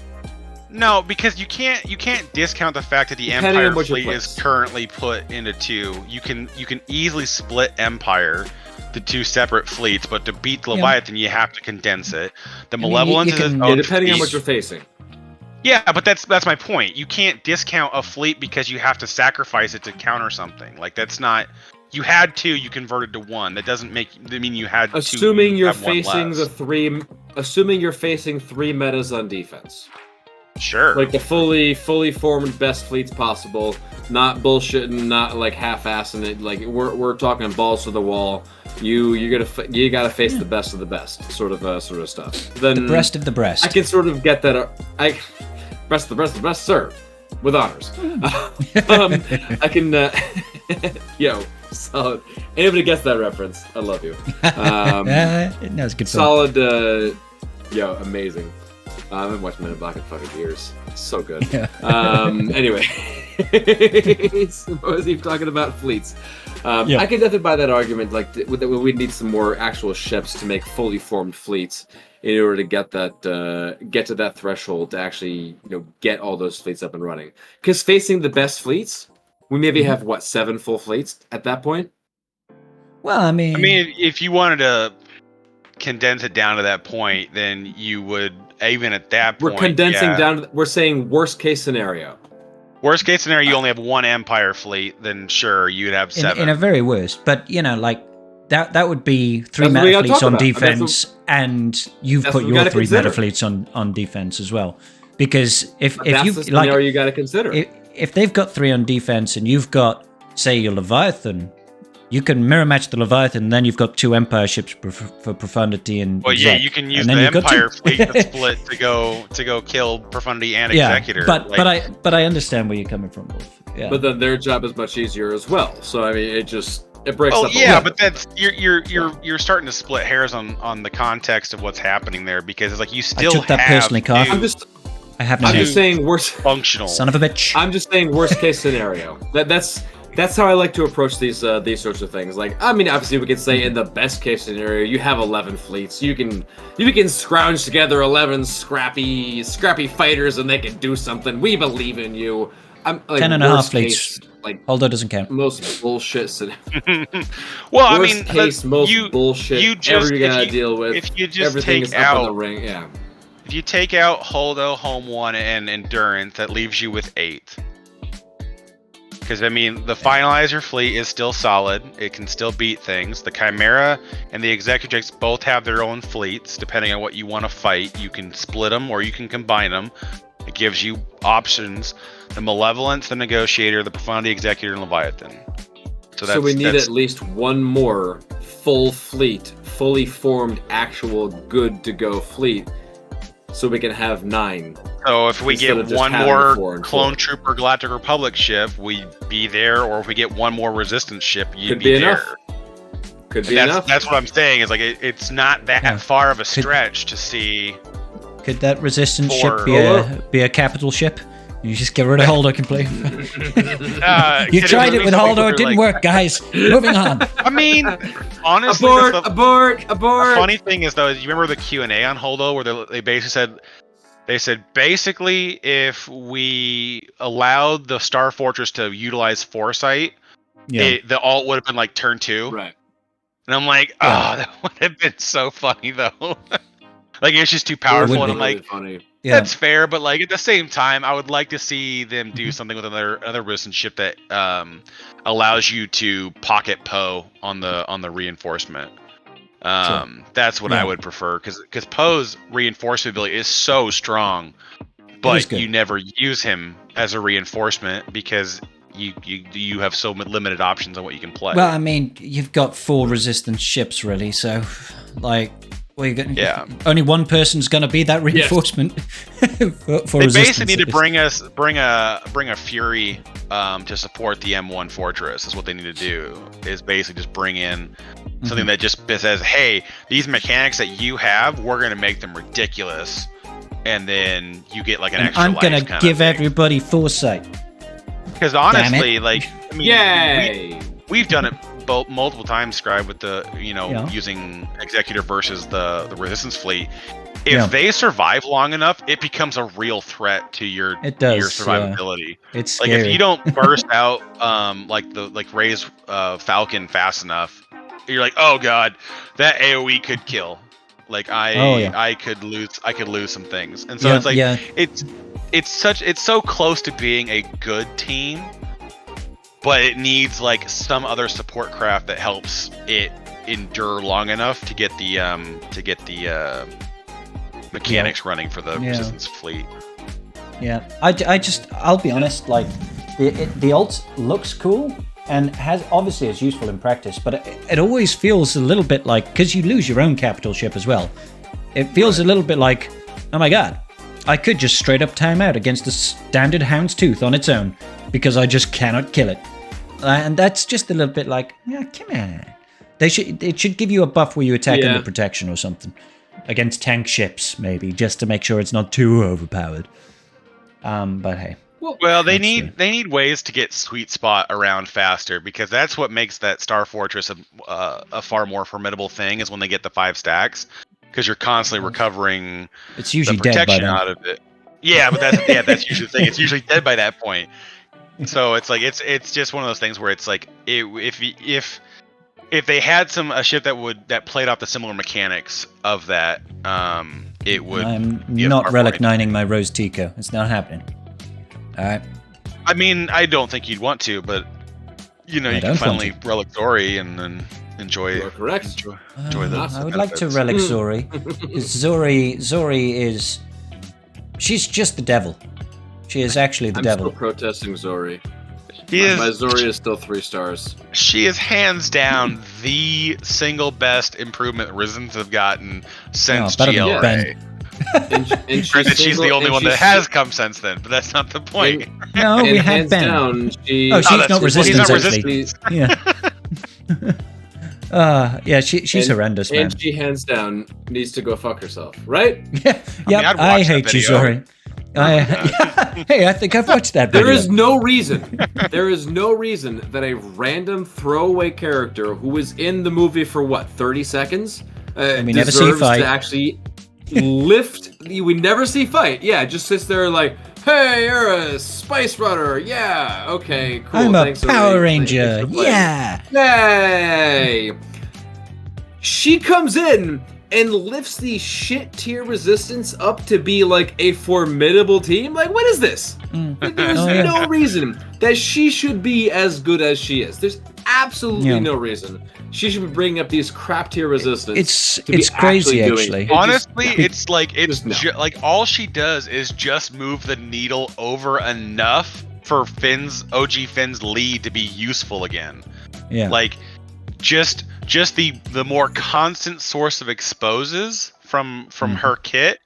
No, because you can't discount the fact that the Depending Empire on what fleet your is place. currently put into 2. You can easily split Empire to 2 separate fleets, but to beat Leviathan, you have to condense it. The Malevolence is its own depending on fleet. what you're facing. Yeah, but that's my point. You can't discount a fleet because you have to sacrifice it to counter something. Like that's not. You had 2, you converted to 1. That doesn't mean you had 2. Assuming you're have one facing less. the 3. Assuming you're facing 3 metas on defense. Sure. Like the fully formed best fleets possible, not bullshitting, not like half-assing it. Like we're talking balls to the wall. You gotta face the best of the best, sort of stuff. Then The breast of the breast. I can sort of get that. Breast of the breast, sir, with honors. I can. Yo, solid. Anybody gets that reference? I love you. No, it's good. Solid. Yo, amazing. I haven't watched Men in Black in fucking years. So good. Yeah. Anyway, suppose you're talking about fleets. I can definitely buy that argument. Like we need some more actual ships to make fully formed fleets in order to get to that threshold to actually get all those fleets up and running. Because facing the best fleets, we maybe have 7 full fleets at that point. Well, I mean, if you wanted to condense it down to that point, then you would, even at that point. We're condensing down. We're saying worst case scenario. Worst case scenario, you only have 1 Empire fleet. Then sure, you'd have 7. In a very worst, but like that would be 3 meta fleets on defense, and you've put your 3 meta fleets on defense as well. Because if you the scenario you got to consider. If they've got 3 on defense and you've got, say, your Leviathan, you can mirror match the Leviathan, and then you've got 2 Empire ships for Profundity and. Well, yeah, you can use the Empire fleet to split to go kill Profundity and Executor. But I understand where you're coming from, Wolf. Yeah. But then their job is much easier as well. So I mean, it breaks up. Oh yeah, but that's you're starting to split hairs on the context of what's happening there, because it's like you still I took that have personally, Carl. I'm just saying worst functional. Son of a bitch. I'm just saying worst case scenario. That's That's how I like to approach these sorts of things. Like, I mean, obviously, we could say in the best case scenario, you have 11 fleets. You can scrounge together 11 scrappy fighters, and they can do something. We believe in you. I'm like 10.5 fleets. Like, Holdo doesn't count. Most bullshit scenario. Well, worst I mean, case, most bullshit. You just gotta deal with. If you just everything take is out up on the ring, yeah. If you take out Holdo, Home 1, and Endurance, that leaves you with 8. Because, I mean, the Finalizer fleet is still solid. It can still beat things. The Chimera and the Executrix both have their own fleets. Depending on what you want to fight, you can split them or you can combine them. It gives you options. The Malevolence, the Negotiator, the Profundity Executor, and Leviathan. So we need at least one more full fleet, fully formed, actual good-to-go fleet, so we can have 9. So if we get one more Clone Trooper Galactic Republic ship, we'd be there, or if we get one more Resistance ship, you'd be there. Could be enough. That's what I'm saying, is like it's not that far of a stretch to see. Could that Resistance ship be a capital ship? You just get rid of Holdo completely. You tried it with Holdo, it didn't work, guys. Moving on. I mean, honestly, abort. The funny thing is, though, you remember the Q&A on Holdo where they basically said, basically, if we allowed the Star Fortress to utilize Foresight, the alt would have been like turn 2. Right. And I'm like, that would have been so funny, though. Like, it's just too powerful, and I'm like, funny. Yeah. That's fair, but like at the same time, I would like to see them do something with another resistance ship that allows you to pocket Poe on the reinforcement. That's what I would prefer, because Poe's reinforcement ability is so strong, but you never use him as a reinforcement because you have so limited options on what you can play. Well, I mean, you've got 4 resistance ships really, so like. Only one person's going to be that reinforcement. for they basically need to bring a Fury to support the M1 Fortress. Is what they need to do. Is basically just bring in something that just says, "Hey, these mechanics that you have, we're going to make them ridiculous," and then you get like an extra. I'm going to give everybody Foresight. Because honestly, like, I mean, yay! We've done it multiple times, Scribe, with the using Executor versus the Resistance fleet. If they survive long enough, it becomes a real threat to your survivability. It's like scary. If you don't burst out like Rey's Falcon fast enough, you're like, oh god, that AoE could kill. Like I could lose some things, and so it's like it's so close to being a good team. But it needs like some other support craft that helps it endure long enough to get the mechanics running for the Resistance fleet. Yeah, I'll be honest. Like the alt looks cool and obviously is useful in practice, but it always feels a little bit like, because you lose your own capital ship as well. It feels a little bit like, oh my god, I could just straight up time out against the standard Houndstooth on its own because I just cannot kill it. And that's just a little bit like, come on. It should give you a buff where you attack under protection or something. Against tank ships, maybe, just to make sure it's not too overpowered. But hey. Well, they need ways to get sweet spot around faster, because that's what makes that Star Fortress a far more formidable thing, is when they get the 5 stacks, because you're constantly recovering it's usually the protection dead by out of it. Yeah, but that's usually the thing. It's usually dead by that point. So it's like it's just one of those things where it's like if they had a ship that played off the similar mechanics of that, it would. I'm not relic 9ing my Rose Tico. It's not happening. All right. I mean, I don't think you'd want to, but you can finally relic Zori and then enjoy. You're correct. Enjoy the. I would like to relic Zori. Zori is. She's just the devil. She is actually the devil. I'm still protesting Zori. My Zori is still 3 stars. She is hands down the single best improvement Resistance have gotten since GLA. And she's the only one that has come since then, but that's not the point. No, we have Ben. Down, she's not Resistance. She's horrendous, man. And she hands down needs to go fuck herself, right? Yeah, I hate you, Zori. Hey, I think I've watched that video. There is no reason that a random throwaway character who was in the movie for what, 30 seconds, deserves to actually lift. We never see fight. Yeah, just sits there like, hey, you're a spice runner. Yeah, okay, cool. I'm a Power Ranger. Yeah. Yay! She comes in and lifts the shit tier resistance up to be like a formidable team. Like, what is this? Like, there's no reason that she should be as good as she is. There's absolutely no reason she should be bringing up these crap tier resistance. It's crazy, actually. Honestly, it's like like all she does is just move the needle over enough for OG Finn's lead to be useful again. Yeah. Like just the more constant source of exposes from her kit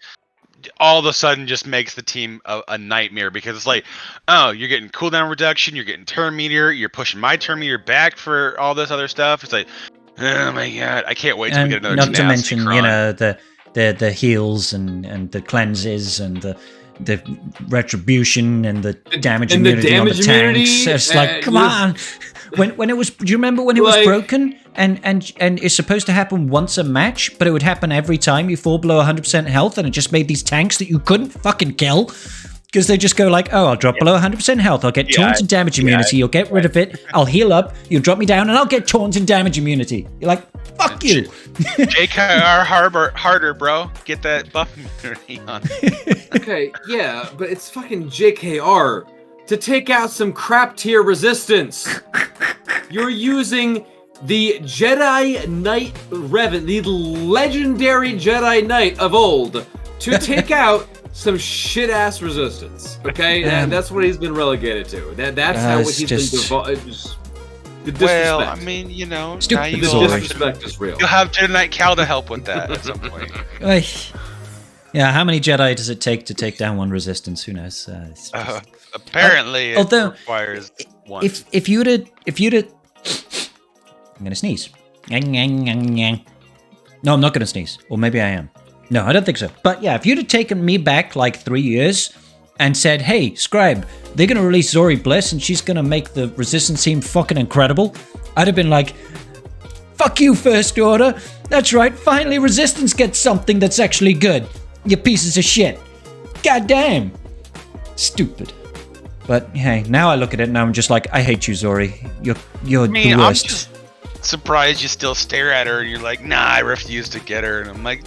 all of a sudden just makes the team a nightmare, because it's like, oh, you're getting cooldown reduction, you're getting turn meter, you're pushing my turn meter back for all this other stuff. It's like, oh my god, I can't wait till we get another. Not to mention, the heals and the cleanses and the retribution and the damage immunity on the tanks. It's like, come on. When it was, do you remember when it was broken and it's supposed to happen once a match, but it would happen every time you fall below 100% health, and it just made these tanks that you couldn't fucking kill because they just go like, oh, I'll drop below 100% health, I'll get taunt and damage immunity, you'll get rid of it, I'll heal up, you'll drop me down, and I'll get taunt and damage immunity. You're like, fuck you. JKR harder, bro. Get that buff immunity on. Okay, yeah, but it's fucking JKR to take out some crap tier resistance. You're using the Jedi Knight Revan, the legendary Jedi Knight of old, to take out some shit ass resistance. Okay, and that's what he's been relegated to. That's how he's been devolved. Well, I mean, you know, stupid. Now the disrespect is real. You'll have Jedi Knight Cal to help with that at some point. Yeah, how many Jedi does it take to take down one resistance? Who knows? Apparently, it requires one. If you'd have, I'm gonna sneeze. No, I'm not gonna sneeze. Or maybe I am. No, I don't think so. But yeah, if you'd have taken me back like 3 years and said, hey, Scribe, they're gonna release Zori Bliss and she's gonna make the resistance team fucking incredible, I'd have been like, fuck you, First Order. That's right, finally resistance gets something that's actually good. You pieces of shit. God damn. Stupid. But hey, now I look at it and I'm just like, I hate you, Zori. You're the worst. I'm just surprised you still stare at her and you're like, nah, I refuse to get her. And I'm like,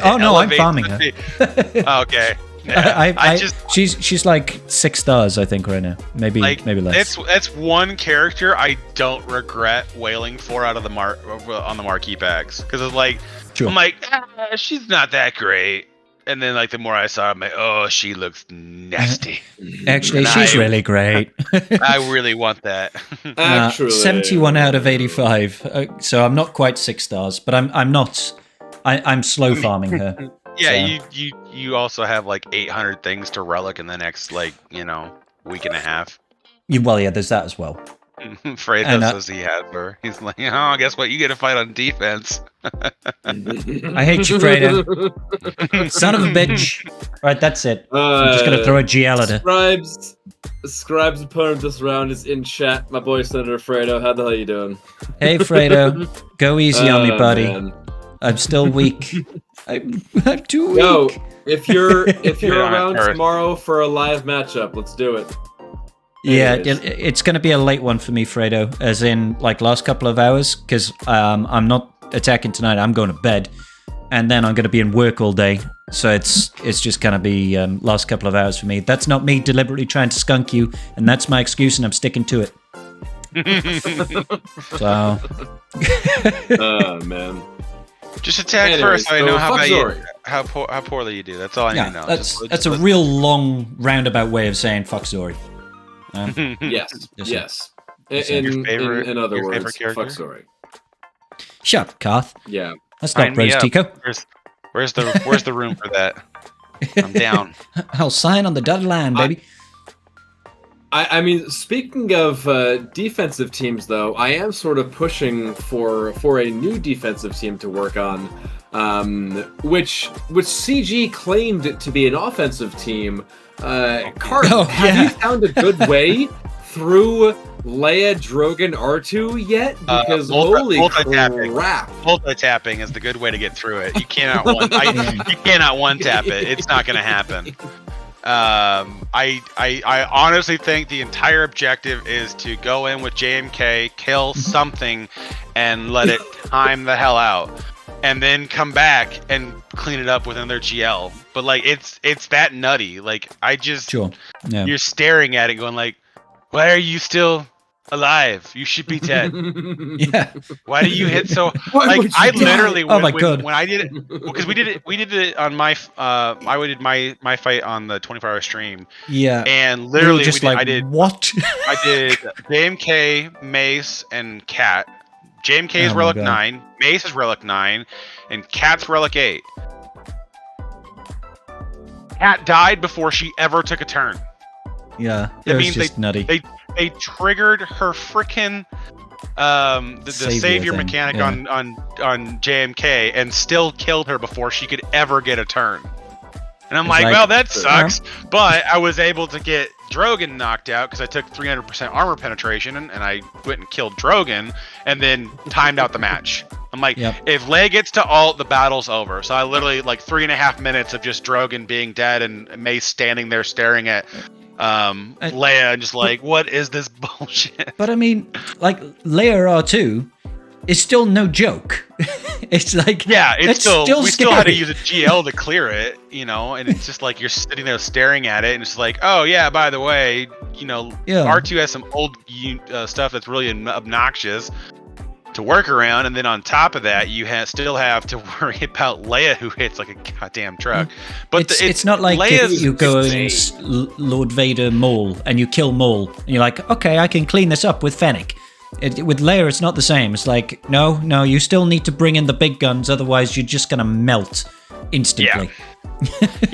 I'm farming her. Okay. Yeah, she's like 6 stars, I think, right now. Maybe less. That's one character I don't regret wailing for out of the on the marquee packs, because it's like, I'm like, she's not that great. And then, like, the more I saw, I'm like, oh, she looks nasty. Actually, she's really great. I really want that. Actually, 71 out of 85. So I'm not quite 6 stars, but I'm not. I'm slow farming her. Yeah, so. You also have like 800 things to relic in the next, like, week and a half. Well, yeah, there's that as well. Fredo says he has her. He's like, oh, guess what? You get to fight on defense. I hate you, Fredo. Son of a bitch. Right, that's it. I'm just gonna throw a GL at her. Scribe's opponent this round is in chat. My boy Senator Fredo. How the hell you doing? Hey, Fredo. Go easy on me, buddy. Man. I'm still weak. I'm too weak. Yo, if you're around tomorrow for a live matchup, let's do it. Yeah, it's going to be a late one for me, Fredo, as in like last couple of hours, because I'm not attacking tonight. I'm going to bed, and then I'm going to be in work all day. So it's just going to be last couple of hours for me. That's not me deliberately trying to skunk you, and that's my excuse, and I'm sticking to it. So. Oh man. Just attack first, so I know how poorly you do. That's all I need to know. That's a real long roundabout way of saying fuck Zori. Yes. In other words, fuck Zori. Shut up, Karth. Yeah. That's not Rose Tico. Where's the room for that? I'm down. I'll sign on the dotted line, baby. I mean, speaking of defensive teams, though, I am sort of pushing for a new defensive team to work on, which CG claimed to be an offensive team, Card, have you found a good way through Leia, Drogon, R2 yet? Because holy crap. Multi-tapping is the good way to get through it. You cannot one-tap it. It's not going to happen. I honestly think the entire objective is to go in with JMK, kill something, and let it time the hell out, and then come back and clean it up with another GL. But like it's that nutty. Like I just you're staring at it going like, why are you still alive? You should be dead. Yeah. Why do you hit so? Like I literally. Oh my god. When I did it, because we did it on my. I did my fight on the 24-hour stream. Yeah. And literally, I did what? I did JMK, Mace, and Cat. JMK is Relic 9, Mace is Relic 9, and Cat's Relic 8. Cat died before she ever took a turn. Yeah, it was just nutty. They triggered her freaking the savior mechanic on JMK and still killed her before she could ever get a turn. And I'm like, well, that sucks. But I was able to get Drogon knocked out because I took 300% armor penetration and I went and killed Drogon and then timed out the match. I'm like, if Leia gets to ult, the battle's over. So I literally like 3.5 minutes of just Drogon being dead and Mace standing there staring at Leia and just like, what is this bullshit? But I mean, like Leia R2 is still no joke. It's like, it's still we scary. still had to use a GL to clear it, you know, and it's just like you're sitting there staring at it and it's like, oh yeah, by the way, you know, R2 has some old stuff that's really obnoxious to work around, and then on top of that you still have to worry about Leia who hits like a goddamn truck. But it's not like if you go in Lord Vader Maul and you kill Maul and you're like, okay, I can clean this up with Fennec. With Leia it's not the same. It's like, no, you still need to bring in the big guns, otherwise you're just gonna melt instantly.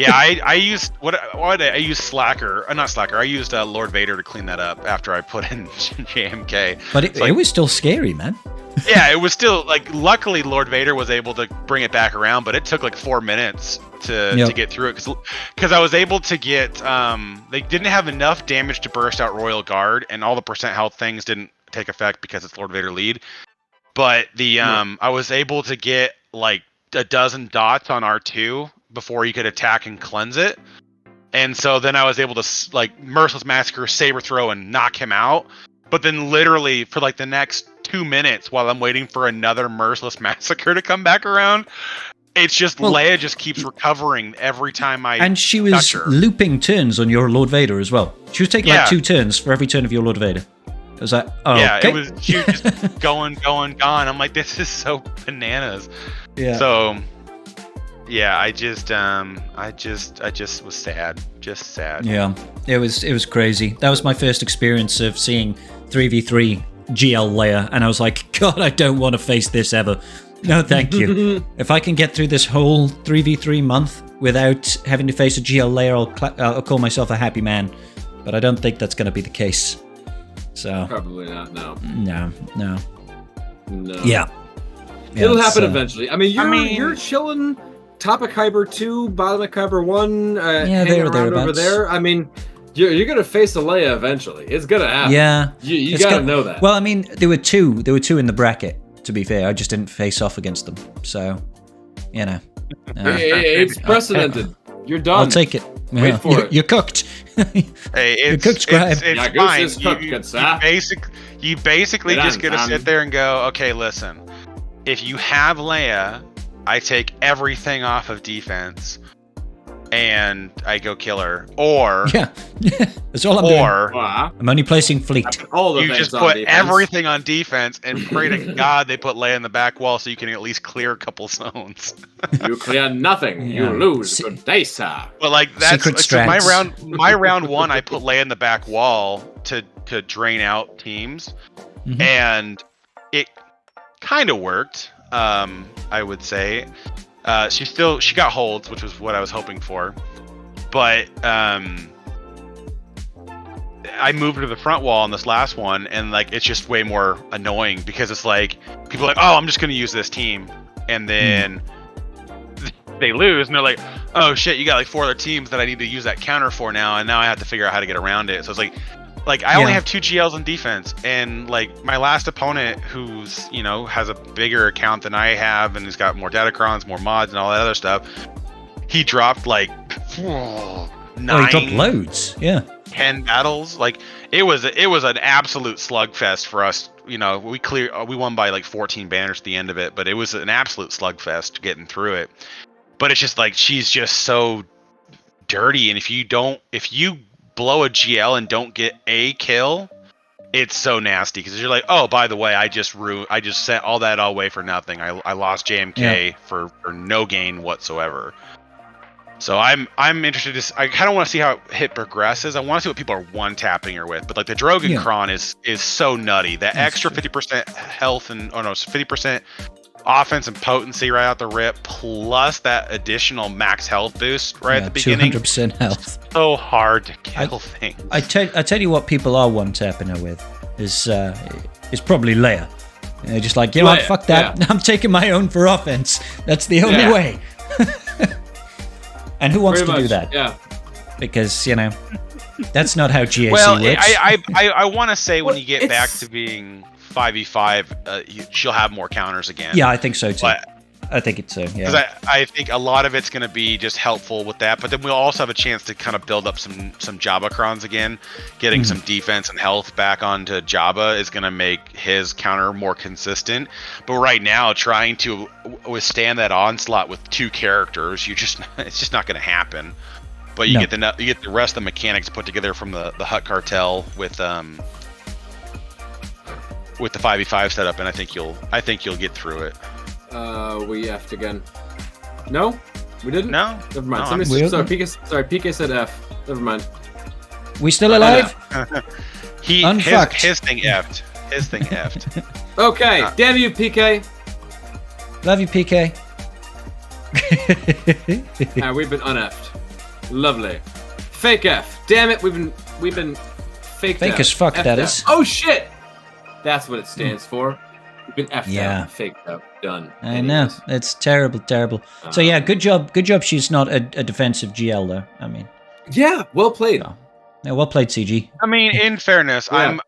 I used I used Slacker, not Slacker. I used Lord Vader to clean that up after I put in JMK. But it was still scary, man. Yeah, it was still like. Luckily, Lord Vader was able to bring it back around, but it took like 4 minutes to get through it because I was able to get. They didn't have enough damage to burst out Royal Guard, and all the percent health things didn't take effect because it's Lord Vader lead. But the I was able to get like a dozen dots on R2 before you could attack and cleanse it, and so then I was able to like Merciless Massacre, Saber Throw, and knock him out. But then literally for like the next 2 minutes while I'm waiting for another Merciless Massacre to come back around, it's just Leia just keeps recovering every time I and she was looping turns on your Lord Vader as well. She was taking like 2 turns for every turn of your Lord Vader. It was like, it was she was just going. I'm like, this is so bananas. Yeah. So I just was sad. Just sad. Yeah. It was crazy. That was my first experience of seeing 3v3 GL Leia, and I was like, God, I don't want to face this ever. No, thank you. If I can get through this whole 3v3 month without having to face a GL Leia, I'll call myself a happy man. But I don't think that's going to be the case. So probably not. No. Yeah. It'll happen eventually. I mean, you're chilling top of Kyber 2, bottom of Kyber 1, hanging around over there. I mean, you're gonna face a Leia eventually. It's gonna happen. Yeah, you gotta know that. Well, I mean, there were two in the bracket. To be fair, I just didn't face off against them. So, you know, it's precedented. You're done. I'll take it. Wait for it. You're cooked. You're cooked, Scribe. It's fine. You basically just gotta sit there and go, okay, listen. If you have Leia, I take everything off of defense and I go kill her. Or that's all I'm doing. I'm only placing fleet. You just put everything on defense and pray to God they put Leia in the back wall so you can at least clear a couple zones. You clear nothing, you lose. Good day, sir. But like that's so my round one, I put Leia in the back wall to drain out teams, and it kind of worked. I would say. She got holds, which was what I was hoping for, but I moved her to the front wall on this last one, and like it's just way more annoying because it's like people are like, oh, I'm just gonna use this team, and then they lose, and they're like, oh shit, you got like 4 other teams that I need to use that counter for now, and now I have to figure out how to get around it. So it's like I only have 2 GLs on defense, and like my last opponent, who's has a bigger account than I have, and he's got more datacrons, more mods, and all that other stuff. He dropped like 9. He dropped loads. Yeah. 10 battles. Like it was an absolute slugfest for us. We won by like 14 banners at the end of it, but it was an absolute slugfest getting through it. But it's just like she's just so dirty, and if you blow a GL and don't get a kill, it's so nasty because you're like, oh, by the way, I just sent all that away for nothing. I lost JMK for no gain whatsoever. So I'm interested I kind of want to see how hit progresses. I want to see what people are one tapping her with. But like the Drogon Kron is so nutty. That extra 50% health 50% offense and potency right out the rip, plus that additional max health boost at the beginning. 200% health. So hard to kill things. I tell you what people are one tapping her with is probably Leia. They're just like, what, fuck that. Yeah. I'm taking my own for offense. That's the only way. And who wants to do that? Yeah. Because, that's not how GAC works. I want to say when you get back to being 5v5, she'll have more counters again. Yeah, I think so too. But I think it's so, yeah. Because I think a lot of it's going to be just helpful with that, but then we'll also have a chance to kind of build up some Jabba-crons again. Getting some defense and health back onto Jabba is going to make his counter more consistent. But right now, trying to withstand that onslaught with 2 characters, it's just not going to happen. But you get the rest of the mechanics put together from the Hutt Cartel with the 5v5 setup, and I think you'll get through it. We F'd again. No, we didn't. No, never mind. No, PK said F. Never mind. We still alive? His thing F'd. His thing F'd. Okay, damn you, PK. Love you, PK. We've been un-F'd. Lovely. Fake F. Damn it, we've been fake as fuck. That is. Oh shit. That's what it stands for. We've been F'd out, faked out, done. I know. It's terrible. So yeah, good job she's not a defensive GL though. I mean. Yeah, well played. Yeah, well played, CG. I mean, in fairness, I'm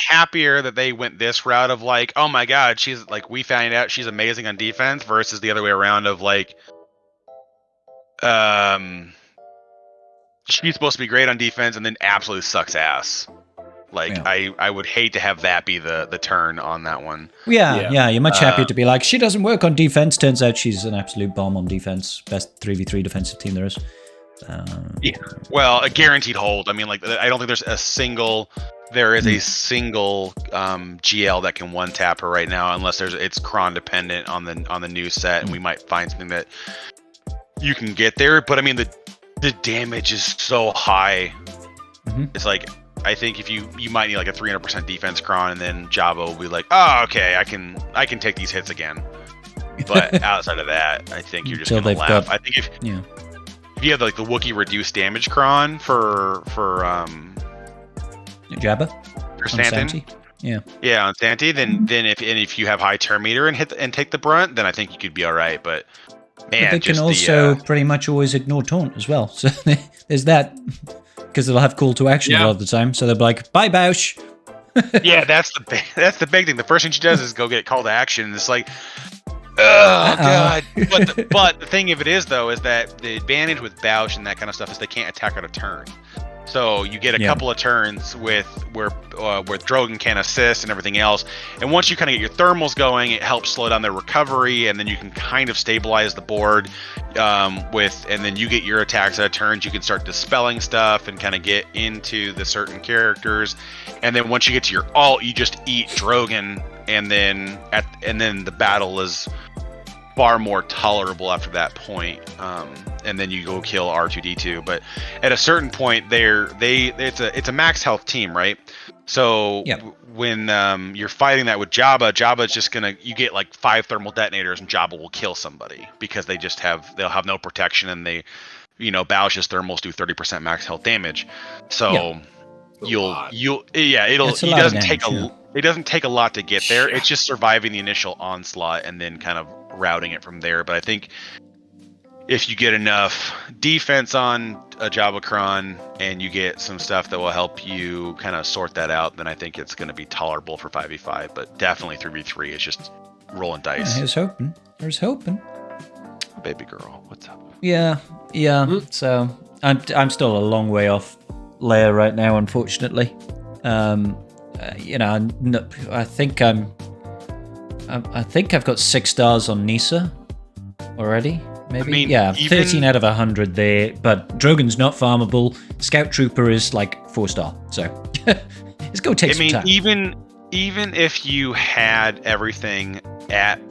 happier that they went this route of like, oh my god, she's like, we found out she's amazing on defense versus the other way around of like she's supposed to be great on defense and then absolutely sucks ass. Like, I would hate to have that be the turn on that one. Yeah, you're much happier to be like, she doesn't work on defense. Turns out she's an absolute bomb on defense. Best 3v3 defensive team there is. Yeah. Well, a guaranteed hold. I mean, like, I don't think there is a single GL that can one tap her right now, unless it's Kron dependent on the new set, and we might find something that you can get there. But I mean, the damage is so high. It's like, I think if you might need like a 300% defense Kron, and then Jabba will be like, oh, okay, I can take these hits again. But outside of that, I think you're just gonna laugh. I think if you have like the Wookiee reduced damage Kron for Jabba or Stanton, on Santi, then if you have high turn meter and take the brunt, then I think you could be all right. But man, they can also pretty much always ignore taunt as well. So there's that. Because they'll have call to action a lot of the time, so they'll be like, "Bye, Bausch." Yeah, that's the big thing. The first thing she does is go get call to action, and it's like, oh god. But the thing of it is though, is that the advantage with Bausch and that kind of stuff is they can't attack on a turn. So you get a couple of turns with where Drogon can assist and everything else. And once you kind of get your thermals going, it helps slow down their recovery, and then you can kind of stabilize the board and then you get your attacks at turns. You can start dispelling stuff and kind of get into the certain characters. And then once you get to your ult, you just eat Drogon, and then the battle is far more tolerable after that point. And then you go kill R2D2. But at a certain point, it's a max health team, right? So when you're fighting that with Jabba's just you get like 5 thermal detonators, and Jabba will kill somebody because they'll have no protection, and Bausch's thermals do 30% max health damage. So it doesn't take a lot to get there. It's just surviving the initial onslaught and then kind of routing it from there. But I think if you get enough defense on a Jabacron and you get some stuff that will help you kind of sort that out, then I think it's going to be tolerable for 5v5. But definitely 3v3 is just rolling dice. I was hoping. Baby girl, what's up? Yeah. So I'm still a long way off Leia right now, unfortunately. I think I've got 6 stars on Nisa already. Maybe 13 out of 100 there. But Drogon's not farmable. Scout Trooper is like 4-star. So let's go take some time. Even if you had everything at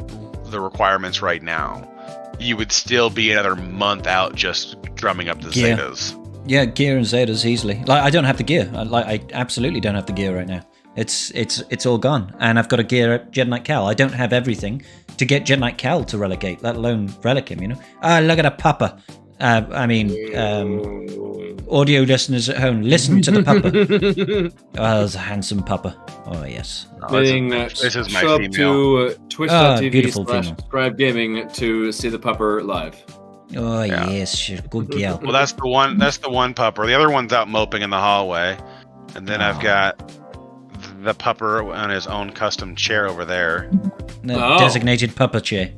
the requirements right now, you would still be another month out just drumming up the Zetas. Yeah, gear and Zetas easily. Like I don't have the gear. I absolutely don't have the gear right now. It's all gone, and I've got to gear at Jedi Knight Cal. I don't have everything to get Jedi Knight Cal to relegate, let alone relic him. Look at a pupper. Audio listeners at home, listen to the pupper. Oh, there's a handsome pupper. Oh yes. This is my show female. Up to twitch.tv/subscribe gaming to see the pupper live. Oh yes, good girl. Well, that's the one pupper. The other one's out moping in the hallway, and then I've got the pupper on his own custom chair over there. Designated pupper chair.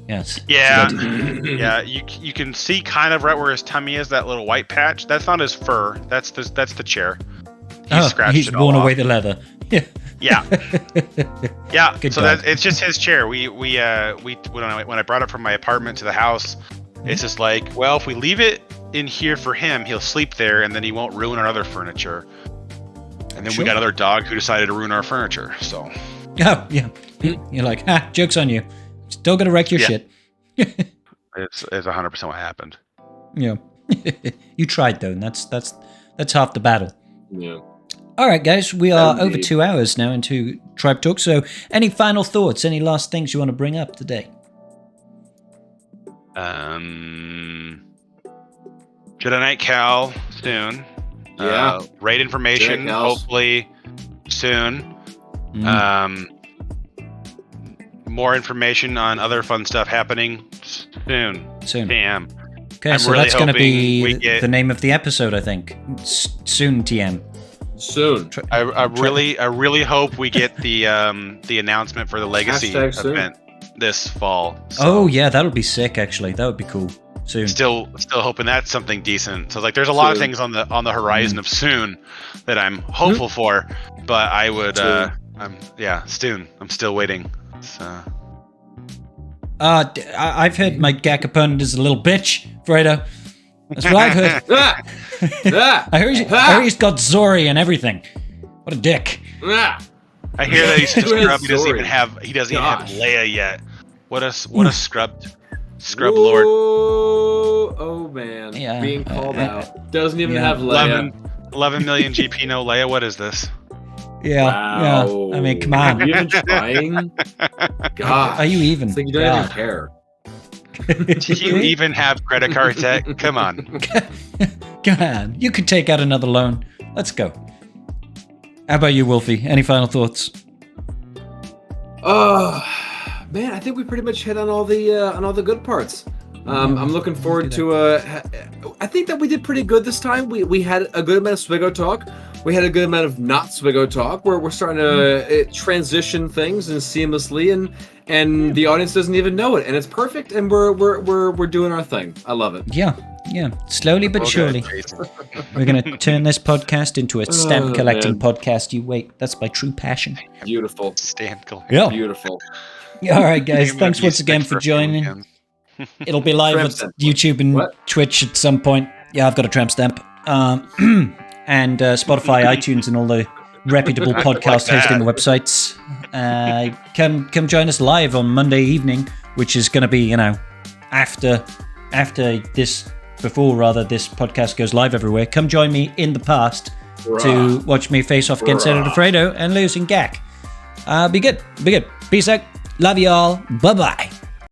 Yes. Yeah. Yeah. You can see kind of right where his tummy is. That little white patch. That's not his fur. That's the chair. He's worn away the leather. Yeah. Yeah. Yeah. Good so dog. it's just his chair. We when I brought it from my apartment to the house, it's just like, well, if we leave it in here for him, he'll sleep there, and then he won't ruin our other furniture. And then we got another dog who decided to ruin our furniture. So. Oh yeah. You're like, joke's on you. Still gonna wreck your shit. It's 100% what happened. Yeah. You tried though, and that's half the battle. Yeah. All right, guys, we are over 2 hours now into Tribe Talk. So, any final thoughts? Any last things you want to bring up today? Jedi Knight Cal soon. Yeah. Raid information hopefully soon. More information on other fun stuff happening soon. TM. Okay, so really that's going to be the name of the episode, I think. Soon, TM. Soon. I really hope we get the announcement for the Legacy event this fall. So oh yeah, that'll be sick. Actually, that would be cool. Soon. Still hoping that's something decent. So like, there's a lot of things on the horizon of soon that I'm hopeful for, but I would soon. I'm still waiting. I've heard my GAC opponent is a little bitch, Fredo. That's what I've heard. I heard he's got Zori and everything. What a dick. I hear that he's still scrub. He doesn't even have Leia yet. What a scrub lord. Oh man. Yeah. Being called out. Doesn't even have Leia. 11 million GP no Leia. What is this? Yeah. Wow. Yeah. I mean, come on. Are you even trying? God. Are you even? It's like you don't even care. Do you even have credit card tech? Come on. Come on. You could take out another loan. Let's go. How about you, Wolfie? Any final thoughts? Man, I think we pretty much hit on all the good parts. I'm looking forward to I think that we did pretty good this time. We had a good amount of SWGoH talk. We had a good amount of not SWGoH talk, where we're starting to transition things and seamlessly, and the audience doesn't even know it, and it's perfect. And we're doing our thing. I love it. Yeah. Slowly but surely, we're gonna turn this podcast into a stamp collecting podcast. You wait, that's my true passion. Beautiful stamp collecting. Yeah. Beautiful. All right, guys. Thanks once again for joining. It'll be live at YouTube and Twitch at some point. Yeah, I've got a tramp stamp. And Spotify, iTunes, and all the reputable podcast hosting websites. Come join us live on Monday evening, which is going to be, after this, before this podcast goes live everywhere. Come join me in the past to watch me face off against Senator Fredo and losing GAC. Be good. Peace out. Love you all. Bye-bye.